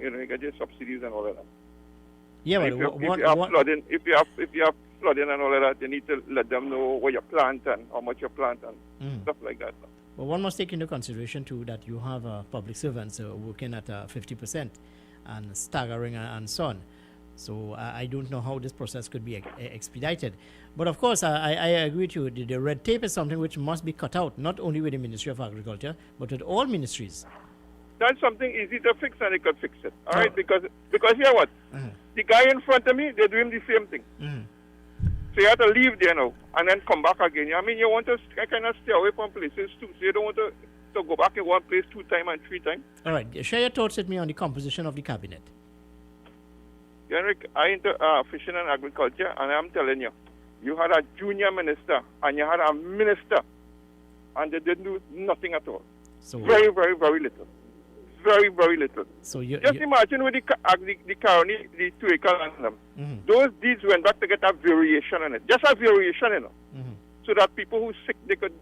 You know, you get your subsidies and all of that. Yeah, if you have flooding and all of that, you need to let them know what you plant and how much you plant and stuff like that. Well, one must take into consideration too that you have public servants working at 50% and staggering and so on. So I don't know how this process could be expedited. But of course, I agree with you. The red tape is something which must be cut out, not only with the Ministry of Agriculture, but with all ministries. That's something easy to fix, and they could fix it. All right? Because hear what? The guy in front of me, they're doing the same thing. So you have to leave there now and then come back again. I mean, you want to kind of stay away from places too. So you don't want to to go back in one place 2 times and 3 times. All right. Share your thoughts with me on the composition of the cabinet. Henrik, I into fishing and agriculture, and I'm telling you, you had a junior minister and you had a minister, and they didn't do nothing at all. So very, very, very little. Very, very little. So just imagine with the Caroni, the 2 acre land, those deeds went back to get a variation in it. Just a variation, you know. So that people who sick, they could,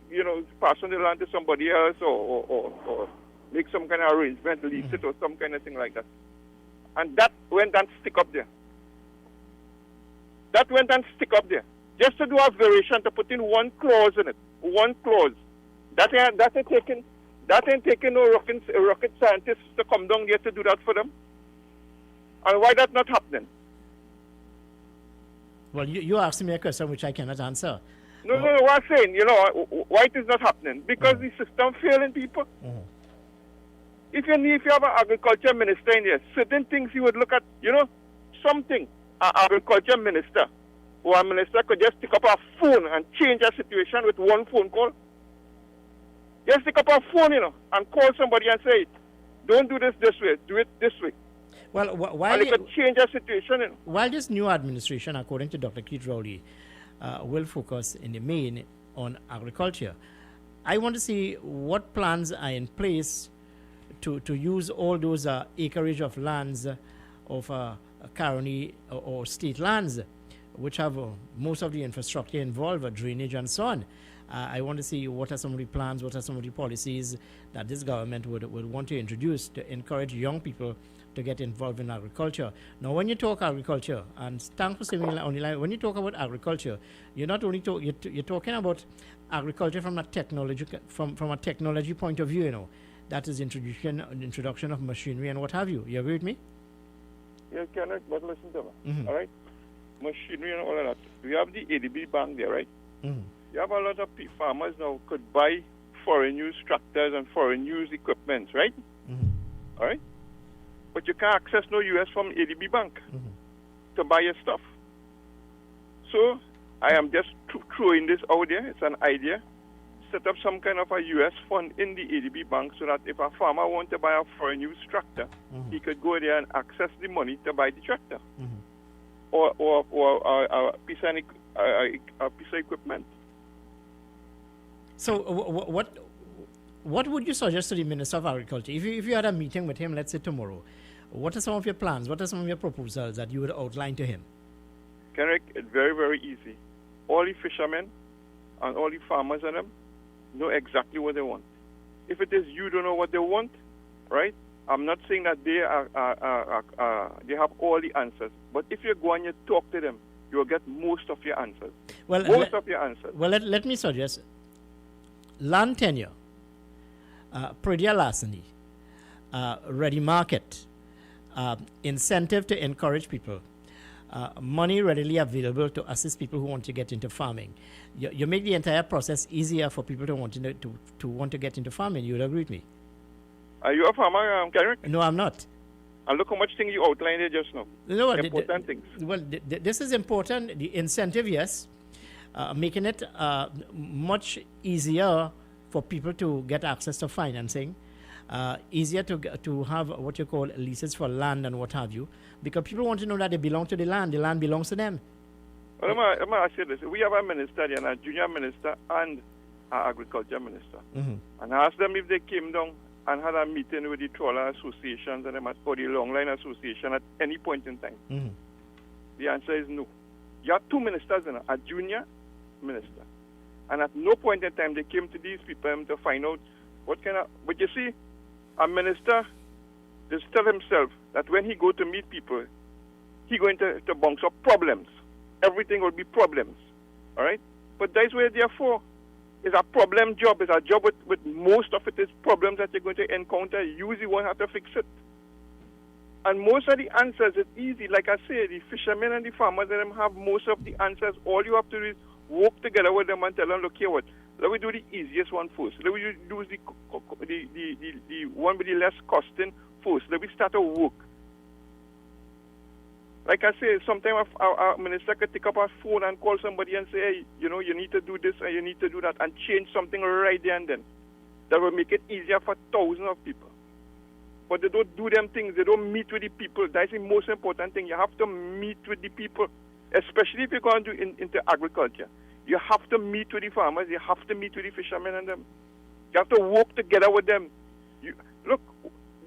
pass on the land to somebody else or make some kind of arrangement, lease it or some kind of thing like that. And that went and stick up there. That went and stick up there. Just to do a variation, to put in one clause in it. One clause. That ain't taking no rocket scientists to come down here to do that for them. And why that not happening? Well, you asked me a question which I cannot answer. No, what I'm saying, why it is not happening? Because the system failing people. If you have an agriculture minister in there, certain things you would look at, something, an agriculture minister or a minister could just pick up a phone and change a situation with one phone call. Just pick up a phone, and call somebody and say, don't do this way, do it this way. Well, while and it could change a situation. While this new administration, according to Dr. Keith Rowley, will focus in the main on agriculture, I want to see what plans are in place to use all those acreage of lands of Caroni or state lands, which have most of the infrastructure involved, drainage and so on. I want to see what are some of the plans, what are some of the policies that this government would want to introduce to encourage young people to get involved in agriculture. Now, when you talk agriculture, and thanks for saying on the line, when you talk about agriculture, you're not only you're talking about agriculture from a technology point of view. That is introduction of machinery and what have you. You agree with me? Yeah, Kenneth, but listen to me. All right, machinery and all of that. We have the ADB bank there, right? You have a lot of farmers now could buy foreign use tractors and foreign use equipment, right? All right? But you can't access no US from ADB bank to buy your stuff. So I am just throwing this out there. It's an idea. Set up some kind of a US fund in the ADB bank so that if a farmer wants to buy a foreign use tractor, he could go there and access the money to buy the tractor or a piece of equipment. So what would you suggest to the Minister of Agriculture? If you had a meeting with him, let's say tomorrow, what are some of your plans? What are some of your proposals that you would outline to him? Kenrick, it's very, very easy. All the fishermen and all the farmers and them know exactly what they want. If it is you don't know what they want, right? I'm not saying that they they have all the answers. But if you go and you talk to them, you will get most of your answers. Well, let me suggest land tenure, predial larceny, ready market, incentive to encourage people, money readily available to assist people who want to get into farming. You make the entire process easier for people to want to get into farming. You would agree with me? Are you a farmer, Kenrick? No, I'm not. And look how much things you outlined there just now. No, important things. Well, this is important. The incentive, yes. Making it much easier for people to get access to financing, easier to have what you call leases for land and what have you, because people want to know that they belong to the land belongs to them. Well, let me ask you this. We have a minister and a junior minister and an agriculture minister. And I asked them if they came down and had a meeting with the trawler associations and or the longline association at any point in time. The answer is no. You have two ministers, a junior minister. And at no point in time they came to these people to find out what kind of... But you see, a minister just tell himself that when he go to meet people, he going to bounce up problems. Everything will be problems. All right? But that's where, therefore, it's a problem job. It's a job with most of it is problems that you're going to encounter. You the one have to fix it. And most of the answers is easy. Like I say, the fishermen and the farmers and them have most of the answers. All you have to do is work together with them and tell them, look here, what? Let me do the easiest one first. Let me do the one with the less costing first. Let me start to work. Like I say, sometimes our minister could pick up a phone and call somebody and say, hey, you need to do this and you need to do that and change something right there and then. that will make it easier for thousands of people. But they don't do them things. They don't meet with the people. That's the most important thing. You have to meet with the people, especially if you're going into agriculture. You have to meet with the farmers. You have to meet with the fishermen and them. You have to work together with them. Look,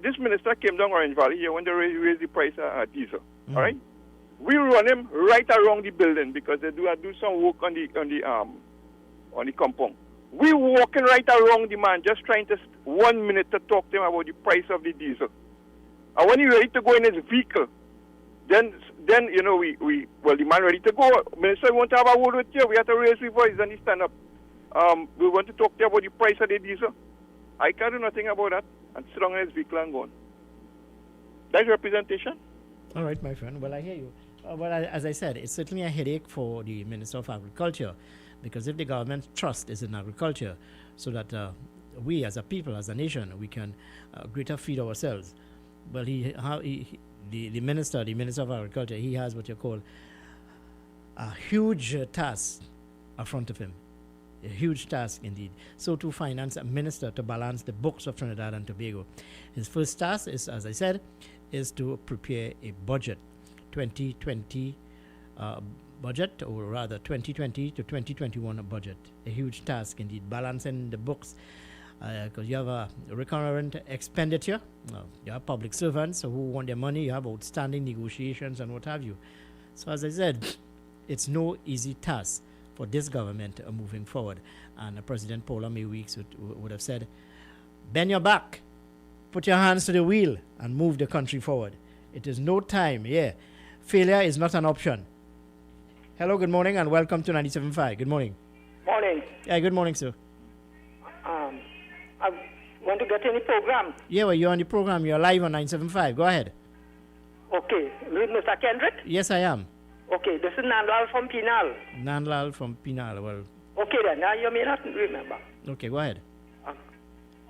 this minister came down Orange Valley here when they raised the price of diesel. All right, we run him right around the building because they do some work on the compound. We walking right around the man, just trying to 1 minute to talk to him about the price of the diesel. And when he's ready to go in his vehicle, then the man ready to go. Minister, we want to have a word with you. We have to raise the voice and he stand up. We want to talk to you about the price of the diesel. I can't do nothing about that and sit down in his vehicle and go on. That's representation. All right, my friend. Well, I hear you. As I said, it's certainly a headache for the Minister of Agriculture, because if the government's trust is in agriculture, so that we as a people, as a nation, we can greater feed ourselves. Well, the Minister of Agriculture, he has what you call a huge task in front of him. A huge task indeed. So to finance a minister to balance the books of Trinidad and Tobago. His first task is, as I said, is to prepare a budget, 2020 budget, or rather 2020 to 2021 budget. A huge task indeed, balancing the books, because you have a recurrent expenditure. You have public servants who want their money. You have outstanding negotiations and what have you. So as I said, it's no easy task for this government moving forward. And President Paula May Weeks would have said, bend your back, put your hands to the wheel, and move the country forward. It is no time, failure is not an option. Hello, good morning, and welcome to 97.5. Good morning. Morning. Yeah, good morning, sir. I want to get any program. Yeah, well, you're on the program. You're live on 97.5. Go ahead. Okay. With Mr. Kendrick? Yes, I am. Okay, this is Nandlal from Pinal. Nandlal from Pinal, well. Okay then, now you may not remember. Okay, go ahead.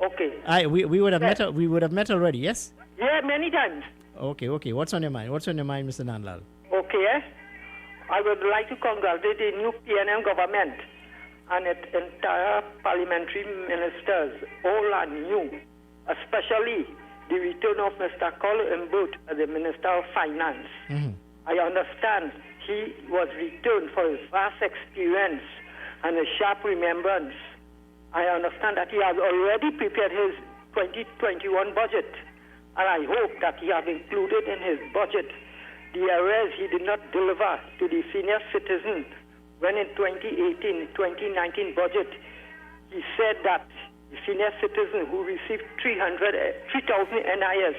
Okay. We would have met. We would have met already. Yes. Yeah, many times. Okay. What's on your mind? Mr. Nandlal? Okay. I would like to congratulate the new PNM government and its entire parliamentary ministers. All are new, especially the return of Mr. Colin Imbut as the Minister of Finance. Mm-hmm. I understand he was returned for his vast experience and a sharp remembrance. I understand that he has already prepared his 2021 budget, and I hope that he has included in his budget the arrears he did not deliver to the senior citizen when in 2018-2019 budget he said that the senior citizen who received 3,000 NIS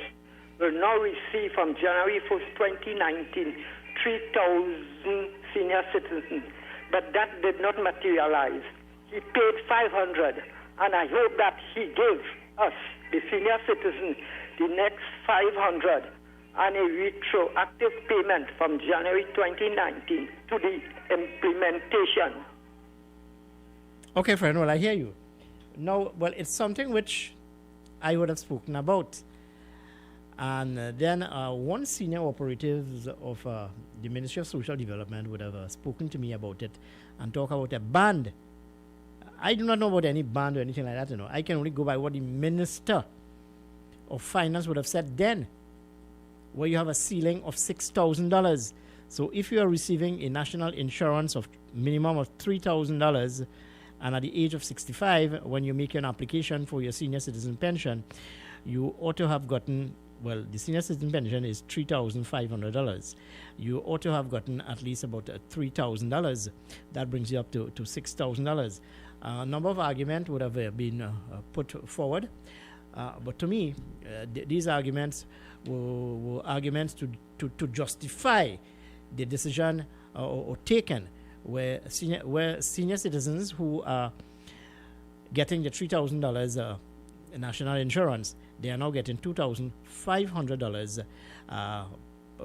will now receive from January 1st, 2019, 3,000 senior citizens. But that did not materialize. He paid 500, and I hope that he gives us, the senior citizens, the next 500 and a retroactive payment from January 2019 to the implementation. Okay, friend, well, I hear you. Now, well, it's something which I would have spoken about. And then one senior operative of the Ministry of Social Development would have spoken to me about it and talk about a band. I do not know about any band or anything like that, I can only go by what the Minister of Finance would have said then, where you have a ceiling of $6,000. So if you are receiving a national insurance of minimum of $3,000 and at the age of 65, when you make an application for your senior citizen pension, you ought to have gotten, well, the senior citizen pension is $3,500. You ought to have gotten at least about $3,000. That brings you up to $6,000. A number of arguments would have been put forward. But to me, these arguments were arguments to justify the decision or taken where senior citizens who are getting the $3,000 national insurance, they are now getting $2,500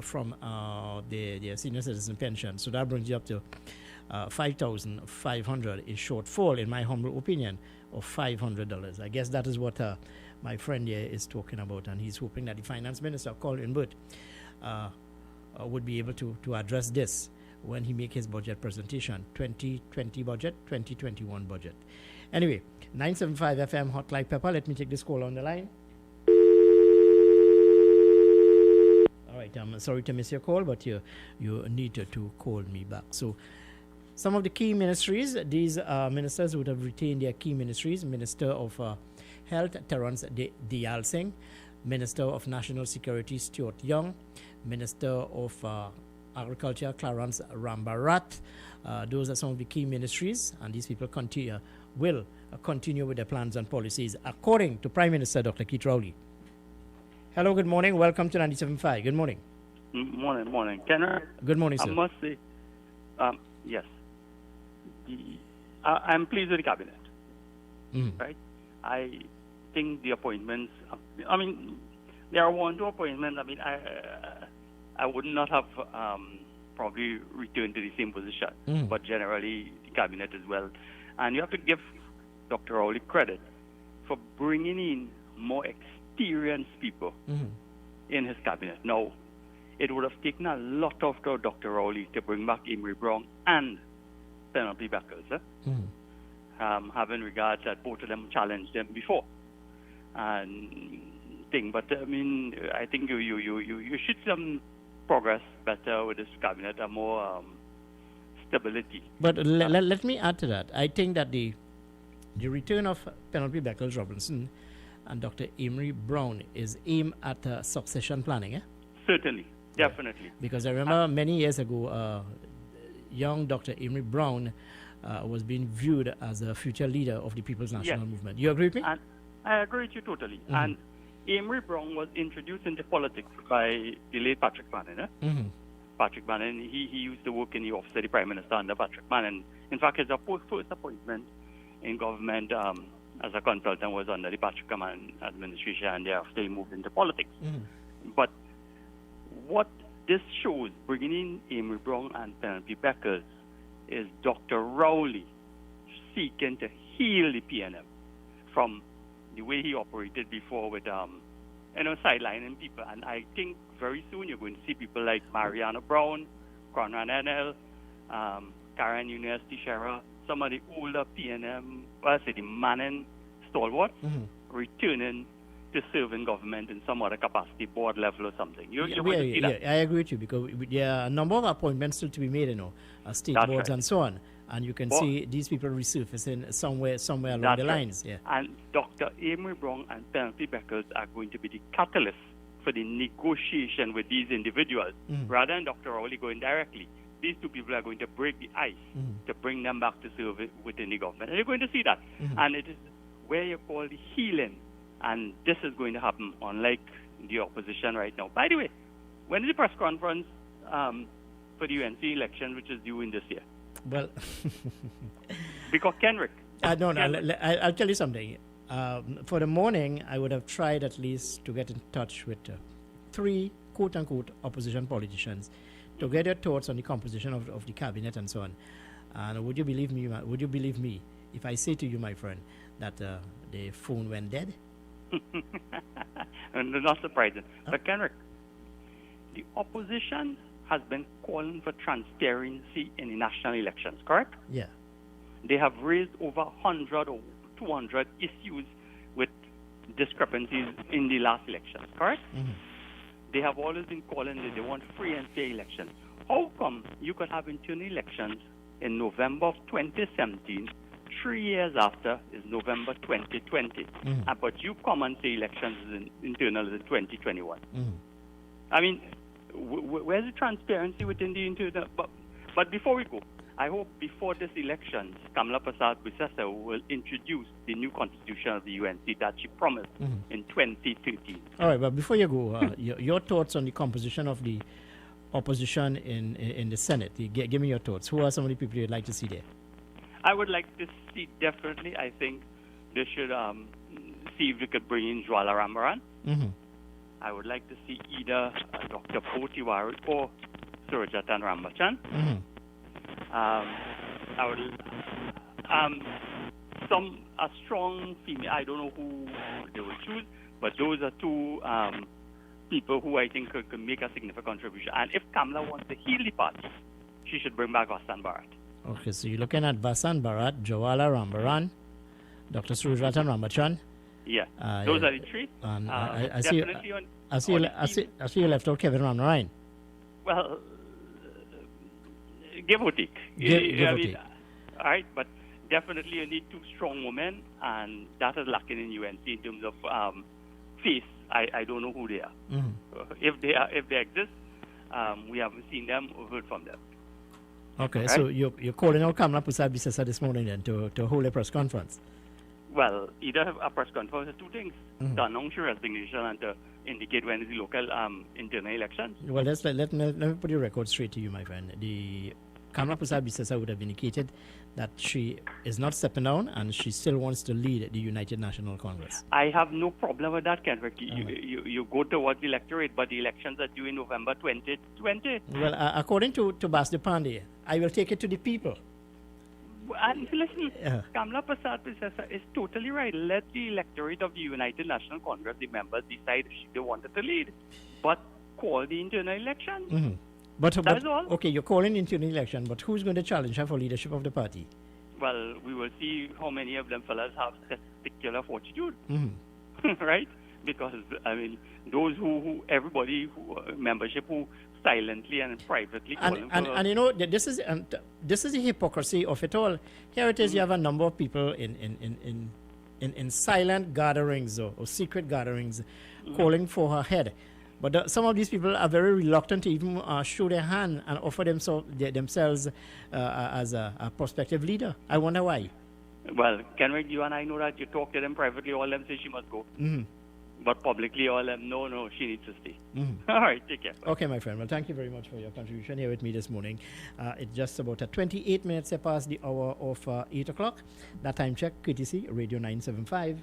from their senior citizen pension. So that brings you up to $5,500, a shortfall, in my humble opinion, of $500. I guess that is what my friend here is talking about, and he's hoping that the finance minister, Colin Imbut, would be able to address this. when he make his budget presentation, 2020 budget, 2021 budget. Anyway, 975 FM Hot Like Pepper. Let me take this call on the line. All right, I'm sorry to miss your call, but you need to call me back. So some of the key ministries, these ministers would have retained their key ministries. Minister of Health, Terence Dayal Singh. Minister of National Security, Stuart Young. Minister of Agriculture, Clarence Rambarat. Those are some of the key ministries, and these people will continue with their plans and policies, according to Prime Minister Dr. Keith Rowley. Hello, good morning. Welcome to 97.5. Good morning. Morning. Good morning, sir. I must say, yes. I'm pleased with the cabinet. Right? I think the appointments, there are 1 2 appointments. I would not have probably returned to the same position, but generally the cabinet as well. And you have to give Dr. Rowley credit for bringing in more experienced people in his cabinet. Now, it would have taken a lot of Dr. Rowley to bring back Emery Brown and Penelope Beckers, having regards that both of them challenged them before. And but I think you should some progress better with this cabinet, and more stability. But let me add to that. I think that the return of Penelope Beckles Robinson and Dr. Emery Brown is aimed at succession planning. Certainly, definitely. Because I remember many years ago, young Dr. Emery Brown was being viewed as a future leader of the People's National Movement. You agree with me? And I agree with you totally. And Emery Brown was introduced into politics by the late Patrick Bannon. Patrick Bannon, he used to work in the office of the Prime Minister under Patrick Bannon. In fact, his first appointment in government as a consultant was under the Patrick Bannon administration, and thereafter he moved into politics. But what this shows, bringing in Emery Brown and Penelope Beckers, is Dr. Rowley seeking to heal the PNM from the way he operated before with, sidelining people. And I think very soon you're going to see people like Mariana Brown, Conrad Enel, Karen Eunice Teixeira, some of the older PNM, the Manning stalwarts, returning to serve in government in some other capacity, board level or something. You're going to see that. I agree with you, because there are a number of appointments still to be made, state That's boards right. and so on. And you can see these people resurfacing somewhere along That's the right. lines. Yeah. And Dr. Emery Brown and Penelope Beckers are going to be the catalyst for the negotiation with these individuals, rather than Dr. Rowley going directly. These two people are going to break the ice to bring them back to serve within the government. And you're going to see that. And it is where you call the healing. And this is going to happen, unlike the opposition right now. By the way, when is the press conference for the UNC election, which is due in this year? Well, because Kenrick. I'll tell you something. For the morning, I would have tried at least to get in touch with 3 quote-unquote opposition politicians to get their thoughts on the composition of the cabinet and so on. And would you believe me if I say to you, my friend, that the phone went dead? Not surprising. But Kenrick, the opposition has been calling for transparency in the national elections, correct? Yeah. They have raised over 100 or 200 issues with discrepancies in the last elections, correct? They have always been calling that they want free and fair elections. How come you could have internal elections in November of 2017, 3 years after is November 2020, but you come and say elections is internal in 2021? I mean, where's the transparency within the internal? But before we go, I hope before this election, Kamala Persad-Bissessar will introduce the new constitution of the UNC that she promised in 2013. All right, but before you go, your thoughts on the composition of the opposition in the Senate. Give me your thoughts. Who are some of the people you'd like to see there? I would like to see, definitely, I think they should see if they could bring in Jwala Rambaran. I would like to see either Dr. Potiwari or Surajatan Rambachan. I would a strong female. I don't know who they will choose, but those are 2 people who I think could make a significant contribution. And if Kamala wants to heal the party, she should bring back Vasant Bharat. Okay, so you're looking at Vasant Bharat, Jawala Rambaran, Dr. Surajratan Ramachan. Yeah, those are the three. And I see definitely I see you left out Kevin Ramnarayan. Well, give or take. Give or take. All right, but definitely you need two strong women, and that is lacking in UNC in terms of face. I don't know who they are. Mm-hmm. If they exist, we haven't seen them or heard from them. Okay, right? so you're calling out Kamla Prasad Bisesa this morning then to hold a press conference. Well, either have a press conference or two things: Mm-hmm. to announce your resignation and to indicate when is the local internal elections. Well, let me put your record straight to you, my friend. The Kamla Prasad Bisesa would have indicated that she is not stepping down and she still wants to lead the United National Congress. I have no problem with that, Kendrick. You go towards the electorate, but the elections are due in November 2020. Well, according to Bas Depande, I will take it to the people. And listen, Kamla Prasad Bisesa is totally right. Let the electorate of the United National Congress, the members, decide if they wanted to lead. But call the internal election. Mm-hmm. But is all. Okay, you're calling into an election, but who's going to challenge her for leadership of the party? Well, we will see how many of them fellas have testicular fortitude, Mm-hmm. right? Because, I mean, those everybody membership who silently and privately call them and you know, this is the hypocrisy of it all. Here it is, you have a number of people in silent gatherings or secret gatherings calling for her head. But some of these people are very reluctant to even show their hand and offer themselves as a prospective leader. I wonder why. Well, Kenrick, you and I know that you talk to them privately, all of them say she must go. Mm-hmm. But publicly, all of them, no, she needs to stay. Mm-hmm. All right, take care. Bye. Okay, my friend. Well, thank you very much for your contribution here with me this morning. It's just about 28 minutes past the hour of 8 o'clock. That time check, courtesy, Radio 975.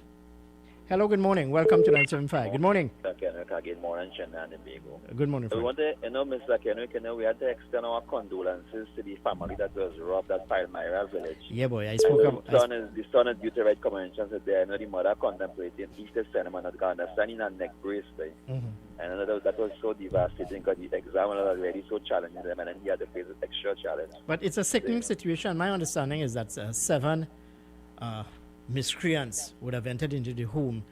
Hello, good morning. Welcome to 975. Good morning. Good morning, Trinidad and Tobago. Good morning, friend. We want to, Mr. Kenrick, we had to extend our condolences to the family that was robbed at Palmyra village. Yeah, boy. I spoke about... The son is due to write commemorations there. The mother contemplating each to send him another understanding and neck brace. Right? Mm-hmm. And that was so devastating because the exam was already so challenging them, and then he had to face an extra challenge. But it's a sickening situation. My understanding is that 7 miscreants would have entered into the home,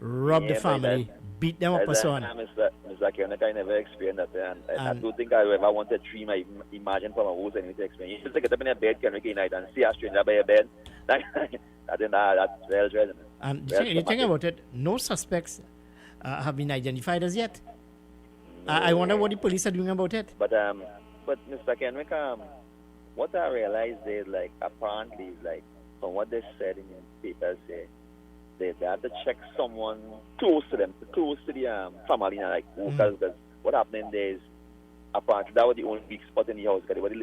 robbed the family, beat them up or so on. Mr. Kenrick, I never experienced that, and I don't think I ever wanted to dream. I imagine from a house anything to experience. You just get up in a bed, Kenrick, night and see a stranger by your bed. I think that's well dreadful. And the thing about it, no suspects have been identified as yet. No. I wonder what the police are doing about it. But Mr. Kenrick, what I realized is, like, apparently, like, from what they said in the papers, they had to check someone close to them, close to the family, like because what happened there is apparently that was the only weak spot in the house.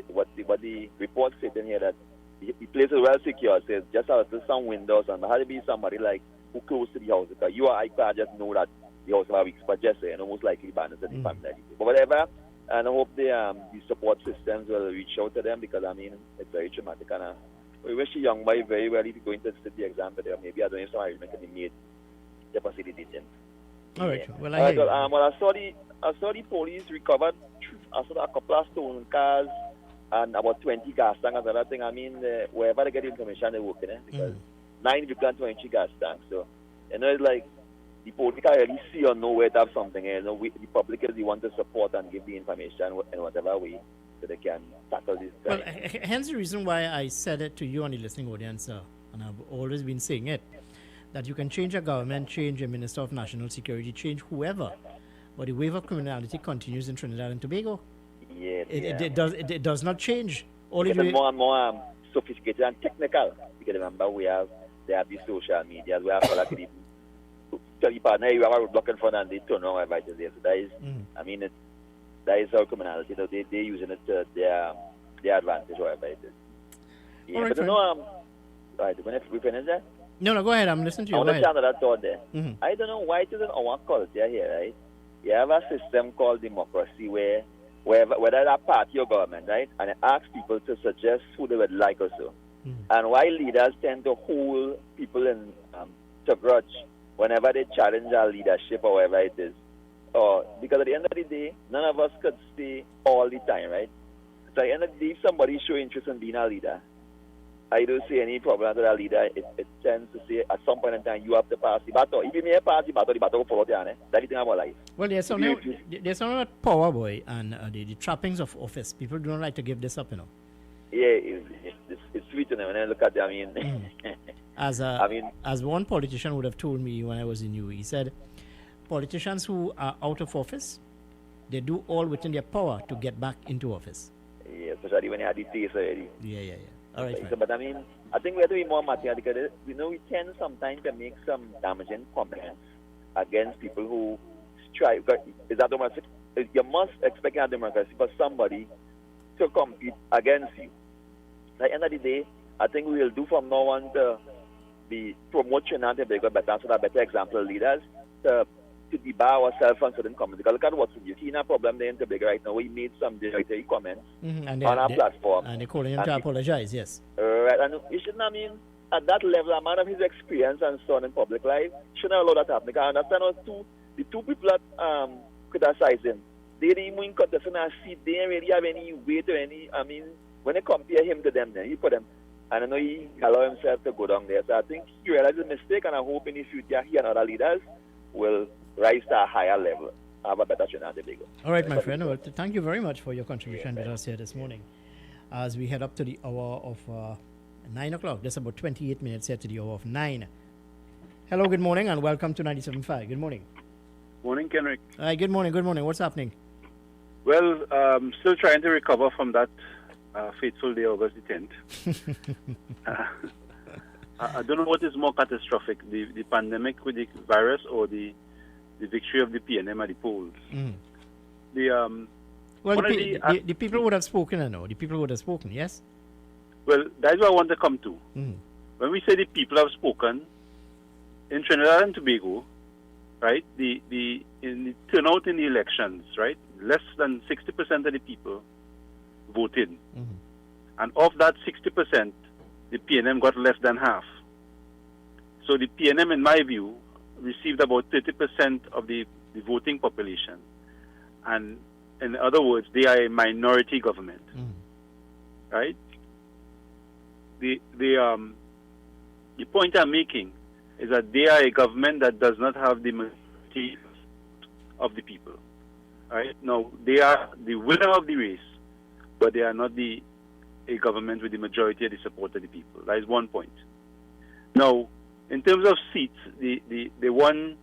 What the report said in here that the place is well secure. Says just have some windows and there had to be somebody like who close to the house because you or I can't just know that the house have a weak spot. Just most likely abandoned to the family. But whatever, and I hope the support systems will reach out to them because I mean it's very traumatic and. We wish the young boy very well if he's going to sit the exam, but maybe I don't know if somebody can be made the facilitation. All right. Well, I saw the police recovered. I saw a couple of stolen cars and about 20 gas tanks and other thing. I mean, wherever they get information, they work in it because 9 vehicles and 20 gas tanks. So, it's like the police can really see or know where to have something. The public is the one to support and give the information in whatever way. So they can tackle this. Well, hence the reason why I said it to you on the listening audience, and I've always been saying it, that you can change a government, change a Minister of National Security, change whoever, but the wave of criminality continues in Trinidad and Tobago. Yeah, it does not change. It's more and more sophisticated and technical. Because remember, they have the social media, we have like tell your partner, you have a roadblock in front and they turn around right there. So that is, I mean, that is our criminality. They're using it to their advantage, whatever it is. Yeah, right, but right, when we finish that? No, go ahead. I'm listening to you. I want to share another thought there. I don't know why it is in our culture here, right? You have a system called democracy where whether that party or government, right, and it asks people to suggest who they would like or so. And why leaders tend to hold people in to grudge whenever they challenge our leadership or whatever it is. Because at the end of the day, none of us could stay all the time, right? Like, and if somebody show interest in being a leader, I don't see any problem with a leader. It tends to say at some point in time you have to pass the baton. If you may pass the baton will follow down. That's the thing about life. Well, there's something about power, boy, and the trappings of office. People don't like to give this up, you know. Yeah, it's sweet, you know, when I look at it. I mean, as one politician would have told me when I was in UE, he said, politicians who are out of office, they do all within their power to get back into office. Yeah, especially when you had the taste already. Yeah. All right, so, but I mean, I think we have to be more mathematical. We know we tend sometimes to make some damaging comments against people who strive. Is that democracy? You must expect in a democracy for somebody to compete against you. At the end of the day, I think we will do from now on to be promoting and to be a better example leaders to debar ourselves from certain comments. Because look at what's you see a problem there in Tobago right now. We made some derogatory comments on our platform. And they're calling him to apologize, yes. Right, and you shouldn't, I mean, at that level, a man of his experience and so on in public life, shouldn't allow that to happen. Because I understand the two people that criticize him, they didn't even contest and see they didn't really have any weight or any, I mean, when they compare him to them, then you put him, and I know he allowed himself to go down there. So I think he realized his mistake, and I hope in the future he and other leaders will rise to a higher level, have a better Trinidad and Tobago. All right, my friend. Well, thank you very much for your contribution with us here this morning. As we head up to the hour of 9 o'clock, just about 28 minutes here to the hour of 9. Hello, good morning, and welcome to 97.5. Good morning. Morning, Kenrick. Hi, good morning. What's happening? Well, still trying to recover from that fateful day, August the 10th. I don't know what is more catastrophic, the pandemic with the virus or the victory of the PNM at the polls. The people would have spoken, I know. The people would have spoken, yes? Well, that's what I want to come to. When we say the people have spoken, in Trinidad and Tobago, right, in the turnout in the elections, right, less than 60% of the people voted. And of that 60%, the PNM got less than half. So the PNM, in my view, received about 30% of the voting population. And in other words, they are a minority government. Right? The point I'm making is that they are a government that does not have the majority of the people. Right? Now, they are the winner of the race, but they are not a government with the majority of the support of the people. That is one point. Now, in terms of seats, they won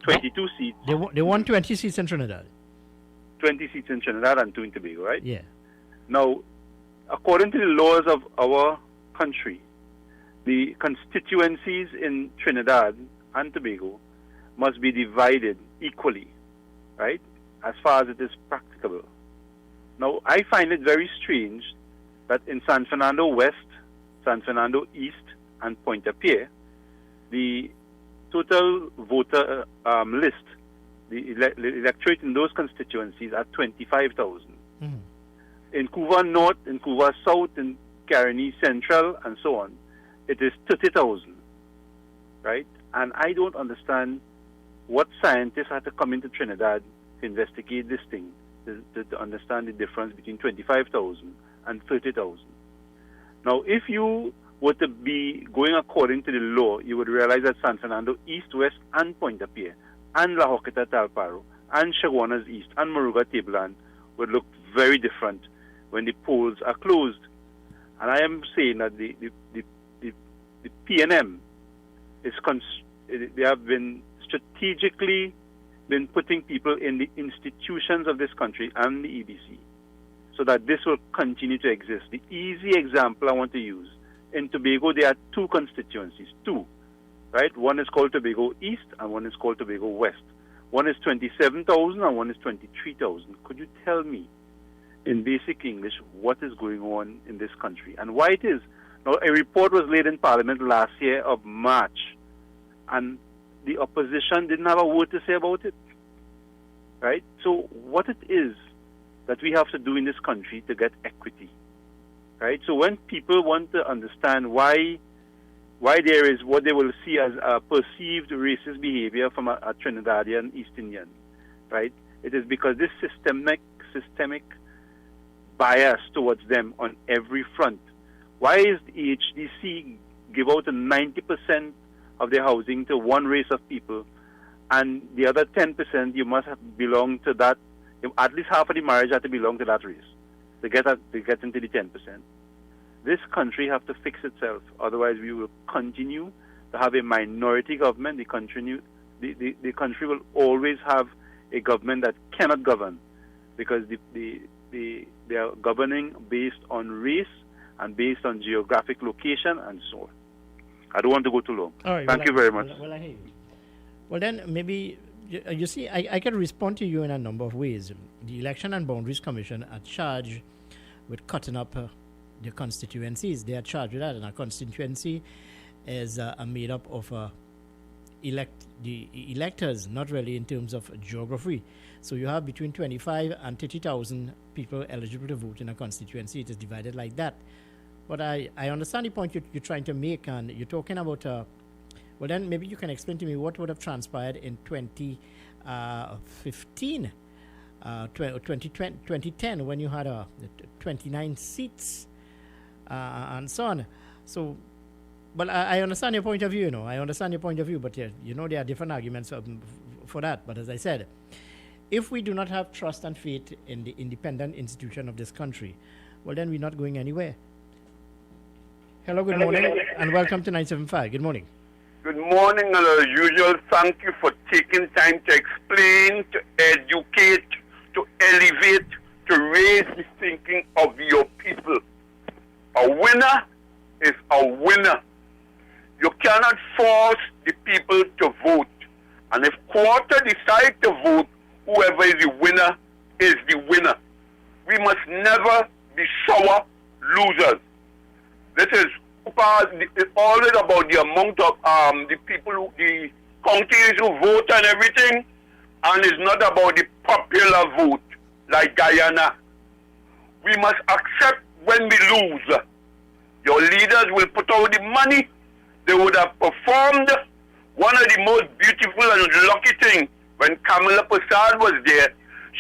22 seats. They won 20 seats in Trinidad. 20 seats in Trinidad and 2 in Tobago, right? Yeah. Now, according to the laws of our country, the constituencies in Trinidad and Tobago must be divided equally, right, as far as it is practicable. Now, I find it very strange that in San Fernando West, San Fernando East, and Pointe-a-Pierre, the total voter list, the electorate in those constituencies are 25,000. In Couva North, in Couva South, in Caroni Central, and so on, it is 30,000, right? And I don't understand what scientists had to come into Trinidad to investigate this thing, to understand the difference between 25,000 and 30,000. Now, if you were to be going according to the law, you would realize that San Fernando East, West, and Pointe-a-Pierre, and La Joqueta Talparo, and Chaguanas East, and Moruga Tableland would look very different when the polls are closed. And I am saying that the PNM they have been strategically putting people in the institutions of this country and the EBC so that this will continue to exist. The easy example I want to use, in Tobago there are 2 constituencies, 2, right? One is called Tobago East and one is called Tobago West. One is 27,000 and one is 23,000. Could you tell me in basic English what is going on in this country and why it is? Now, a report was laid in Parliament last year of March, and the opposition didn't have a word to say about it, right? So what it is that we have to do in this country to get equity, right? So when people want to understand why there is what they will see as a perceived racist behavior from a Trinidadian East Indian, right? It is because this systemic bias towards them on every front. Why is the HDC give out 90% of their housing to one race of people, and the other 10% you must have belong to that? At least half of the marriage have to belong to that race to get into the 10%. This country have to fix itself, otherwise we will continue to have a minority government. The country will always have a government that cannot govern, because they are governing based on race and based on geographic location and so on. I don't want to go too long. All right, Thank you very much. Well, I hear you. Well, then maybe, you see, I can respond to you in a number of ways. The Election and Boundaries Commission are charged with cutting up the constituencies. They are charged with that, and a constituency is made up of the electors, not really in terms of geography. So you have between 25 and 30,000 people eligible to vote in a constituency. It is divided like that. But I understand the point you're trying to make, and you're talking about, well then maybe you can explain to me what would have transpired in 2015, 2010, when you had 29 seats and so on. So, but I understand your point of view, I understand your point of view, but there are different arguments for that. But as I said, if we do not have trust and faith in the independent institution of this country, well, then we're not going anywhere. Hello, good morning, and welcome to 975. Good morning. Good morning, and as usual, thank you for taking time to explain, to educate, to elevate, to raise the thinking of your people. A winner is a winner. You cannot force the people to vote. And if quarter decide to vote, whoever is the winner is the winner. We must never be sour losers. This is always about the amount of the people, the counties who vote and everything, and it's not about the popular vote like Guyana. We must accept when we lose. Your leaders will put out the money. They would have performed. One of the most beautiful and lucky things, when Kamala Prasad was there,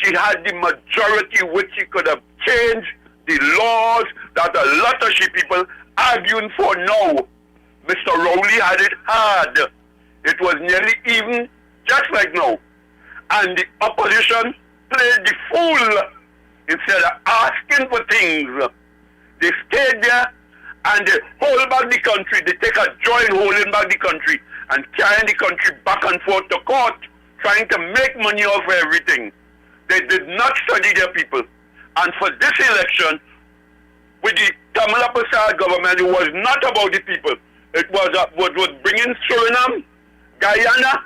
she had the majority which she could have changed the laws that a lot of she people arguing for now. Mr. Rowley had it hard. It was nearly even, just like now. And the opposition played the fool instead of asking for things. They stayed there and they hold back the country. They take a joy in holding back the country and carrying the country back and forth to court, trying to make money off everything. They did not study their people. And for this election, with the Kamala Prasad government, it was not about the people. It was what was bringing Suriname, Guyana,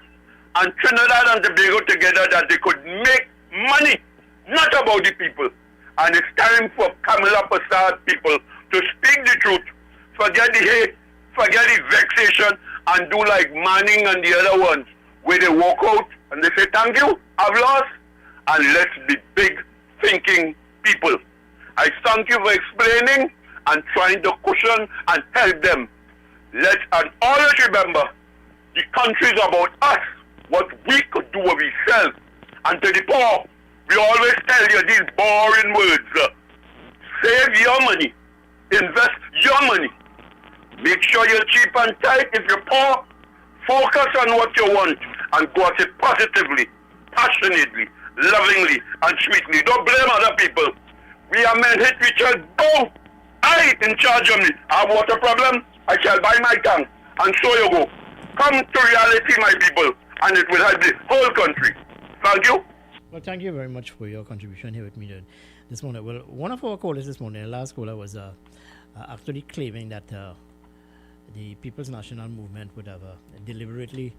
and Trinidad and Tobago together that they could make money, not about the people. And it's time for Kamala Prasad people to speak the truth, forget the hate, forget the vexation, and do like Manning and the other ones, where they walk out and they say, thank you, I've lost, and let's be big thinking people. I thank you for explaining and trying to cushion and help them. Let's always remember, the country is about us, what we could do of ourselves. And to the poor, we always tell you these boring words. Save your money. Invest your money. Make sure you're cheap and tight. If you're poor, focus on what you want and go at it positively, passionately, lovingly, and sweetly. Don't blame other people. We are men hit with your go. I in charge of me. I have water problem. I shall buy my tank. And so you go. Come to reality, my people, and it will help the whole country. Thank you. Well, thank you very much for your contribution here with me this morning. Well, one of our callers this morning, the last caller, was actually claiming that the People's National Movement would have deliberately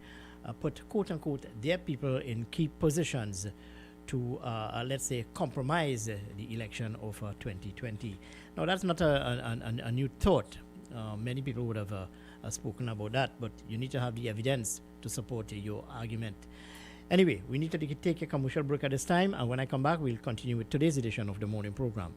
put, quote-unquote, their people in key positions to, let's say, compromise the election of 2020. Now, that's not a new thought. Many people would have spoken about that, but you need to have the evidence to support your argument. Anyway, we need to take a commercial break at this time, and when I come back, we'll continue with today's edition of the morning program.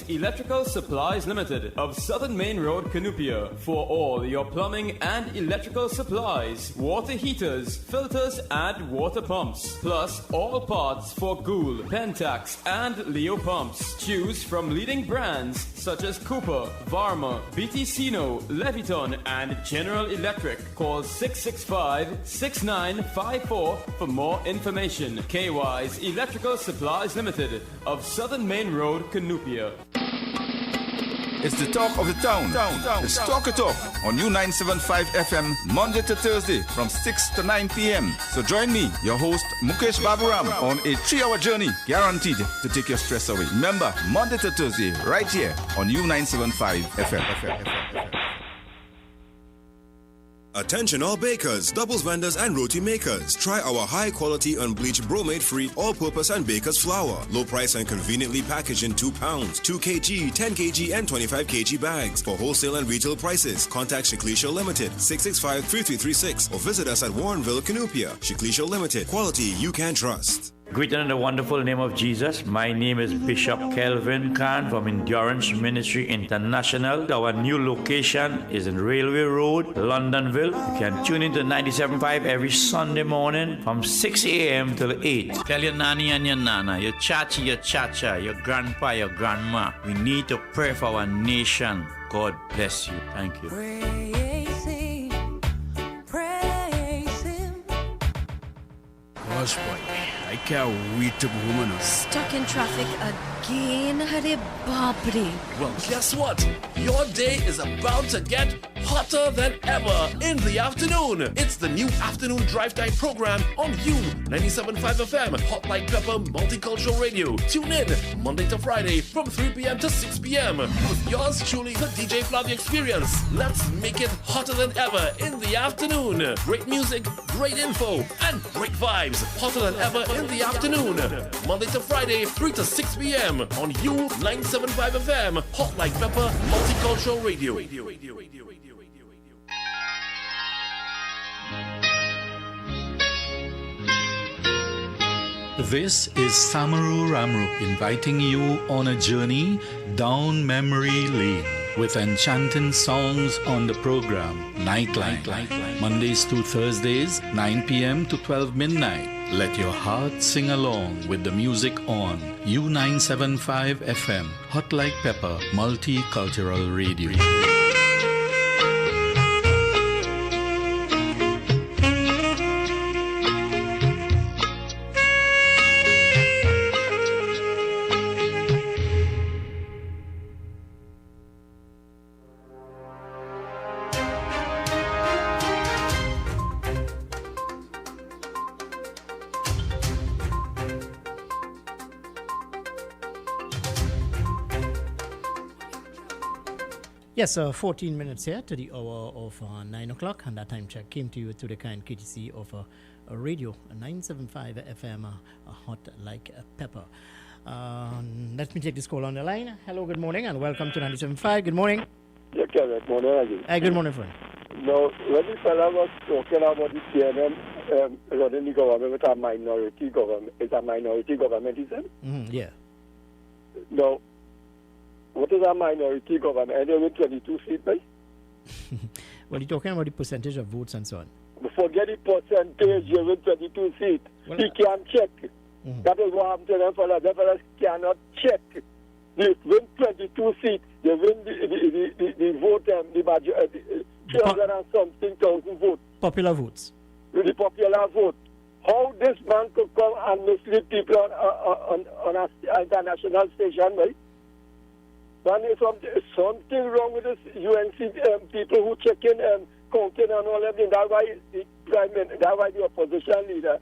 Electrical Supplies Limited of Southern Main Road, Canupia, for all your plumbing and electrical supplies, water heaters, filters and water pumps, plus all parts for Gould, Pentax and Leo pumps. Choose from leading brands such as Cooper, Varma, BTCino, Leviton and General Electric. Call 665-6954 for more information. K-Wise Electrical Supplies Limited of Southern Main Road, Canupia. It's the talk of the town. It's Talk It Talk on U975 FM, Monday to Thursday from 6 to 9 p.m. So join me, your host Mukesh Baburam, on a 3-hour journey guaranteed to take your stress away. Remember, Monday to Thursday, right here on U975 FM. Attention all bakers, doubles vendors and roti makers. Try our high quality unbleached bromate free all-purpose and baker's flour. Low price and conveniently packaged in 2 pounds, 2 kg, 10 kg and 25 kg bags. For wholesale and retail prices, contact Shiklisha Limited 665-3336 or visit us at Warrenville, Canupia. Shiklisha Limited, quality you can trust. Greeted in the wonderful name of Jesus. My name is Bishop Kelvin Khan from Endurance Ministry International. Our new location is in Railway Road, Londonville. You can tune into 97.5 every Sunday morning from 6 a.m. till 8. Tell your nanny and your nana, your chachi, your chacha, your grandpa, your grandma. We need to pray for our nation. God bless you. Thank you. Praise Him. Praise Him. Gosh, boy, I can't wait to be woman. Stuck in traffic again, Hare Babri. Well, guess what? Your day is about to get hotter than ever in the afternoon. It's the new afternoon drive time program on U97.5 FM, Hot Like Pepper Multicultural Radio. Tune in Monday to Friday from 3 p.m. to 6 p.m. with yours truly, the DJ Flavia Experience. Let's make it hotter than ever in the afternoon. Great music, great info, and great vibes. Hotter than ever in the afternoon. Monday to Friday, 3 to 6 p.m. on U97.5 FM, Hot Like Pepper Multicultural Radio. This is Samaru Ramru inviting you on a journey down memory lane with enchanting songs on the program Nightline, Mondays to Thursdays, 9 p.m. to 12 midnight. Let your heart sing along with the music on U975 FM, Hot Like Pepper Multicultural Radio. Yes, 14 minutes here to the hour of 9 o'clock, and that time check came to you to the kind courtesy of a radio, 975 FM, Hot Like Pepper. Let me take this call on the line. Hello, good morning, and welcome to 97.5. Good morning. Yeah, good morning. Good morning, friend. Now, when the fellow was talking about the CNN running the government with a minority government, it's a minority government, he said? Yeah. Now, what is a minority government? Anyway, 22 seats, right? Well, you're talking about the percentage of votes and so on. Forget the percentage, you win 22 seats. Well, he can't check. That is what happened to them fellas. Them fellas cannot check. They win 22 seats. They win the vote, the majority, 300 and something thousand votes. Popular votes. The popular vote. How this man could come and mislead people on an international station, right? Man, there's something wrong with this UNC people who check in counting and all everything. That's why the opposition leader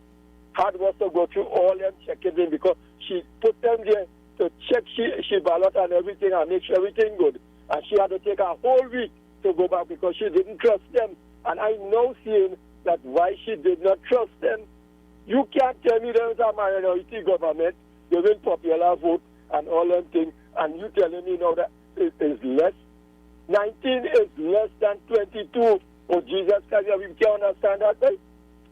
had was to go through all them checking in, because she put them there to check she ballot and everything and make sure everything good. And she had to take a whole week to go back because she didn't trust them. And I know seeing that why she did not trust them. You can't tell me there is a minority government, they win popular vote and all them things, and you telling me now that it is less. 19 is less than 22. Oh, Jesus Christ, we can't understand that, right?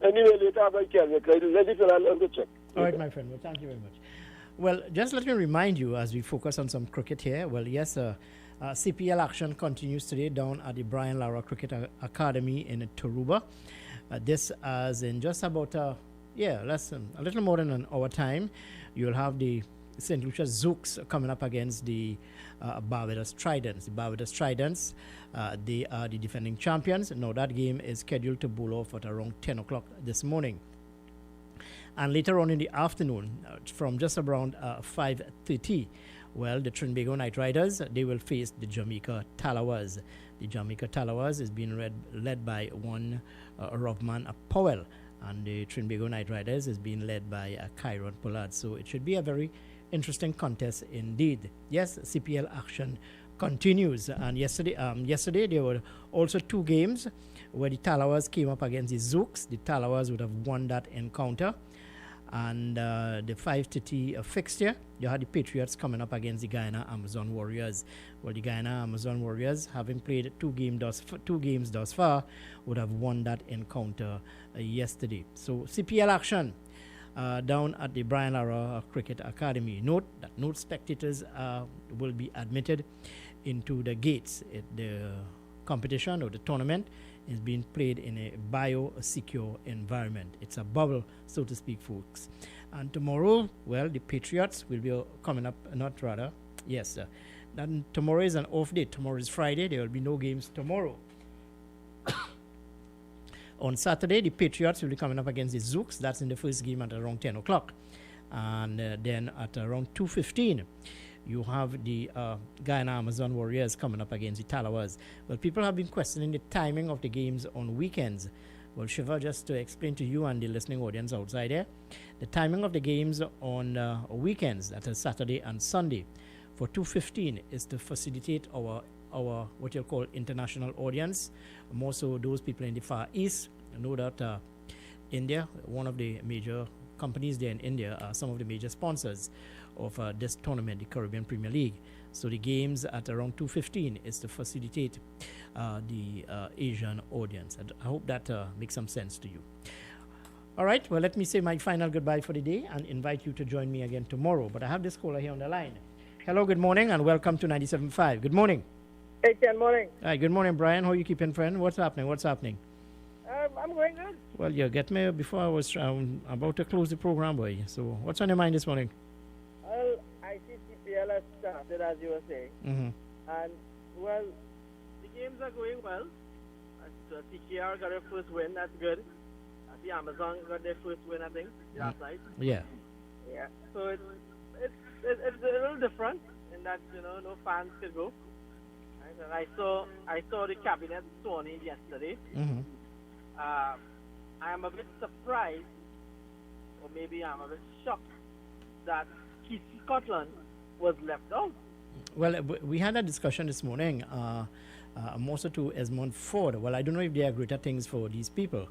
Anyway, later I can ready for a check. All right, my friend. Well, thank you very much. Well, just let me remind you as we focus on some cricket here. Well, yes, CPL action continues today down at the Brian Lara Cricket Academy in Taruba. This as in just about a little more than an hour time, you'll have the St. Lucia Zooks coming up against the Barbados Tridents. The Barbados Tridents, they are the defending champions. Now that game is scheduled to bowl off at around 10 o'clock this morning. And later on in the afternoon, from just around 5:30, well, the Trinbago Knight Riders, they will face the Jamaica Talawas. The Jamaica Talawas is being led by one Rovman Powell, and the Trinbago Knight Riders is being led by Kyron Pollard. So it should be a very interesting contest indeed. Yes, CPL action continues. And yesterday there were also two games where the Talawas came up against the Zooks. The Talawas would have won that encounter. And the 5:30 fixture, you had the Patriots coming up against the Guyana Amazon Warriors. Well, the Guyana Amazon Warriors, having played two games thus far, would have won that encounter yesterday. So CPL action down at the Brian Lara Cricket Academy. Note that no spectators will be admitted into the gates. The competition or the tournament is being played in a biosecure environment. It's a bubble, so to speak, folks. And tomorrow, well, the Patriots will be coming up, then tomorrow is an off day. Tomorrow is Friday. There will be no games tomorrow. On Saturday, the Patriots will be coming up against the Zooks. That's in the first game at around 10 o'clock. And then at around 2:15, you have the Guyana Amazon Warriors coming up against the Talawas. Well, people have been questioning the timing of the games on weekends. Well, Shiva, just to explain to you and the listening audience outside there, the timing of the games on weekends, that is Saturday and Sunday, for 2:15 is to facilitate our what you call international audience, more so those people in the Far East. I know that India, one of the major companies there in India, are some of the major sponsors of this tournament, the Caribbean Premier League. So the games at around 2:15 is to facilitate the Asian audience. And I hope that makes some sense to you. All right, well, let me say my final goodbye for the day and invite you to join me again tomorrow. But I have this caller here on the line. Hello, good morning, and welcome to 97.5. Good morning. Hey, good morning. Hi, good morning, Brian. How are you keeping, friend? What's happening? I'm going good. Well, you get me before I was about to close the program, boy. So what's on your mind this morning? Well, I see CPL has started, as you were saying. Mm-hmm. And, well, the games are going well. TKR got their first win. That's good. The Amazon got their first win, I think, last night. Yeah. Yeah. So it's a little different in that, no fans could go. Right? And I saw the cabinet sworn in yesterday. Mm-hmm. I am a bit surprised, or maybe I'm a bit shocked, that Keith Scotland was left out. Well, we had a discussion this morning, more so to Esmond Ford. Well, I don't know if there are greater things for these people.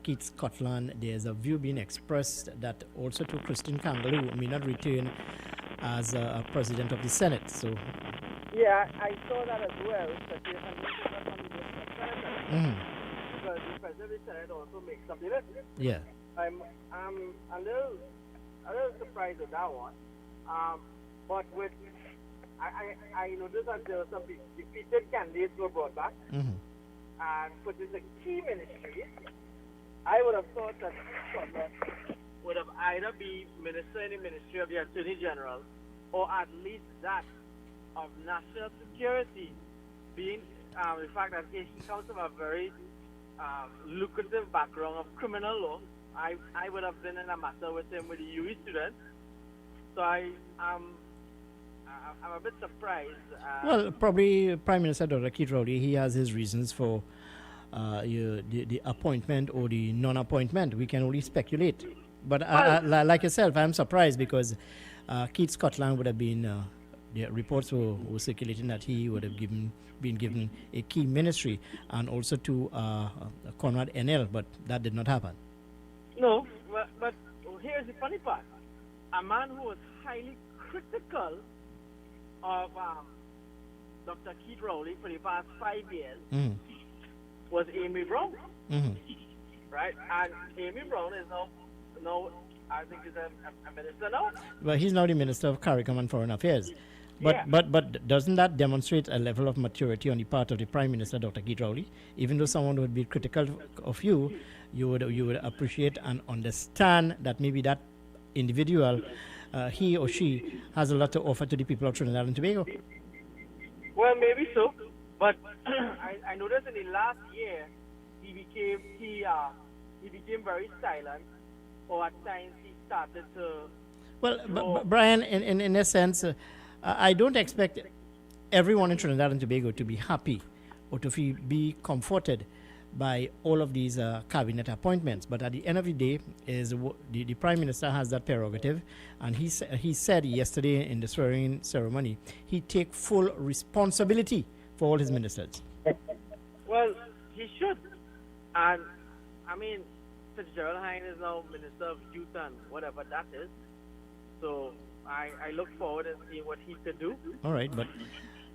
Keith Scotland, there's a view being expressed that also to Christine Kangaloo may not return as a president of the Senate. So, yeah, I saw that as well. But because the president of the Senate also makes up the list. Yeah. I'm a little surprised with that one. But with I noticed that there were some defeated candidates were brought back and put in the key ministries. I would have thought that Scotland would have either be minister in the Ministry of the Attorney General or at least that of National Security, being the fact that he comes from a very lucrative background of criminal law. I would have been in a matter with him with the UE student. So I'm a bit surprised. Well, probably Prime Minister Dr. Keith Rowley, he has his reasons for the appointment or the non-appointment. We can only speculate. But like yourself, I'm surprised because Keith Scotland would have been, the reports were circulating that he would have been given a key ministry and also to Conrad Enel, but that did not happen. No, but here's the funny part. A man who was highly critical of Dr. Keith Rowley for the past 5 years was Amy Brown. Mm-hmm. Right? And Amy Brown is now I think he's a minister now. Well, he's now the Minister of CARICOM and Foreign Affairs. But, Yeah. but doesn't that demonstrate a level of maturity on the part of the Prime Minister, Dr. Keith Rowley? Even though someone would be critical of you, you would appreciate and understand that maybe that individual, he or she, has a lot to offer to the people of Trinidad and Tobago. Well, maybe so, but I noticed in the last year he became very silent, or at times he started to. Well, Brian, in a sense, I don't expect everyone in Trinidad and Tobago to be happy or to be comforted by all of these cabinet appointments. But at the end of the day, the Prime Minister has that prerogative, and he said yesterday in the swearing ceremony, he take full responsibility for all his ministers. Well, he should, and I mean, Fitzgerald Hine is now Minister of Youth and whatever that is. So I look forward to seeing what he could do. All right,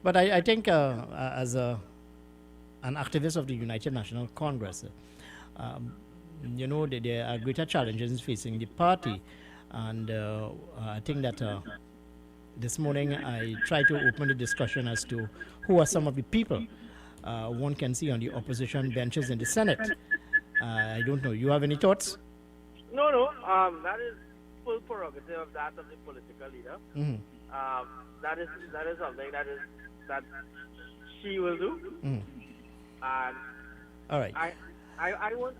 but I think as an activist of the United National Congress, you know, there are greater challenges facing the party, and I think that this morning I tried to open the discussion as to who are some of the people one can see on the opposition benches in the Senate. I don't know. You have any thoughts? No, that is full prerogative of that of the political leader. Mm-hmm. That is something that she will do. Mm-hmm. And all right. I won't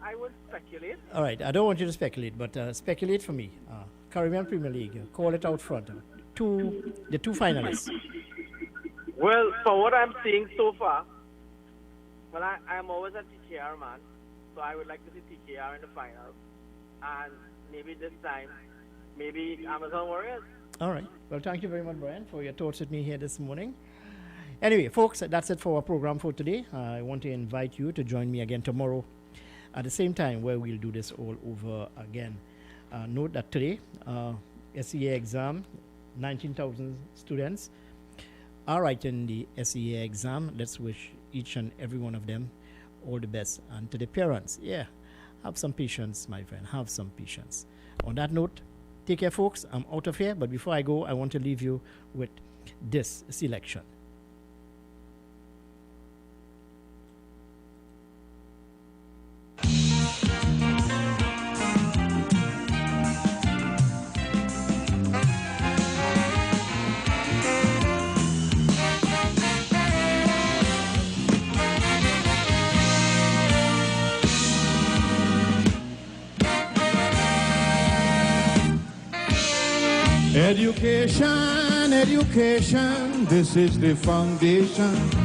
speculate. All right. I don't want you to speculate, but speculate for me. Caribbean Premier League, call it out front. The two finalists. Well, from what I'm seeing so far, well, I'm always a TKR man, so I would like to see TKR in the finals, and maybe this time, maybe Amazon Warriors. All right. Well, thank you very much, Brian, for your thoughts with me here this morning. Anyway, folks, that's it for our program for today. I want to invite you to join me again tomorrow at the same time, where we'll do this all over again. Note that today, SEA exam, 19,000 students are writing the SEA exam. Let's wish each and every one of them all the best. And to the parents, have some patience, my friend. Have some patience. On that note, take care, folks. I'm out of here. But before I go, I want to leave you with this selection. Education, education, this is the foundation.